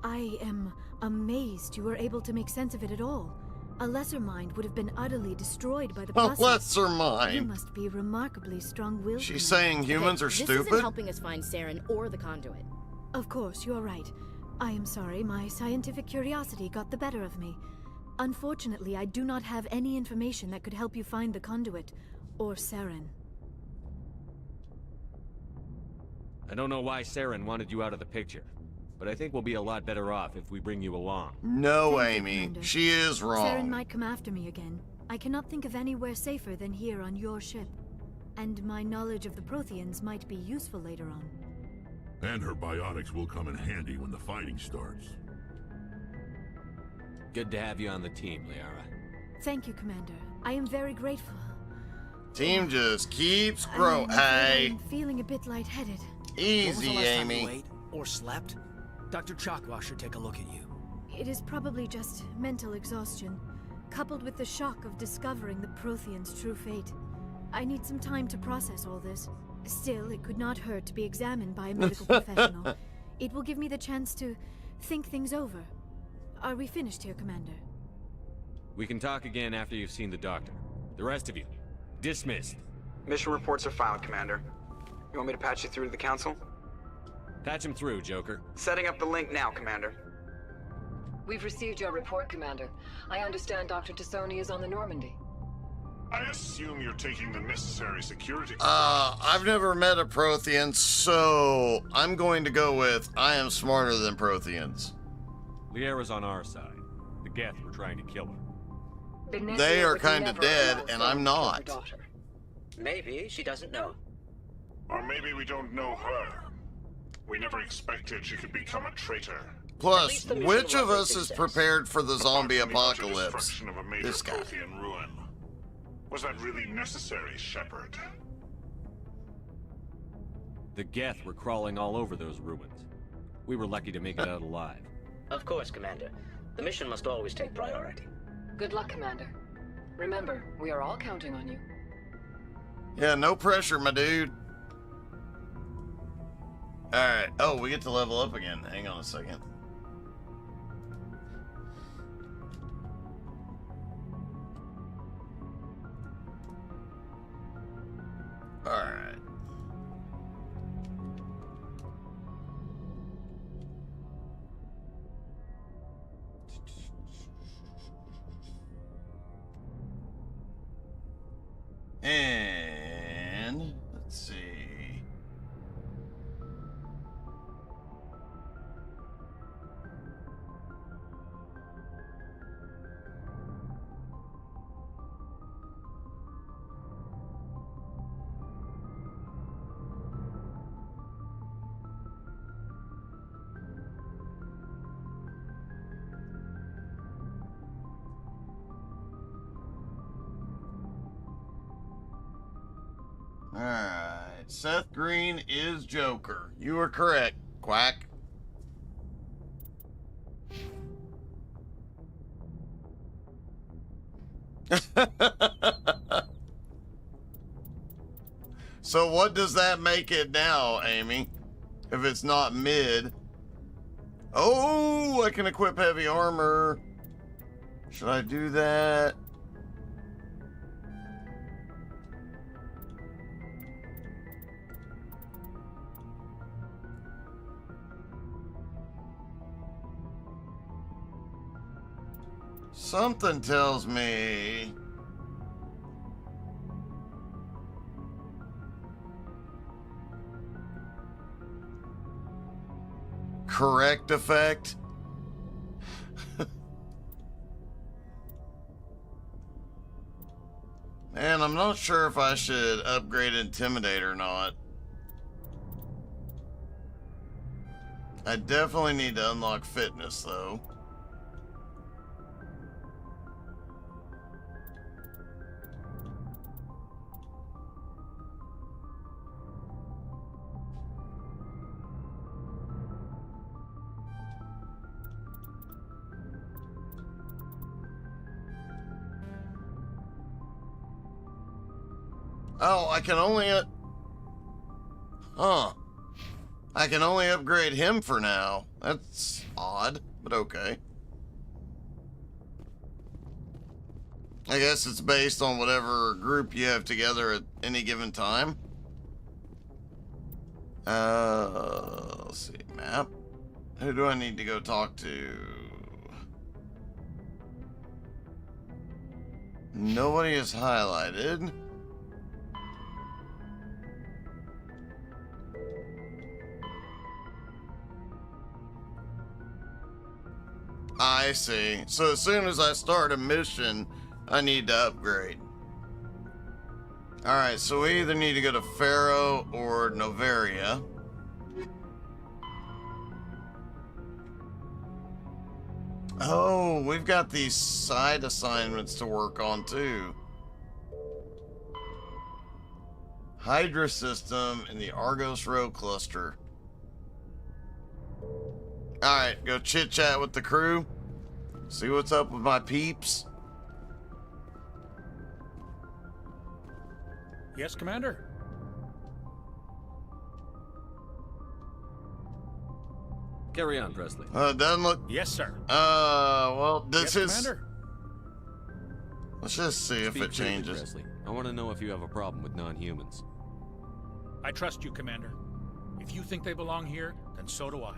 I am amazed you were able to make sense of it at all. A lesser mind would have been utterly destroyed by the process. A lesser mind? You must be remarkably strong-willed. She's saying humans are This stupid? isn't helping us find Saren or the conduit. Of course, you're right. I am sorry, my scientific curiosity got the better of me. Unfortunately, I do not have any information that could help you find the conduit, or Saren. I don't know why Saren wanted you out of the picture, but I think we'll be a lot better off if we bring you along. No, Thank you, Amy. Commander. She is Saren wrong. might come after me again. I cannot think of anywhere safer than here on your ship. And my knowledge of the Protheans might be useful later on. And her biotics will come in handy when the fighting starts. Good to have you on the team, Liara. Thank you, Commander. I am very grateful. Team just keeps growing. I'm feeling a bit lightheaded. Easy, When was the last time you Amy. ate or slept? Dr. Chakwa should take a look at you. It is probably just mental exhaustion, coupled with the shock of discovering the Protheans' true fate. I need some time to process all this. Still, it could not hurt to be examined by a medical professional. It will give me the chance to think things over. Are we finished here, Commander? We can talk again after you've seen the doctor. The rest of you, dismissed. Mission reports are filed, Commander. You want me to patch you through to the Council? Patch him through, Joker. Setting up the link now, Commander. We've received your report, Commander. I understand Dr. Tassoni is on the Normandy. I assume you're taking the necessary security. I've never met a Prothean, so I'm going to go with I am smarter than Protheans. Liara's on our side. The Geth were trying to kill her. They are kind of dead, and I'm not. Maybe she doesn't know. Or maybe we don't know her. We never expected she could become a traitor. Plus, which of us is prepared for the zombie apocalypse? Destruction of a major This guy. Prothean ruin. Was that really necessary, Shepard? The Geth were crawling all over those ruins. We were lucky to make it out alive. Of course, Commander. The mission must always take priority. Good luck, Commander. Remember, we are all counting on you. Yeah, no pressure, my dude. Alright. Oh, we get to level up again. Hang on a second. Alright. And let's see. Alright, Seth Green is Joker. You were correct, Quack. So what does that make it now, Amy? If it's not mid. Oh, I can equip heavy armor. Should I do that? Something tells me correct effect. Man, I'm not sure if I should upgrade Intimidate or not. I definitely need to unlock Fitness, though. Oh, I can only... I can only upgrade him for now. That's odd, but okay. I guess it's based on whatever group you have together at any given time. Let's see. Map. Who do I need to go talk to? Nobody is highlighted. I see. So as soon as I start a mission, I need to upgrade. Alright, so we either need to go to Pharaoh or Novaria. Oh, we've got these side assignments to work on too. Hydra system in the Argos Row cluster. Alright, go chit chat with the crew. See what's up with my peeps. Yes, Commander? Carry on, Presley. Doesn't look... Yes, sir. Well, this yes, is... Commander? Let's just see if it changes. Presley. I want to know if you have a problem with non-humans. I trust you, Commander. If you think they belong here, then so do I.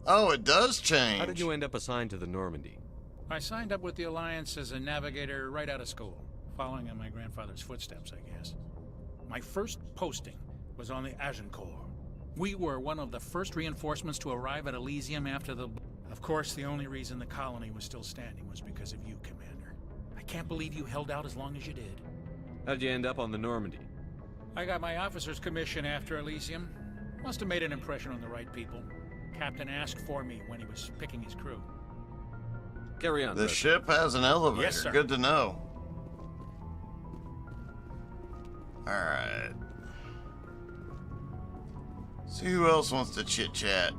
Oh, it does change. How did you end up assigned to the Normandy? I signed up with the Alliance as a navigator right out of school, following in my grandfather's footsteps, I guess. My first posting was on the Agincourt. We were one of the first reinforcements to arrive at Elysium after the... Of course, the only reason the colony was still standing was because of you, Commander. I can't believe you held out as long as you did. How'd you end up on the Normandy? I got my officer's commission after Elysium. Must have made an impression on the right people. Captain asked for me when he was picking his crew. Carry on. The ship has an elevator. Yes, sir. Good to know. Alright. See who else wants to chit chat.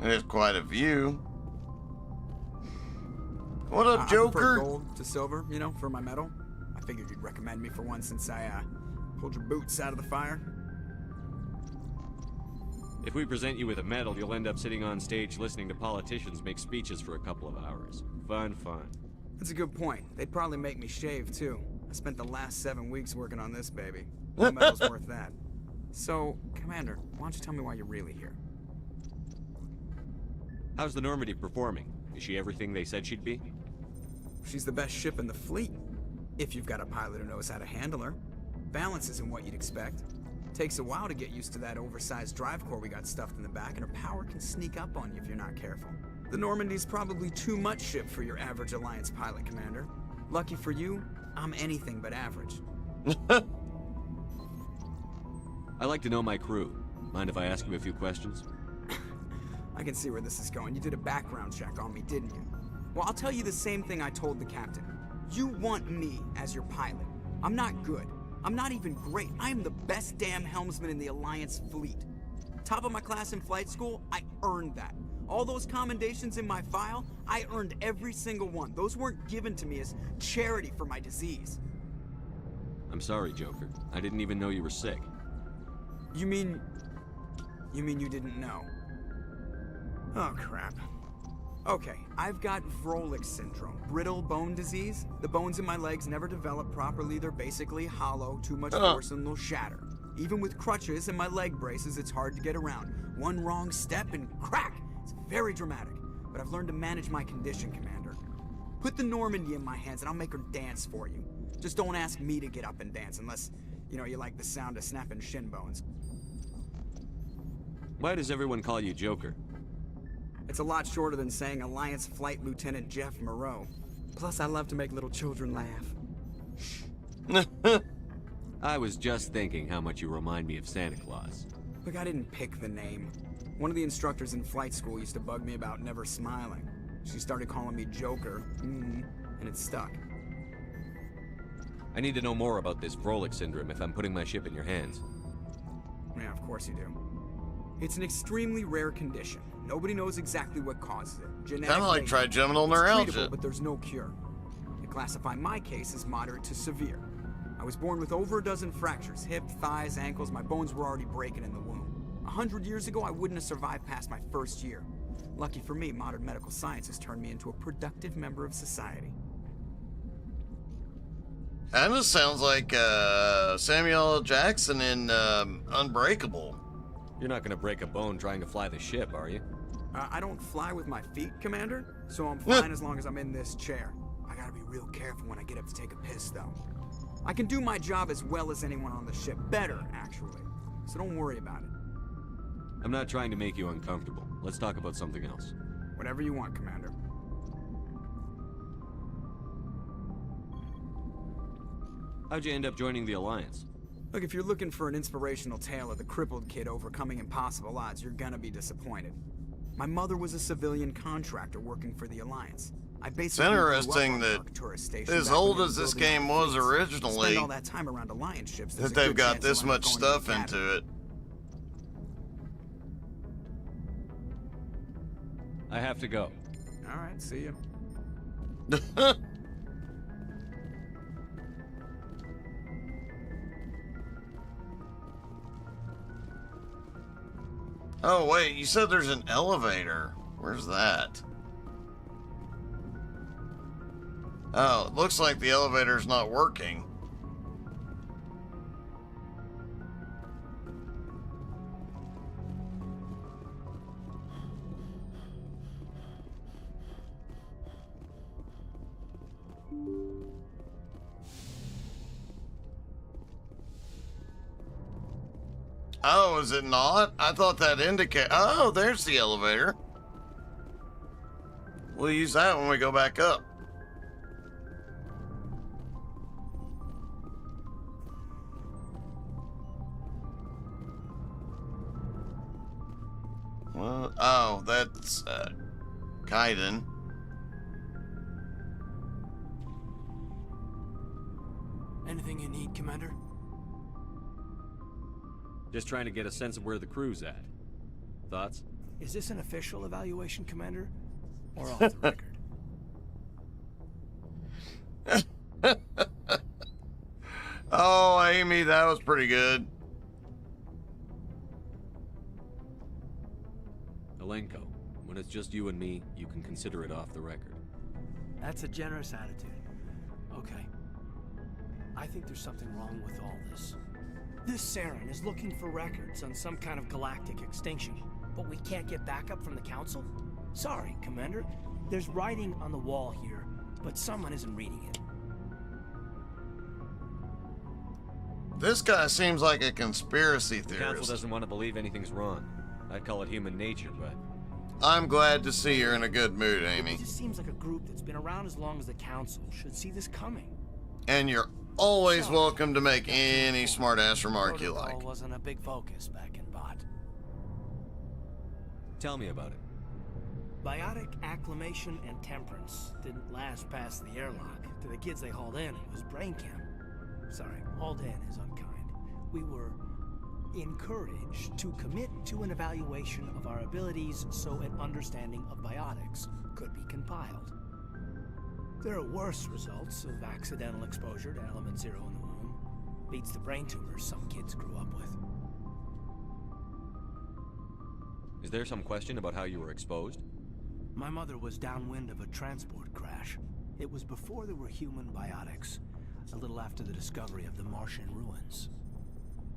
There's quite a view. What up, I prefer Joker? gold to silver, you know, for my medal. I figured you'd recommend me for one since I pulled your boots out of the fire. If we present you with a medal, you'll end up sitting on stage listening to politicians make speeches for a couple of hours. Fun. That's a good point. They'd probably make me shave, too. I spent the last 7 weeks working on this baby. No medal's worth that. So, Commander, why don't you tell me why you're really here? How's the Normandy performing? Is she everything they said she'd be? She's the best ship in the fleet. If you've got a pilot who knows how to handle her. Balance isn't what you'd expect. Takes a while to get used to that oversized drive core we got stuffed in the back, and her power can sneak up on you if you're not careful. The Normandy's probably too much ship for your average Alliance pilot, Commander. Lucky for you, I'm anything but average. I like to know my crew. Mind if I ask you a few questions? I can see where this is going. You did a background check on me, didn't you? Well, I'll tell you the same thing I told the captain. You want me as your pilot. I'm not good. I'm not even great. I am the best damn helmsman in the Alliance fleet. Top of my class in flight school, I earned that. All those commendations in my file, I earned every single one. Those weren't given to me as charity for my disease. I'm sorry, Joker. I didn't even know you were sick. You mean you didn't know? Oh, crap. Okay, I've got Vrolik syndrome, brittle bone disease. The bones in my legs never develop properly. They're basically hollow, too much force and they'll shatter. Even with crutches and my leg braces, it's hard to get around. One wrong step and crack! It's very dramatic, but I've learned to manage my condition, Commander. Put the Normandy in my hands and I'll make her dance for you. Just don't ask me to get up and dance unless, you like the sound of snapping shin bones. Why does everyone call you Joker? It's a lot shorter than saying Alliance Flight Lieutenant Jeff Moreau. Plus, I love to make little children laugh. I was just thinking how much you remind me of Santa Claus. Look, I didn't pick the name. One of the instructors in flight school used to bug me about never smiling. She started calling me Joker, and it stuck. I need to know more about this Vrolik syndrome if I'm putting my ship in your hands. Yeah, of course you do. It's an extremely rare condition. Nobody knows exactly what causes it. Kind of like trigeminal neuralgia. It's treatable, but there's no cure. They classify my case as moderate to severe. I was born with over a dozen fractures, hip, thighs, ankles. My bones were already breaking in the womb. 100 years ago, I wouldn't have survived past my first year. Lucky for me, modern medical science has turned me into a productive member of society. That just sounds like Samuel L. Jackson in Unbreakable. You're not gonna break a bone trying to fly the ship, are you? I don't fly with my feet, Commander, so I'm fine as long as I'm in this chair. I gotta be real careful when I get up to take a piss, though. I can do my job as well as anyone on the ship. Better, actually. So don't worry about it. I'm not trying to make you uncomfortable. Let's talk about something else. Whatever you want, Commander. How'd you end up joining the Alliance? Look, if you're looking for an inspirational tale of the crippled kid overcoming impossible odds, you're gonna be disappointed. My mother was a civilian contractor working for the Alliance. I basically it's interesting that as old as this game was originally, spend all that time around Alliance ships, that they've got this much stuff into it. I have to go. All right, see you. Oh, wait, you said there's an elevator. Where's that? Oh, it looks like the elevator's not working. Oh, is it not? I thought that indicated. Oh, there's the elevator. We'll use that when we go back up. Well, oh, that's Kaiden. Anything you need, Commander? Just trying to get a sense of where the crew's at. Thoughts? Is this an official evaluation, Commander? Or off the record? Oh, Amy, that was pretty good. Alenko, when it's just you and me, you can consider it off the record. That's a generous attitude. Okay. I think there's something wrong with all this. This Saren is looking for records on some kind of galactic extinction, but we can't get backup from the Council? Sorry, Commander. There's writing on the wall here, but someone isn't reading it. This guy seems like a conspiracy The theorist. Council doesn't want to believe anything's wrong. I'd call it human nature, but I'm glad to see you're in a good mood, It Amy. just seems like a group that's been around as long as the Council should see this coming. And you're always welcome to make any smart-ass remark you like. Protocol wasn't a big focus back in Bot. Tell me about it. Biotic acclimation and temperance didn't last past the airlock. To the kids they hauled in, it was brain camp. Sorry, hauled in is unkind. We were encouraged to commit to an evaluation of our abilities so an understanding of biotics could be compiled. There are worse results of accidental exposure to element 0 in the womb. Beats the brain tumors some kids grew up with. Is there some question about how you were exposed? My mother was downwind of a transport crash. It was before there were human biotics, a little after the discovery of the Martian ruins.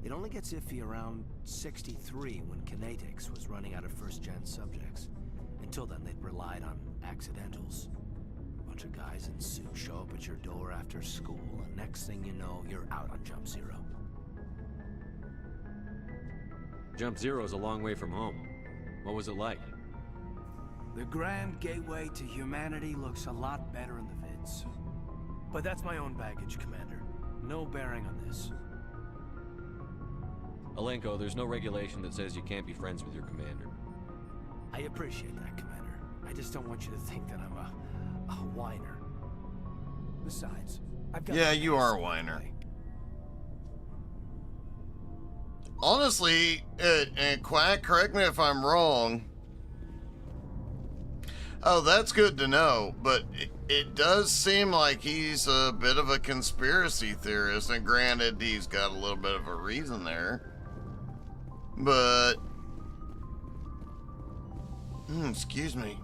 It only gets iffy around 63 when Kinetics was running out of first-gen subjects. Until then, they'd relied on accidentals. A bunch of guys in suits show up at your door after school, and next thing you know, you're out on Jump Zero. Jump Zero's a long way from home. What was it like? The grand gateway to humanity looks a lot better in the vids. But that's my own baggage, Commander. No bearing on this. Alenko, there's no regulation that says you can't be friends with your commander. I appreciate that, Commander. I just don't want you to think that I'm a whiner. Besides, I've got... Yeah, you are a whiner. Honestly, and Quack, correct me if I'm wrong. Oh, that's good to know, but it does seem like he's a bit of a conspiracy theorist, and granted, he's got a little bit of a reason there. But... excuse me.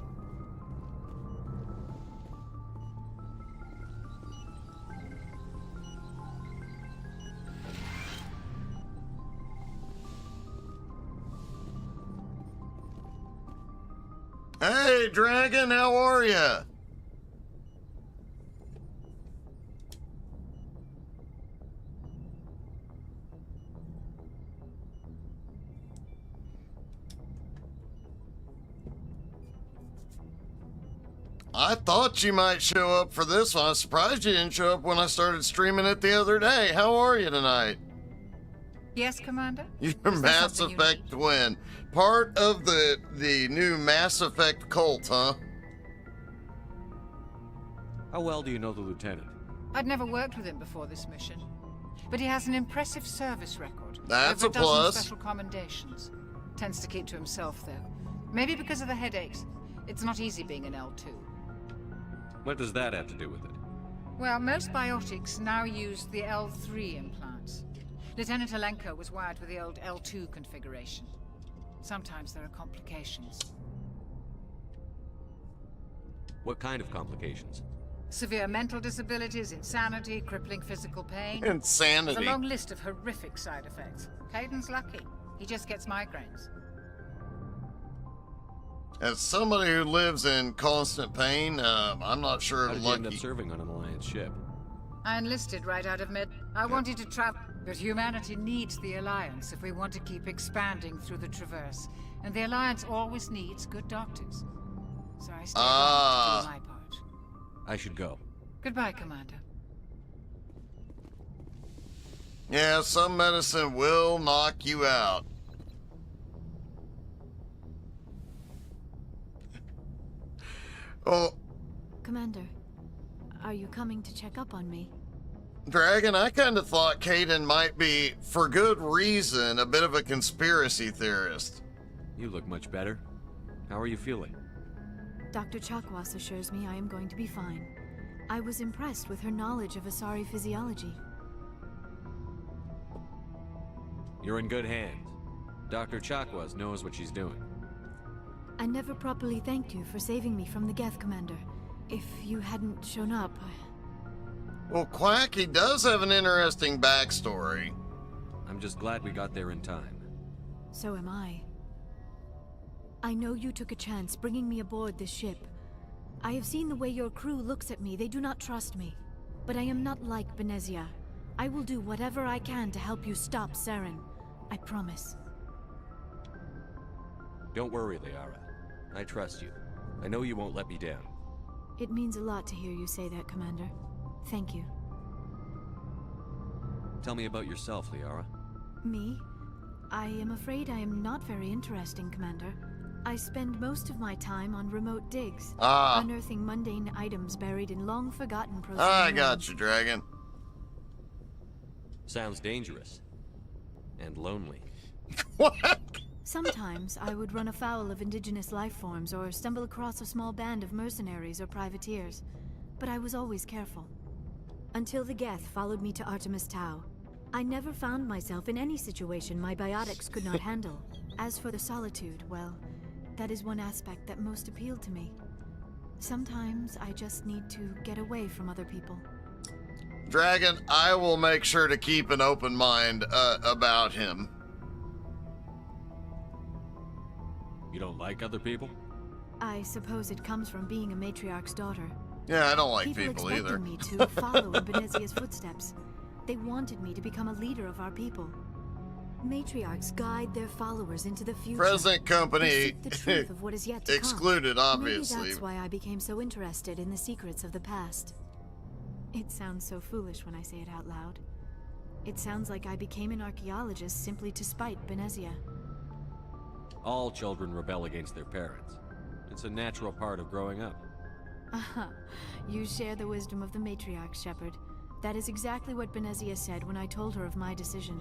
Hey, Dragon, how are ya? I thought you might show up for this one. I was surprised you didn't show up when I started streaming it the other day. How are you tonight? Yes, Commander? You're Mass Effect twin. Part of the new Mass Effect cult, huh? How well do you know the Lieutenant? I'd never worked with him before this mission. But he has an impressive service record. That's Over a plus. dozen special commendations. Tends to keep to himself, though. Maybe because of the headaches. It's not easy being an L2. What does that have to do with it? Well, most biotics now use the L3 implants. Lieutenant Alenko was wired with the old L2 configuration. Sometimes there are complications. What kind of complications? Severe mental disabilities, insanity, crippling physical pain. Insanity. There's a long list of horrific side effects. Caden's lucky. He just gets migraines. As somebody who lives in constant pain, I'm not sure How did you lucky. end up serving on an Alliance ship? I enlisted right out of med. I wanted to travel, but humanity needs the Alliance if we want to keep expanding through the Traverse. And the Alliance always needs good doctors. So I stayed on to do my part. I should go. Goodbye, Commander. Yeah, some medicine will knock you out. Oh, Commander, are you coming to check up on me? Dragon, I kind of thought Caden might be, for good reason, a bit of a conspiracy theorist. You look much better. How are you feeling? Dr. Chakwas assures me I am going to be fine. I was impressed with her knowledge of Asari physiology. You're in good hands. Dr. Chakwas knows what she's doing. I never properly thanked you for saving me from the Geth, Commander. If you hadn't shown up, Well, Quack, he does have an interesting backstory. I'm just glad we got there in time. So am I. I know you took a chance bringing me aboard this ship. I have seen the way your crew looks at me. They do not trust me. But I am not like Benezia. I will do whatever I can to help you stop Saren. I promise. Don't worry, Liara. I trust you. I know you won't let me down. It means a lot to hear you say that, Commander. Thank you. Tell me about yourself, Liara. Me? I am afraid I am not very interesting, Commander. I spend most of my time on remote digs, unearthing mundane items buried in long-forgotten processes. I got you, Dragon. Sounds dangerous. And lonely. What? Sometimes I would run afoul of indigenous life forms or stumble across a small band of mercenaries or privateers, but I was always careful. Until the Geth followed me to Artemis Tau. I never found myself in any situation my biotics could not handle. As for the solitude, well, that is one aspect that most appealed to me. Sometimes I just need to get away from other people. Dragon, I will make sure to keep an open mind about him. You don't like other people? I suppose it comes from being a matriarch's daughter. Yeah, I don't like people expected either. me to follow in Benezia's footsteps. They wanted me to become a leader of our people. Matriarchs guide their followers into the future. Present company They seek the truth of what is yet to excluded, come. obviously. Maybe that's why I became so interested in the secrets of the past. It sounds so foolish when I say it out loud. It sounds like I became an archaeologist simply to spite Benezia. All children rebel against their parents. It's a natural part of growing up. Aha, you share the wisdom of the matriarch, Shepard. That is exactly what Benezia said when I told her of my decision.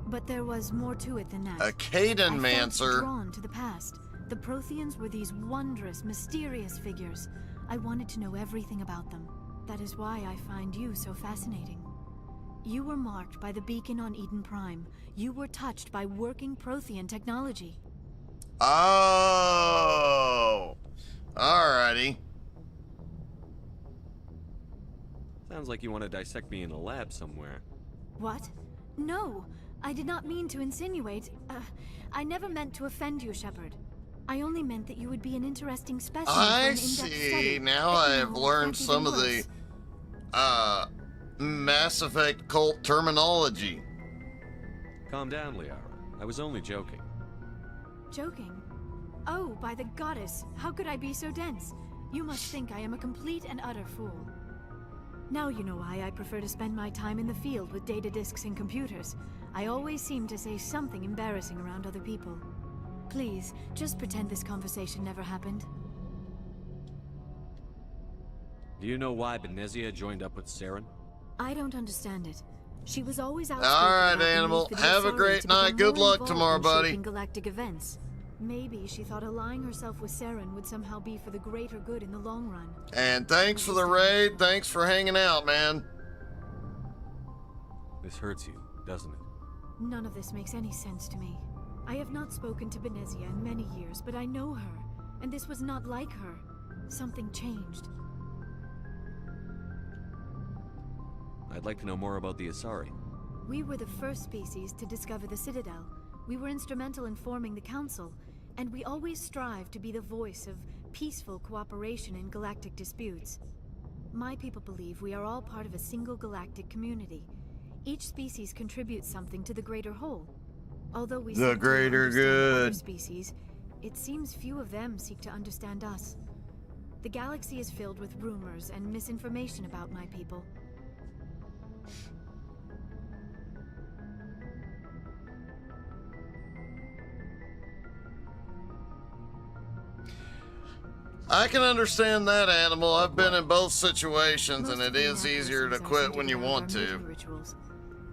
But there was more to it than that. A Cadenmancer. I felt drawn to the past. The Protheans were these wondrous, mysterious figures. I wanted to know everything about them. That is why I find you so fascinating. You were marked by the beacon on Eden Prime. You were touched by working Prothean technology. Oh! Alrighty. Sounds like you want to dissect me in a lab somewhere. What? No, I did not mean to insinuate. I never meant to offend you, Shepard. I only meant that you would be an interesting specimen for an in-depth see. study. Now I have learned some of the Mass Effect cult terminology. Calm down, Liara. I was only joking. Joking? Oh, by the goddess, how could I be so dense? You must think I am a complete and utter fool. Now you know why I prefer to spend my time in the field with data disks and computers. I always seem to say something embarrassing around other people. Please, just pretend this conversation never happened. Do you know why Benezia joined up with Saren? I don't understand it. She was always out. All right, Animal. Have a great night. Good luck tomorrow, buddy. Galactic events. Maybe she thought allying herself with Saren would somehow be for the greater good in the long run. And thanks for the raid. Thanks for hanging out, man. This hurts you, doesn't it? None of this makes any sense to me. I have not spoken to Benezia in many years, but I know her, and this was not like her. Something changed. I'd like to know more about the Asari. We were the first species to discover the Citadel. We were instrumental in forming the Council, and we always strive to be the voice of peaceful cooperation in galactic disputes. My people believe we are all part of a single galactic community. Each species contributes something to the greater whole. Although we the greater good species, it seems few of them seek to understand us. The galaxy is filled with rumors and misinformation about my people. I can understand that, Animal. I've been in both situations, and it is easier to quit when you want to. Rituals.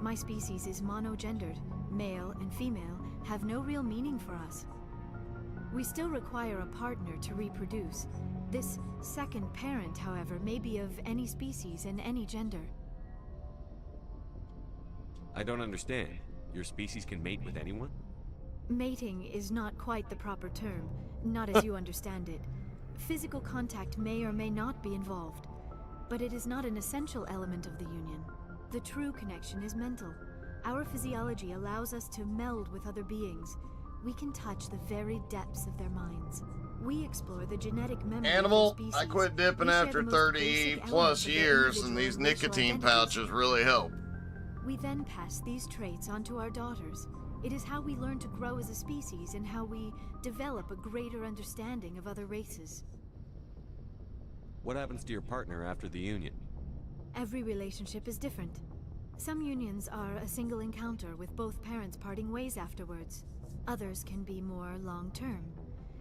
My species is monogendered. Male and female have no real meaning for us. We still require a partner to reproduce. This second parent, however, may be of any species and any gender. I don't understand. Your species can mate with anyone? Mating is not quite the proper term, not as you understand it. Physical contact may or may not be involved, but it is not an essential element of the union. The true connection is mental. Our physiology allows us to meld with other beings. We can touch the very depths of their minds. We explore the genetic memory Animal, of their species. I quit dipping after 30 plus years, and these nicotine pouches really help. We then pass these traits onto our daughters. It is how we learn to grow as a species and how we develop a greater understanding of other races. What happens to your partner after the union? Every relationship is different. Some unions are a single encounter with both parents parting ways afterwards. Others can be more long-term.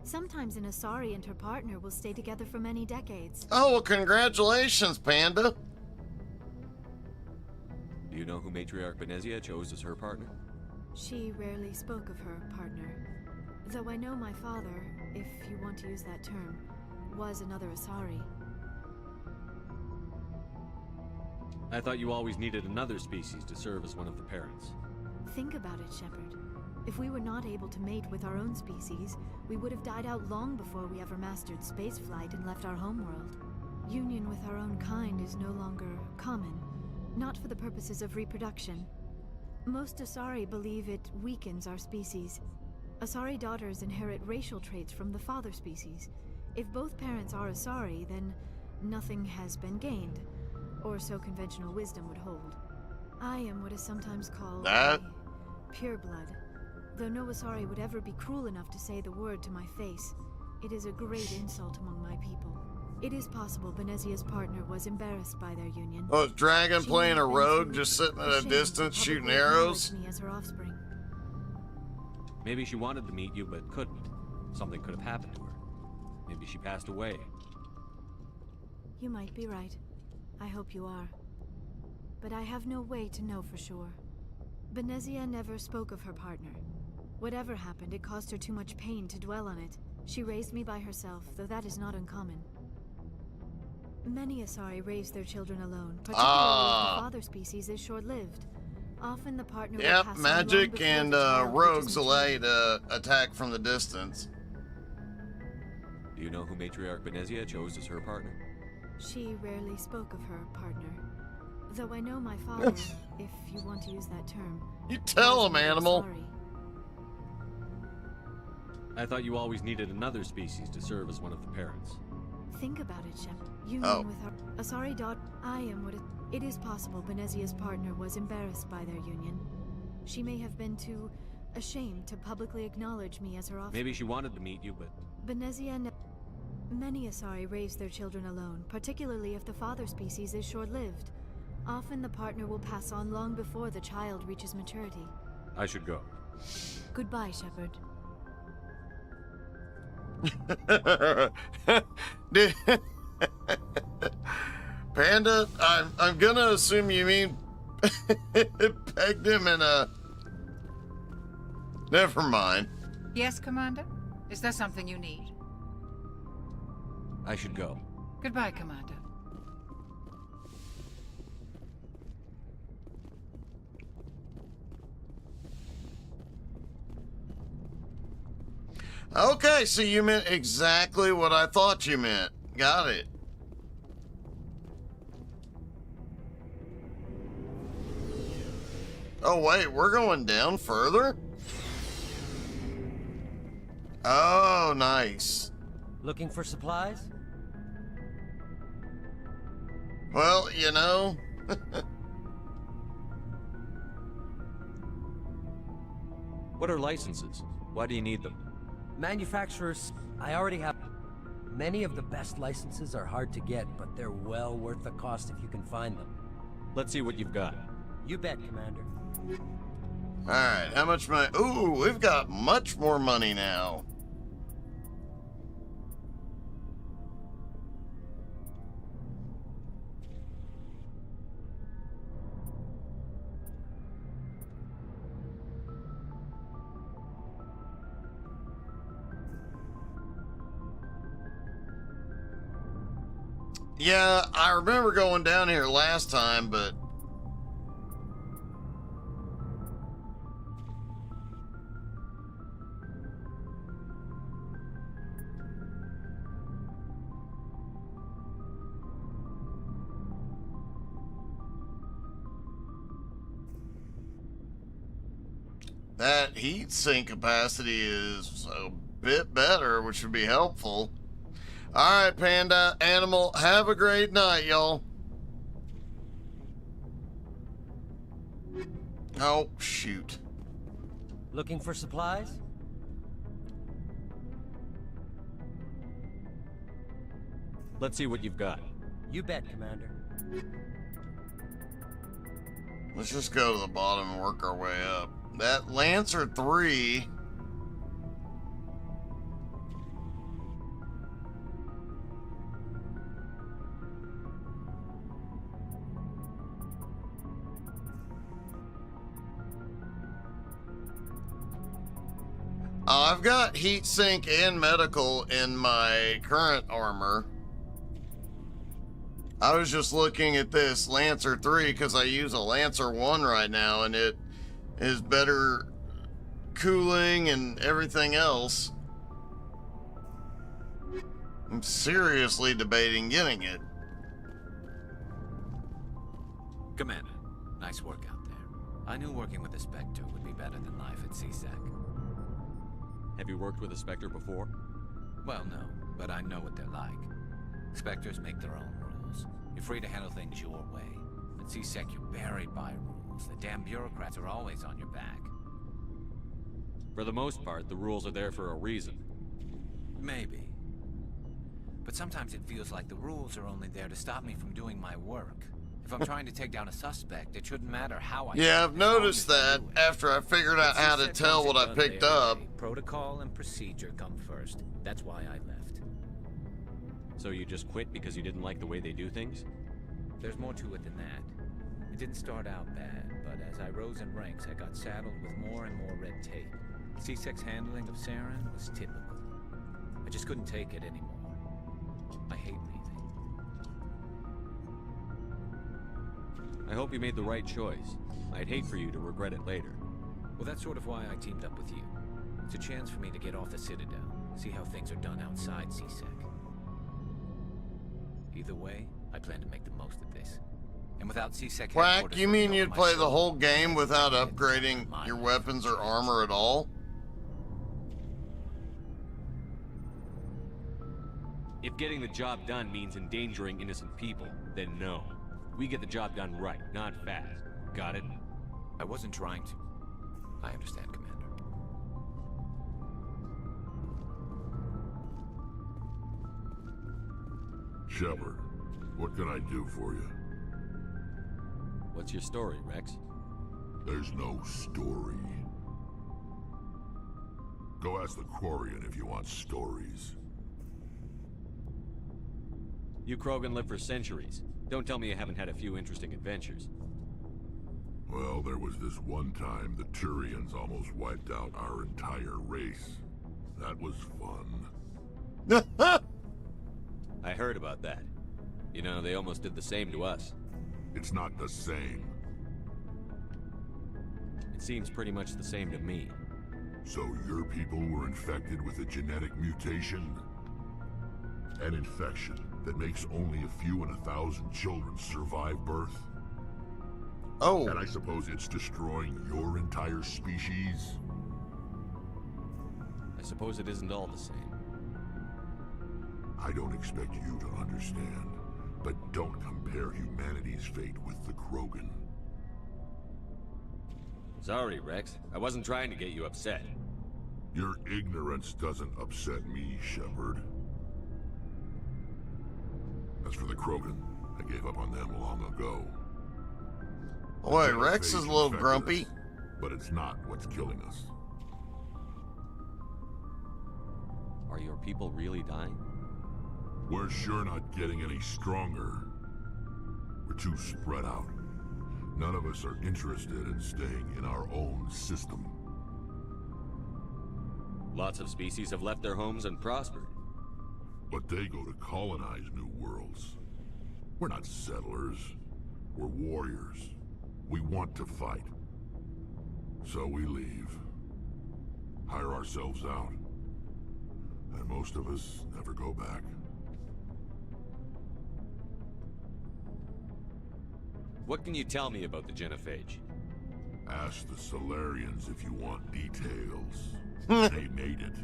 Sometimes an Asari and her partner will stay together for many decades. Oh, well, congratulations, Panda. Do you know who Matriarch Benezia chose as her partner? She rarely spoke of her partner. Though I know my father, if you want to use that term, was another Asari. I thought you always needed another species to serve as one of the parents. Think about it, Shepard. If we were not able to mate with our own species, we would have died out long before we ever mastered spaceflight and left our homeworld. Union with our own kind is no longer common, not for the purposes of reproduction. Most Asari believe it weakens our species. Asari daughters inherit racial traits from the father species. If both parents are Asari, then nothing has been gained, or so conventional wisdom would hold. I am what is sometimes called a pureblood. Though no Asari would ever be cruel enough to say the word to my face, it is a great insult among my people. It is possible Benezia's partner was embarrassed by their union. Oh, is Dragon playing a rogue just sitting at a distance shooting arrows? Me as her offspring. Maybe she wanted to meet you but couldn't. Something could have happened to her. Maybe she passed away. You might be right. I hope you are. But I have no way to know for sure. Benezia never spoke of her partner. Whatever happened, it caused her too much pain to dwell on it. She raised me by herself, though that is not uncommon. Many Asari raise their children alone, particularly if the father species is short-lived. Often the partner will pass on magic long and before the child rogues reaches allow maturity. you to attack from the distance. Do you know who Matriarch Benezia chose as her partner? She rarely spoke of her partner. Though I know my father, if you want to use that term. You tell him, animal. Sorry. I thought you always needed another species to serve as one of the parents. Think about it, Shep. Union with her Asari daughter. I am what it is possible Benezia's partner was embarrassed by their union. She may have been too ashamed to publicly acknowledge me as her offspring. Maybe she wanted to meet you, but Benezia Many Asari raise their children alone, particularly if the father species is short-lived. Often the partner will pass on long before the child reaches maturity. I should go. Goodbye, Shepard. Panda, I'm gonna assume you mean pegged him in a... Never mind. Yes, Commander? Is there something you need? I should go. Goodbye, Commander. Okay, so you meant exactly what I thought you meant. Got it. Oh, wait, we're going down further? Oh, nice. Looking for supplies? Well, you know. What are licenses? Why do you need them? Manufacturers, I already have... Many of the best licenses are hard to get, but they're well worth the cost if you can find them. Let's see what you've got. You bet, Commander. Alright, how much money? Ooh, we've got much more money now. Yeah, I remember going down here last time, but... that heat sink capacity is a bit better, which would be helpful. All right, Panda, Animal, have a great night, y'all. Oh, shoot. Looking for supplies? Let's see what you've got. You bet, Commander. Let's just go to the bottom and work our way up. That Lancer 3... I've got heat sink and medical in my current armor. I was just looking at this Lancer 3 because I use a Lancer 1 right now and it is better cooling and everything else. I'm seriously debating getting it. Commander, nice work out there. I knew working with a Spectre would be better than life at CSEC. Have you worked with a Spectre before? Well, no, but I know what they're like. Spectres make their own rules. You're free to handle things your way. At CSEC, you're buried by rules. The damn bureaucrats are always on your back. For the most part, the rules are there for a reason. Maybe. But sometimes it feels like the rules are only there to stop me from doing my work. If I'm trying to take down a suspect, it shouldn't matter how I... Yeah, I've noticed that after I figured out how to tell what I picked up. Protocol and procedure come first. That's why I left. So you just quit because you didn't like the way they do things? There's more to it than that. It didn't start out bad, but as I rose in ranks, I got saddled with more and more red tape. CSEC's handling of Saren was typical. I just couldn't take it anymore. I hate leaving. I hope you made the right choice. I'd hate for you to regret it later. Well, that's sort of why I teamed up with you. It's a chance for me to get off the Citadel, see how things are done outside CSEC. Either way, I plan to make the most of this. And without CSEC Quack, you mean you'd play the whole game without upgrading your weapons or armor at all? If getting the job done means endangering innocent people, then no. We get the job done right, not fast. Got it? I wasn't trying to. I understand, Commander. Shepard, what can I do for you? What's your story, Rex? There's no story. Go ask the Quarian if you want stories. You Krogan live for centuries. Don't tell me you haven't had a few interesting adventures. Well, there was this one time the Turians almost wiped out our entire race. That was fun. I heard about that. You know, they almost did the same to us. It's not the same. It seems pretty much the same to me. So your people were infected with a genetic mutation? An infection that makes only a few in 1,000 children survive birth? Oh. And I suppose it's destroying your entire species? I suppose it isn't all the same. I don't expect you to understand, but don't compare humanity's fate with the Krogan. Sorry, Rex. I wasn't trying to get you upset. Your ignorance doesn't upset me, Shepard. As for the Krogan, I gave up on them long ago. Boy, Rex is a little grumpy. But it's not what's killing us. Are your people really dying? We're sure not getting any stronger. We're too spread out. None of us are interested in staying in our own system. Lots of species have left their homes and prospered. But they go to colonize new worlds. We're not settlers. We're warriors. We want to fight. So we leave. Hire ourselves out. And most of us never go back. What can you tell me about the genophage? Ask the Solarians if you want details. They made it.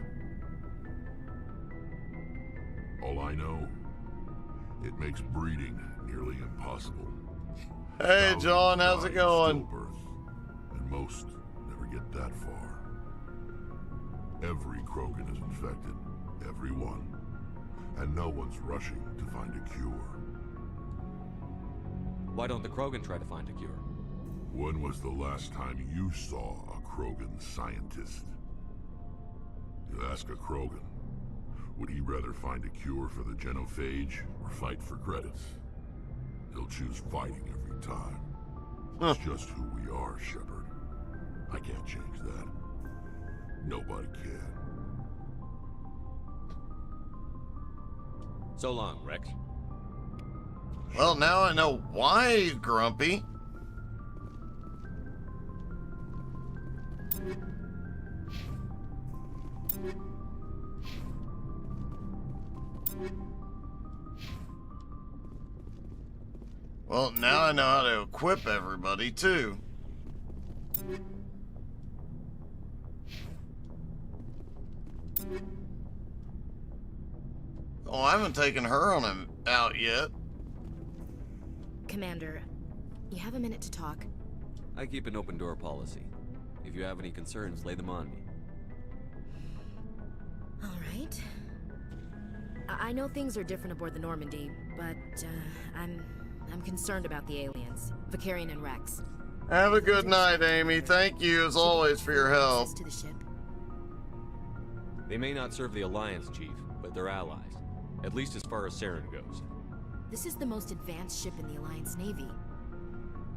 All I know, it makes breeding nearly impossible. Hey, John, how's it going? Stillbirth, and most never get that far. Every Krogan is infected. Every one. And no one's rushing to find a cure. Why don't the Krogan try to find a cure? When was the last time you saw a Krogan scientist? You ask a Krogan, would he rather find a cure for the genophage or fight for credits? He'll choose fighting every time. It's just who we are, Shepard. I can't change that. Nobody can. So long, Rex. Well, now I know why he's grumpy. Well, now I know how to equip everybody, too. Oh, I haven't taken her on him out yet. Commander, you have a minute to talk? I keep an open door policy. If you have any concerns, lay them on me. All right. I know things are different aboard the Normandy, but I'm concerned about the aliens, Vicarian and Rex. Have a good night, Amy. Thank you, as always, for your help. To the ship. They may not serve the Alliance, Chief, but they're allies. At least as far as Saren goes. This is the most advanced ship in the Alliance Navy.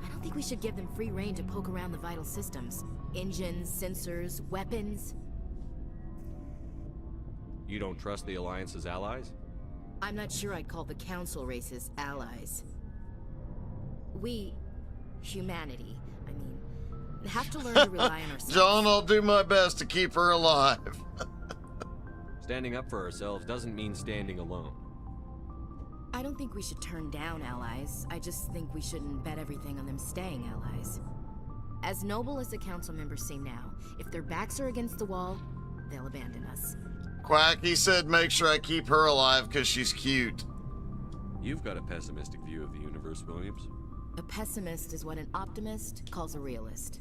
I don't think we should give them free rein to poke around the vital systems. Engines, sensors, weapons. You don't trust the Alliance's allies? I'm not sure I'd call the Council races allies. We, humanity, I mean, have to learn to rely on ourselves. John, I'll do my best to keep her alive. Standing up for ourselves doesn't mean standing alone. I don't think we should turn down allies. I just think we shouldn't bet everything on them staying allies. As noble as the council members seem now, if their backs are against the wall, they'll abandon us. Quack, he said make sure I keep her alive because she's cute. You've got a pessimistic view of the universe, Williams. A pessimist is what an optimist calls a realist.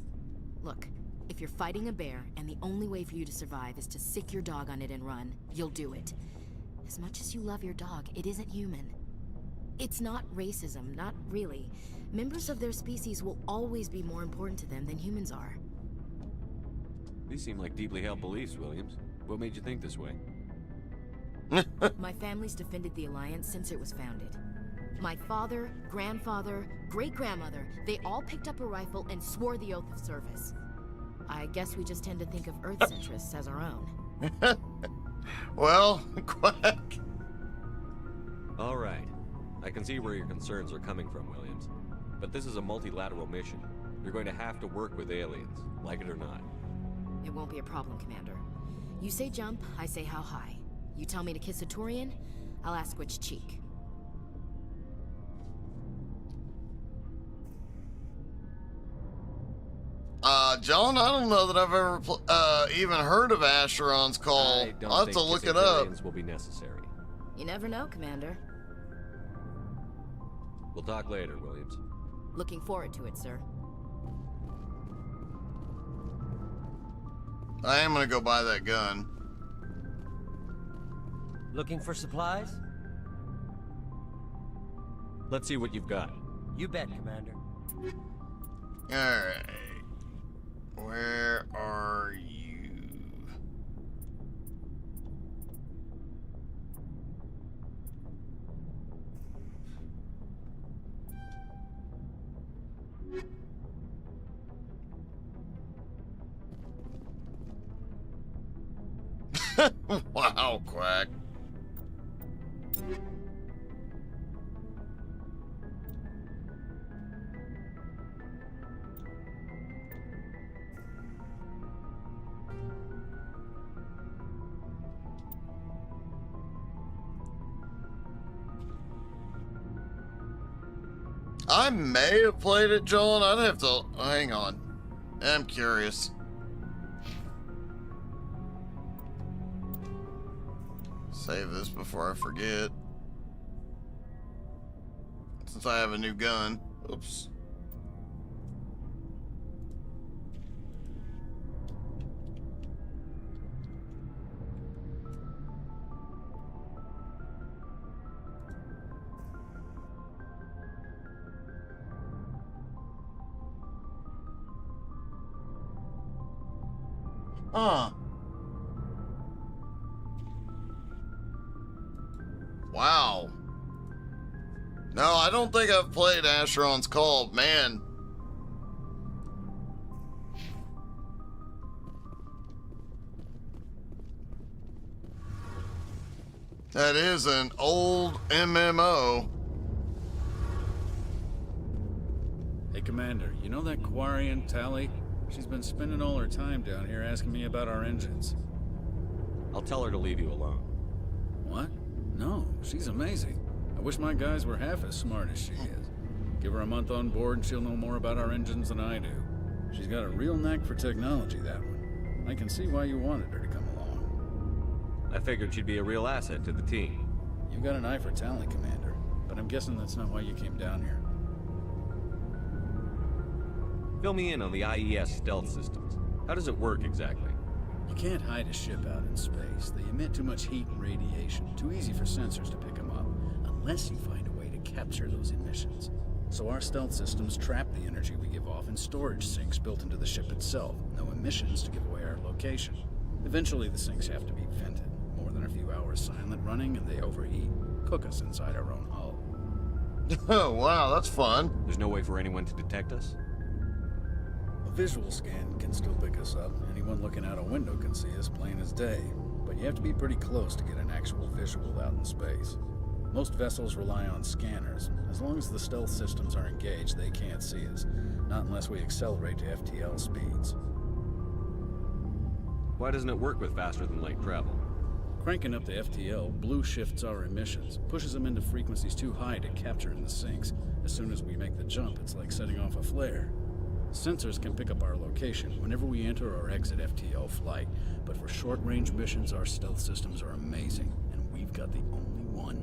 Look, if you're fighting a bear and the only way for you to survive is to sick your dog on it and run, you'll do it. As much as you love your dog, it isn't human. It's not racism, not really. Members of their species will always be more important to them than humans are. These seem like deeply held beliefs, Williams. What made you think this way? My family's defended the Alliance since it was founded. My father, grandfather, great-grandmother, they all picked up a rifle and swore the oath of service. I guess we just tend to think of Earth's interests as our own. Well, Quack. All right. I can see where your concerns are coming from, Williams. But this is a multilateral mission. You're going to have to work with aliens, like it or not. It won't be a problem, Commander. You say jump, I say how high. You tell me to kiss a Turian, I'll ask which cheek. John, I don't know that I've ever even heard of Asheron's call. I'll have to look it up. Will be necessary. You never know, Commander. We'll talk later, Williams. Looking forward to it, sir. I am gonna go buy that gun. Looking for supplies? Let's see what you've got. You bet, Commander. Alright. Where are you? Wow, Quack. I may have played it, John. I'd have to hang on. I'm curious. Save this before I forget. Since I have a new gun. Oops. Huh. Wow. No, I don't think I've played Asheron's Call. Man. That is an old MMO. Hey, Commander, you know that Quarian, Tally? She's been spending all her time down here asking me about our engines. I'll tell her to leave you alone. What? No, she's amazing. I wish my guys were half as smart as she is. Give her a month on board and she'll know more about our engines than I do. She's got a real knack for technology, that one. I can see why you wanted her to come along. I figured she'd be a real asset to the team. You got an eye for talent, Commander, but I'm guessing that's not why you came down here. Fill me in on the IES stealth systems. How does it work exactly? You can't hide a ship out in space. They emit too much heat and radiation. Too easy for sensors to pick them up, unless you find a way to capture those emissions. So our stealth systems trap the energy we give off in storage sinks built into the ship itself. No emissions to give away our location. Eventually the sinks have to be vented. More than a few hours silent running and they overheat. Cook us inside our own hull. Oh, wow, that's fun. There's no way for anyone to detect us? A visual scan can still pick us up. Anyone looking out a window can see us plain as day. But you have to be pretty close to get an actual visual out in space. Most vessels rely on scanners. As long as the stealth systems are engaged, they can't see us. Not unless we accelerate to FTL speeds. Why doesn't it work with faster than light travel? Cranking up the FTL blue shifts our emissions, pushes them into frequencies too high to capture in the sinks. As soon as we make the jump, it's like setting off a flare. Sensors can pick up our location whenever we enter or exit FTL flight, but for short-range missions, our stealth systems are amazing, and we've got the only one.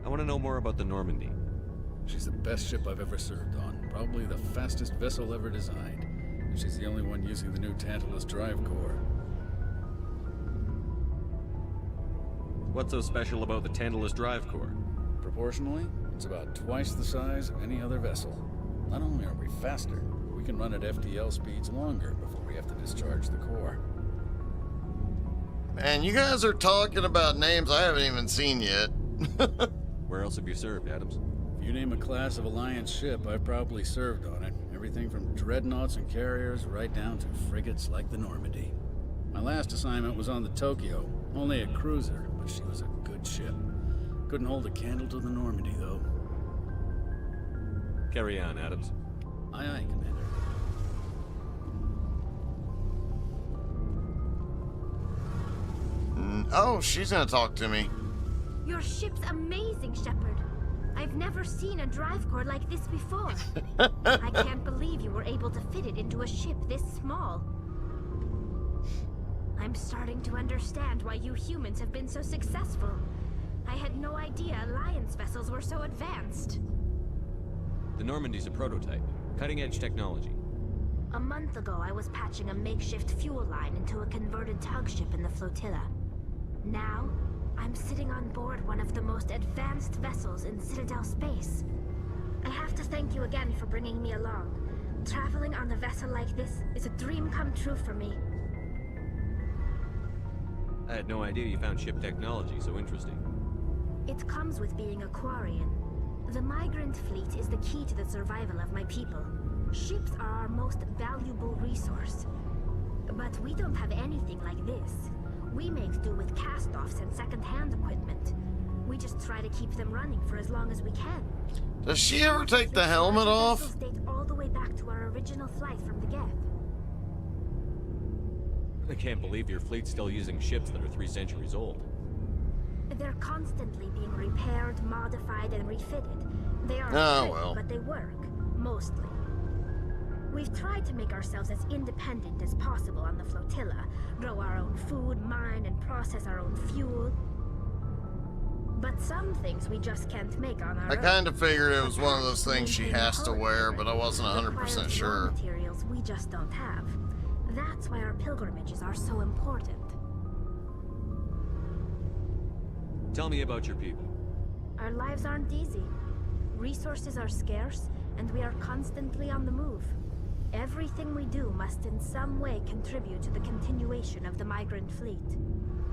I want to know more about the Normandy. She's the best ship I've ever served on, probably the fastest vessel ever designed. And she's the only one using the new Tantalus drive core. What's so special about the Tantalus drive core? Proportionally, it's about twice the size of any other vessel. Not only are we faster, we can run at FTL speeds longer before we have to discharge the core. Man, you guys are talking about names I haven't even seen yet. Where else have you served, Adams? If you name a class of Alliance ship, I've probably served on it. Everything from dreadnoughts and carriers right down to frigates like the Normandy. My last assignment was on the Tokyo, only a cruiser, but she was a good ship. Couldn't hold a candle to the Normandy, though. Carry on, Adams. Aye, aye, Commander. Oh, she's gonna talk to me. Your ship's amazing, Shepard. I've never seen a drive core like this before. I can't believe you were able to fit it into a ship this small. I'm starting to understand why you humans have been so successful. I had no idea Alliance vessels were so advanced. The Normandy's a prototype. Cutting-edge technology. A month ago, I was patching a makeshift fuel line into a converted tug ship in the flotilla. Now, I'm sitting on board one of the most advanced vessels in Citadel space. I have to thank you again for bringing me along. Traveling on a vessel like this is a dream come true for me. I had no idea you found ship technology so interesting. It comes with being a Quarian. The migrant fleet is the key to the survival of my people. Ships are our most valuable resource. But we don't have anything like this. We make do with cast-offs and second-hand equipment. We just try to keep them running for as long as we can. Does she ever take the helmet off? Vessels date all the way back to our original flight from the Geth. I can't believe your fleet's still using ships that are 3 centuries old. They're constantly being repaired, modified, and refitted. They are well. but they work, mostly. We've tried to make ourselves as independent as possible on the flotilla, grow our own food, mine, and process our own fuel. But some things we just can't make on our own. I kind of figured it was one of those things she has to wear, but I wasn't 100% sure. Materials we just don't have. That's why our pilgrimages are so important. Tell me about your people. Our lives aren't easy. Resources are scarce, and we are constantly on the move. Everything we do must in some way contribute to the continuation of the migrant fleet.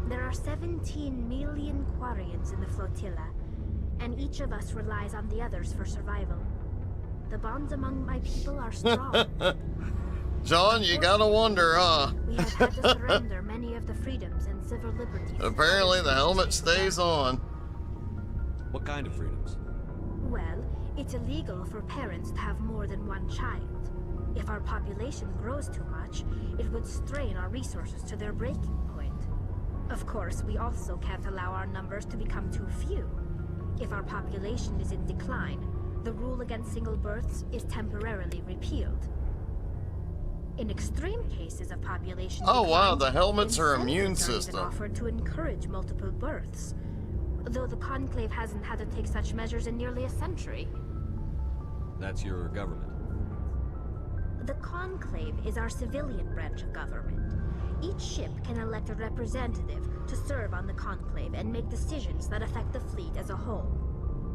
There are 17 million Quarians in the flotilla, and each of us relies on the others for survival. The bonds among my people are strong. John, you gotta wonder, huh? We have had to surrender many of the freedoms and civil liberties. Apparently the helmet stays on. What kind of freedoms? Well, it's illegal for parents to have more than one child. If our population grows too much, it would strain our resources to their breaking point. Of course, we also can't allow our numbers to become too few. If our population is in decline, the rule against single births is temporarily repealed. In extreme cases of population Oh decline, wow, the helmets are incentives immune are even system. offered to encourage multiple births. Though the Conclave hasn't had to take such measures in nearly a century. That's your government. The Conclave is our civilian branch of government. Each ship can elect a representative to serve on the Conclave and make decisions that affect the fleet as a whole.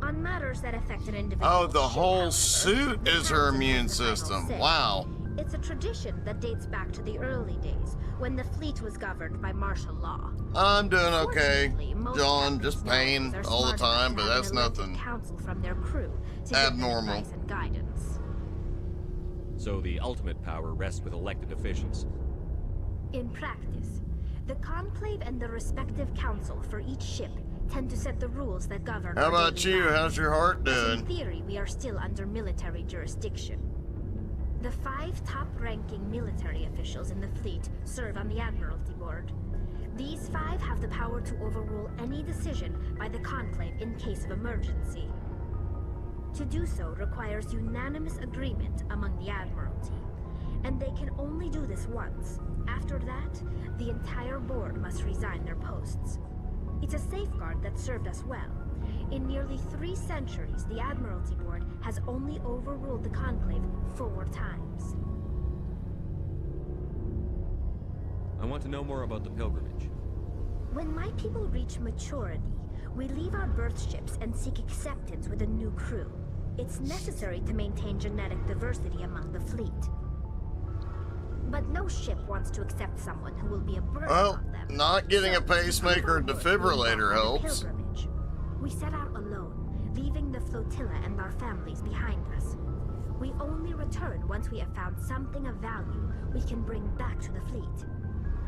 On matters that affect an individual Oh, the ship, whole however, suit the is her captain immune has the final system. say. Wow. It's a tradition that dates back to the early days, when the fleet was governed by martial law. I'm doing okay, Fortunately, most John. captains Just pain nowadays are all the smart enough time, to but have that's an elected nothing council from their crew to give them abnormal. advice and guidance. So the ultimate power rests with elected officials. In practice, the Conclave and the respective council for each ship tend to set the rules that govern How our about daily you? lives. How's your heart But doing? in theory, we are still under military jurisdiction. The 5 top-ranking military officials in the fleet serve on the Admiralty Board. These 5 have the power to overrule any decision by the Conclave in case of emergency. To do so requires unanimous agreement among the Admiralty, and they can only do this once. After that, the entire board must resign their posts. It's a safeguard that served us well. In nearly 3 centuries, the Admiralty Board has only overruled the Conclave 4 times. I want to know more about the pilgrimage. When my people reach maturity, we leave our birth ships and seek acceptance with a new crew. It's necessary to maintain genetic diversity among the fleet. But no ship wants to accept someone who will be a burden Well, on them. not getting a So, pacemaker and we embark defibrillator on a helps. pilgrimage. We set out alone, leaving the flotilla and our families behind us. We only return once we have found something of value we can bring back to the fleet.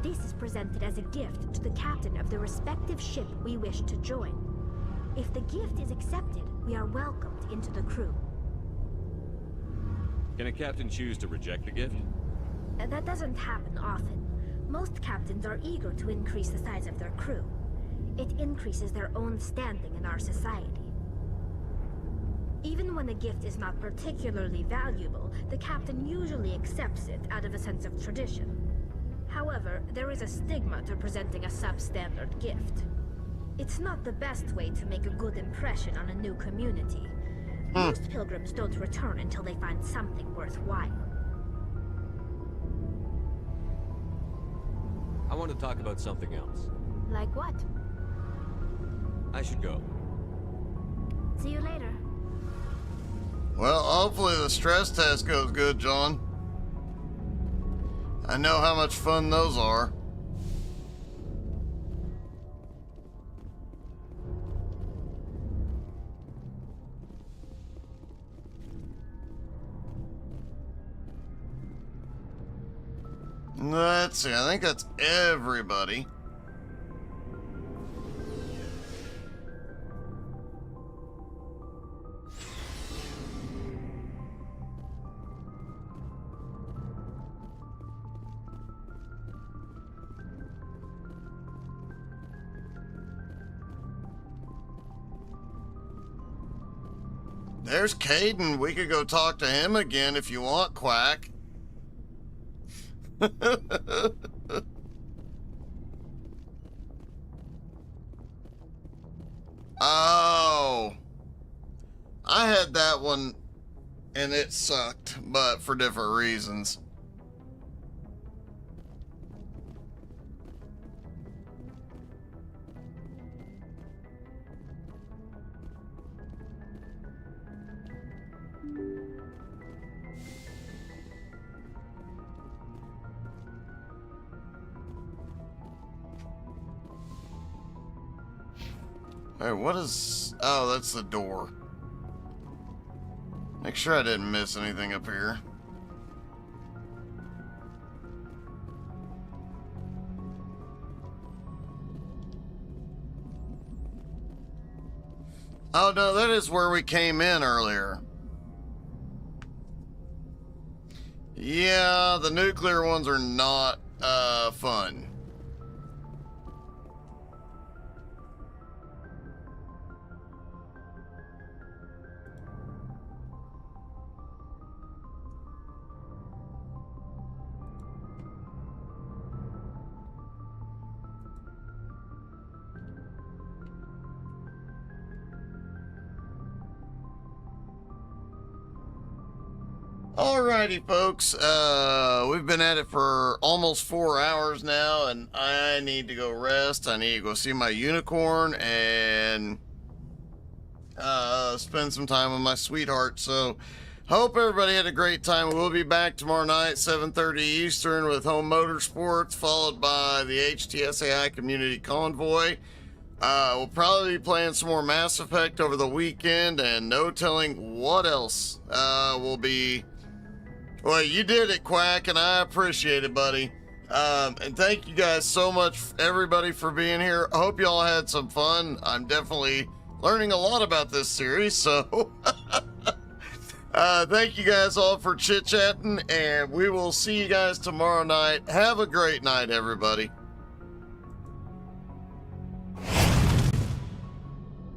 This is presented as a gift to the captain of the respective ship we wish to join. If the gift is accepted, we are welcomed into the crew. Can a captain choose to reject the gift? That doesn't happen often. Most captains are eager to increase the size of their crew. It increases their own standing in our society. Even when a gift is not particularly valuable, the captain usually accepts it out of a sense of tradition. However, there is a stigma to presenting a substandard gift. It's not the best way to make a good impression on a new community. Most pilgrims don't return until they find something worthwhile. I want to talk about something else. Like what? I should go. See you later. Well, hopefully the stress test goes good, John. I know how much fun those are. Let's see, I think that's everybody. There's Caden. We could go talk to him again if you want, Quack. Oh. I had that one and it sucked, but for different reasons. Hey, what is... Oh, that's the door. Make sure I didn't miss anything up here. Oh, no, that is where we came in earlier. Yeah, the nuclear ones are not, fun. Alrighty, folks. We've been at it for almost 4 hours now, and I need to go rest. I need to go see my unicorn and spend some time with my sweetheart. So, hope everybody had a great time. We'll be back tomorrow night, 7:30 Eastern, with Home Motorsports, followed by the HTSAI Community Convoy. We'll probably be playing some more Mass Effect over the weekend, and no telling what else will be. Well, you did it, Quack, and I appreciate it, buddy. And thank you guys so much, everybody, for being here. I hope you all had some fun. I'm definitely learning a lot about this series, so thank you guys all for chit-chatting, and we will see you guys tomorrow night. Have a great night, everybody.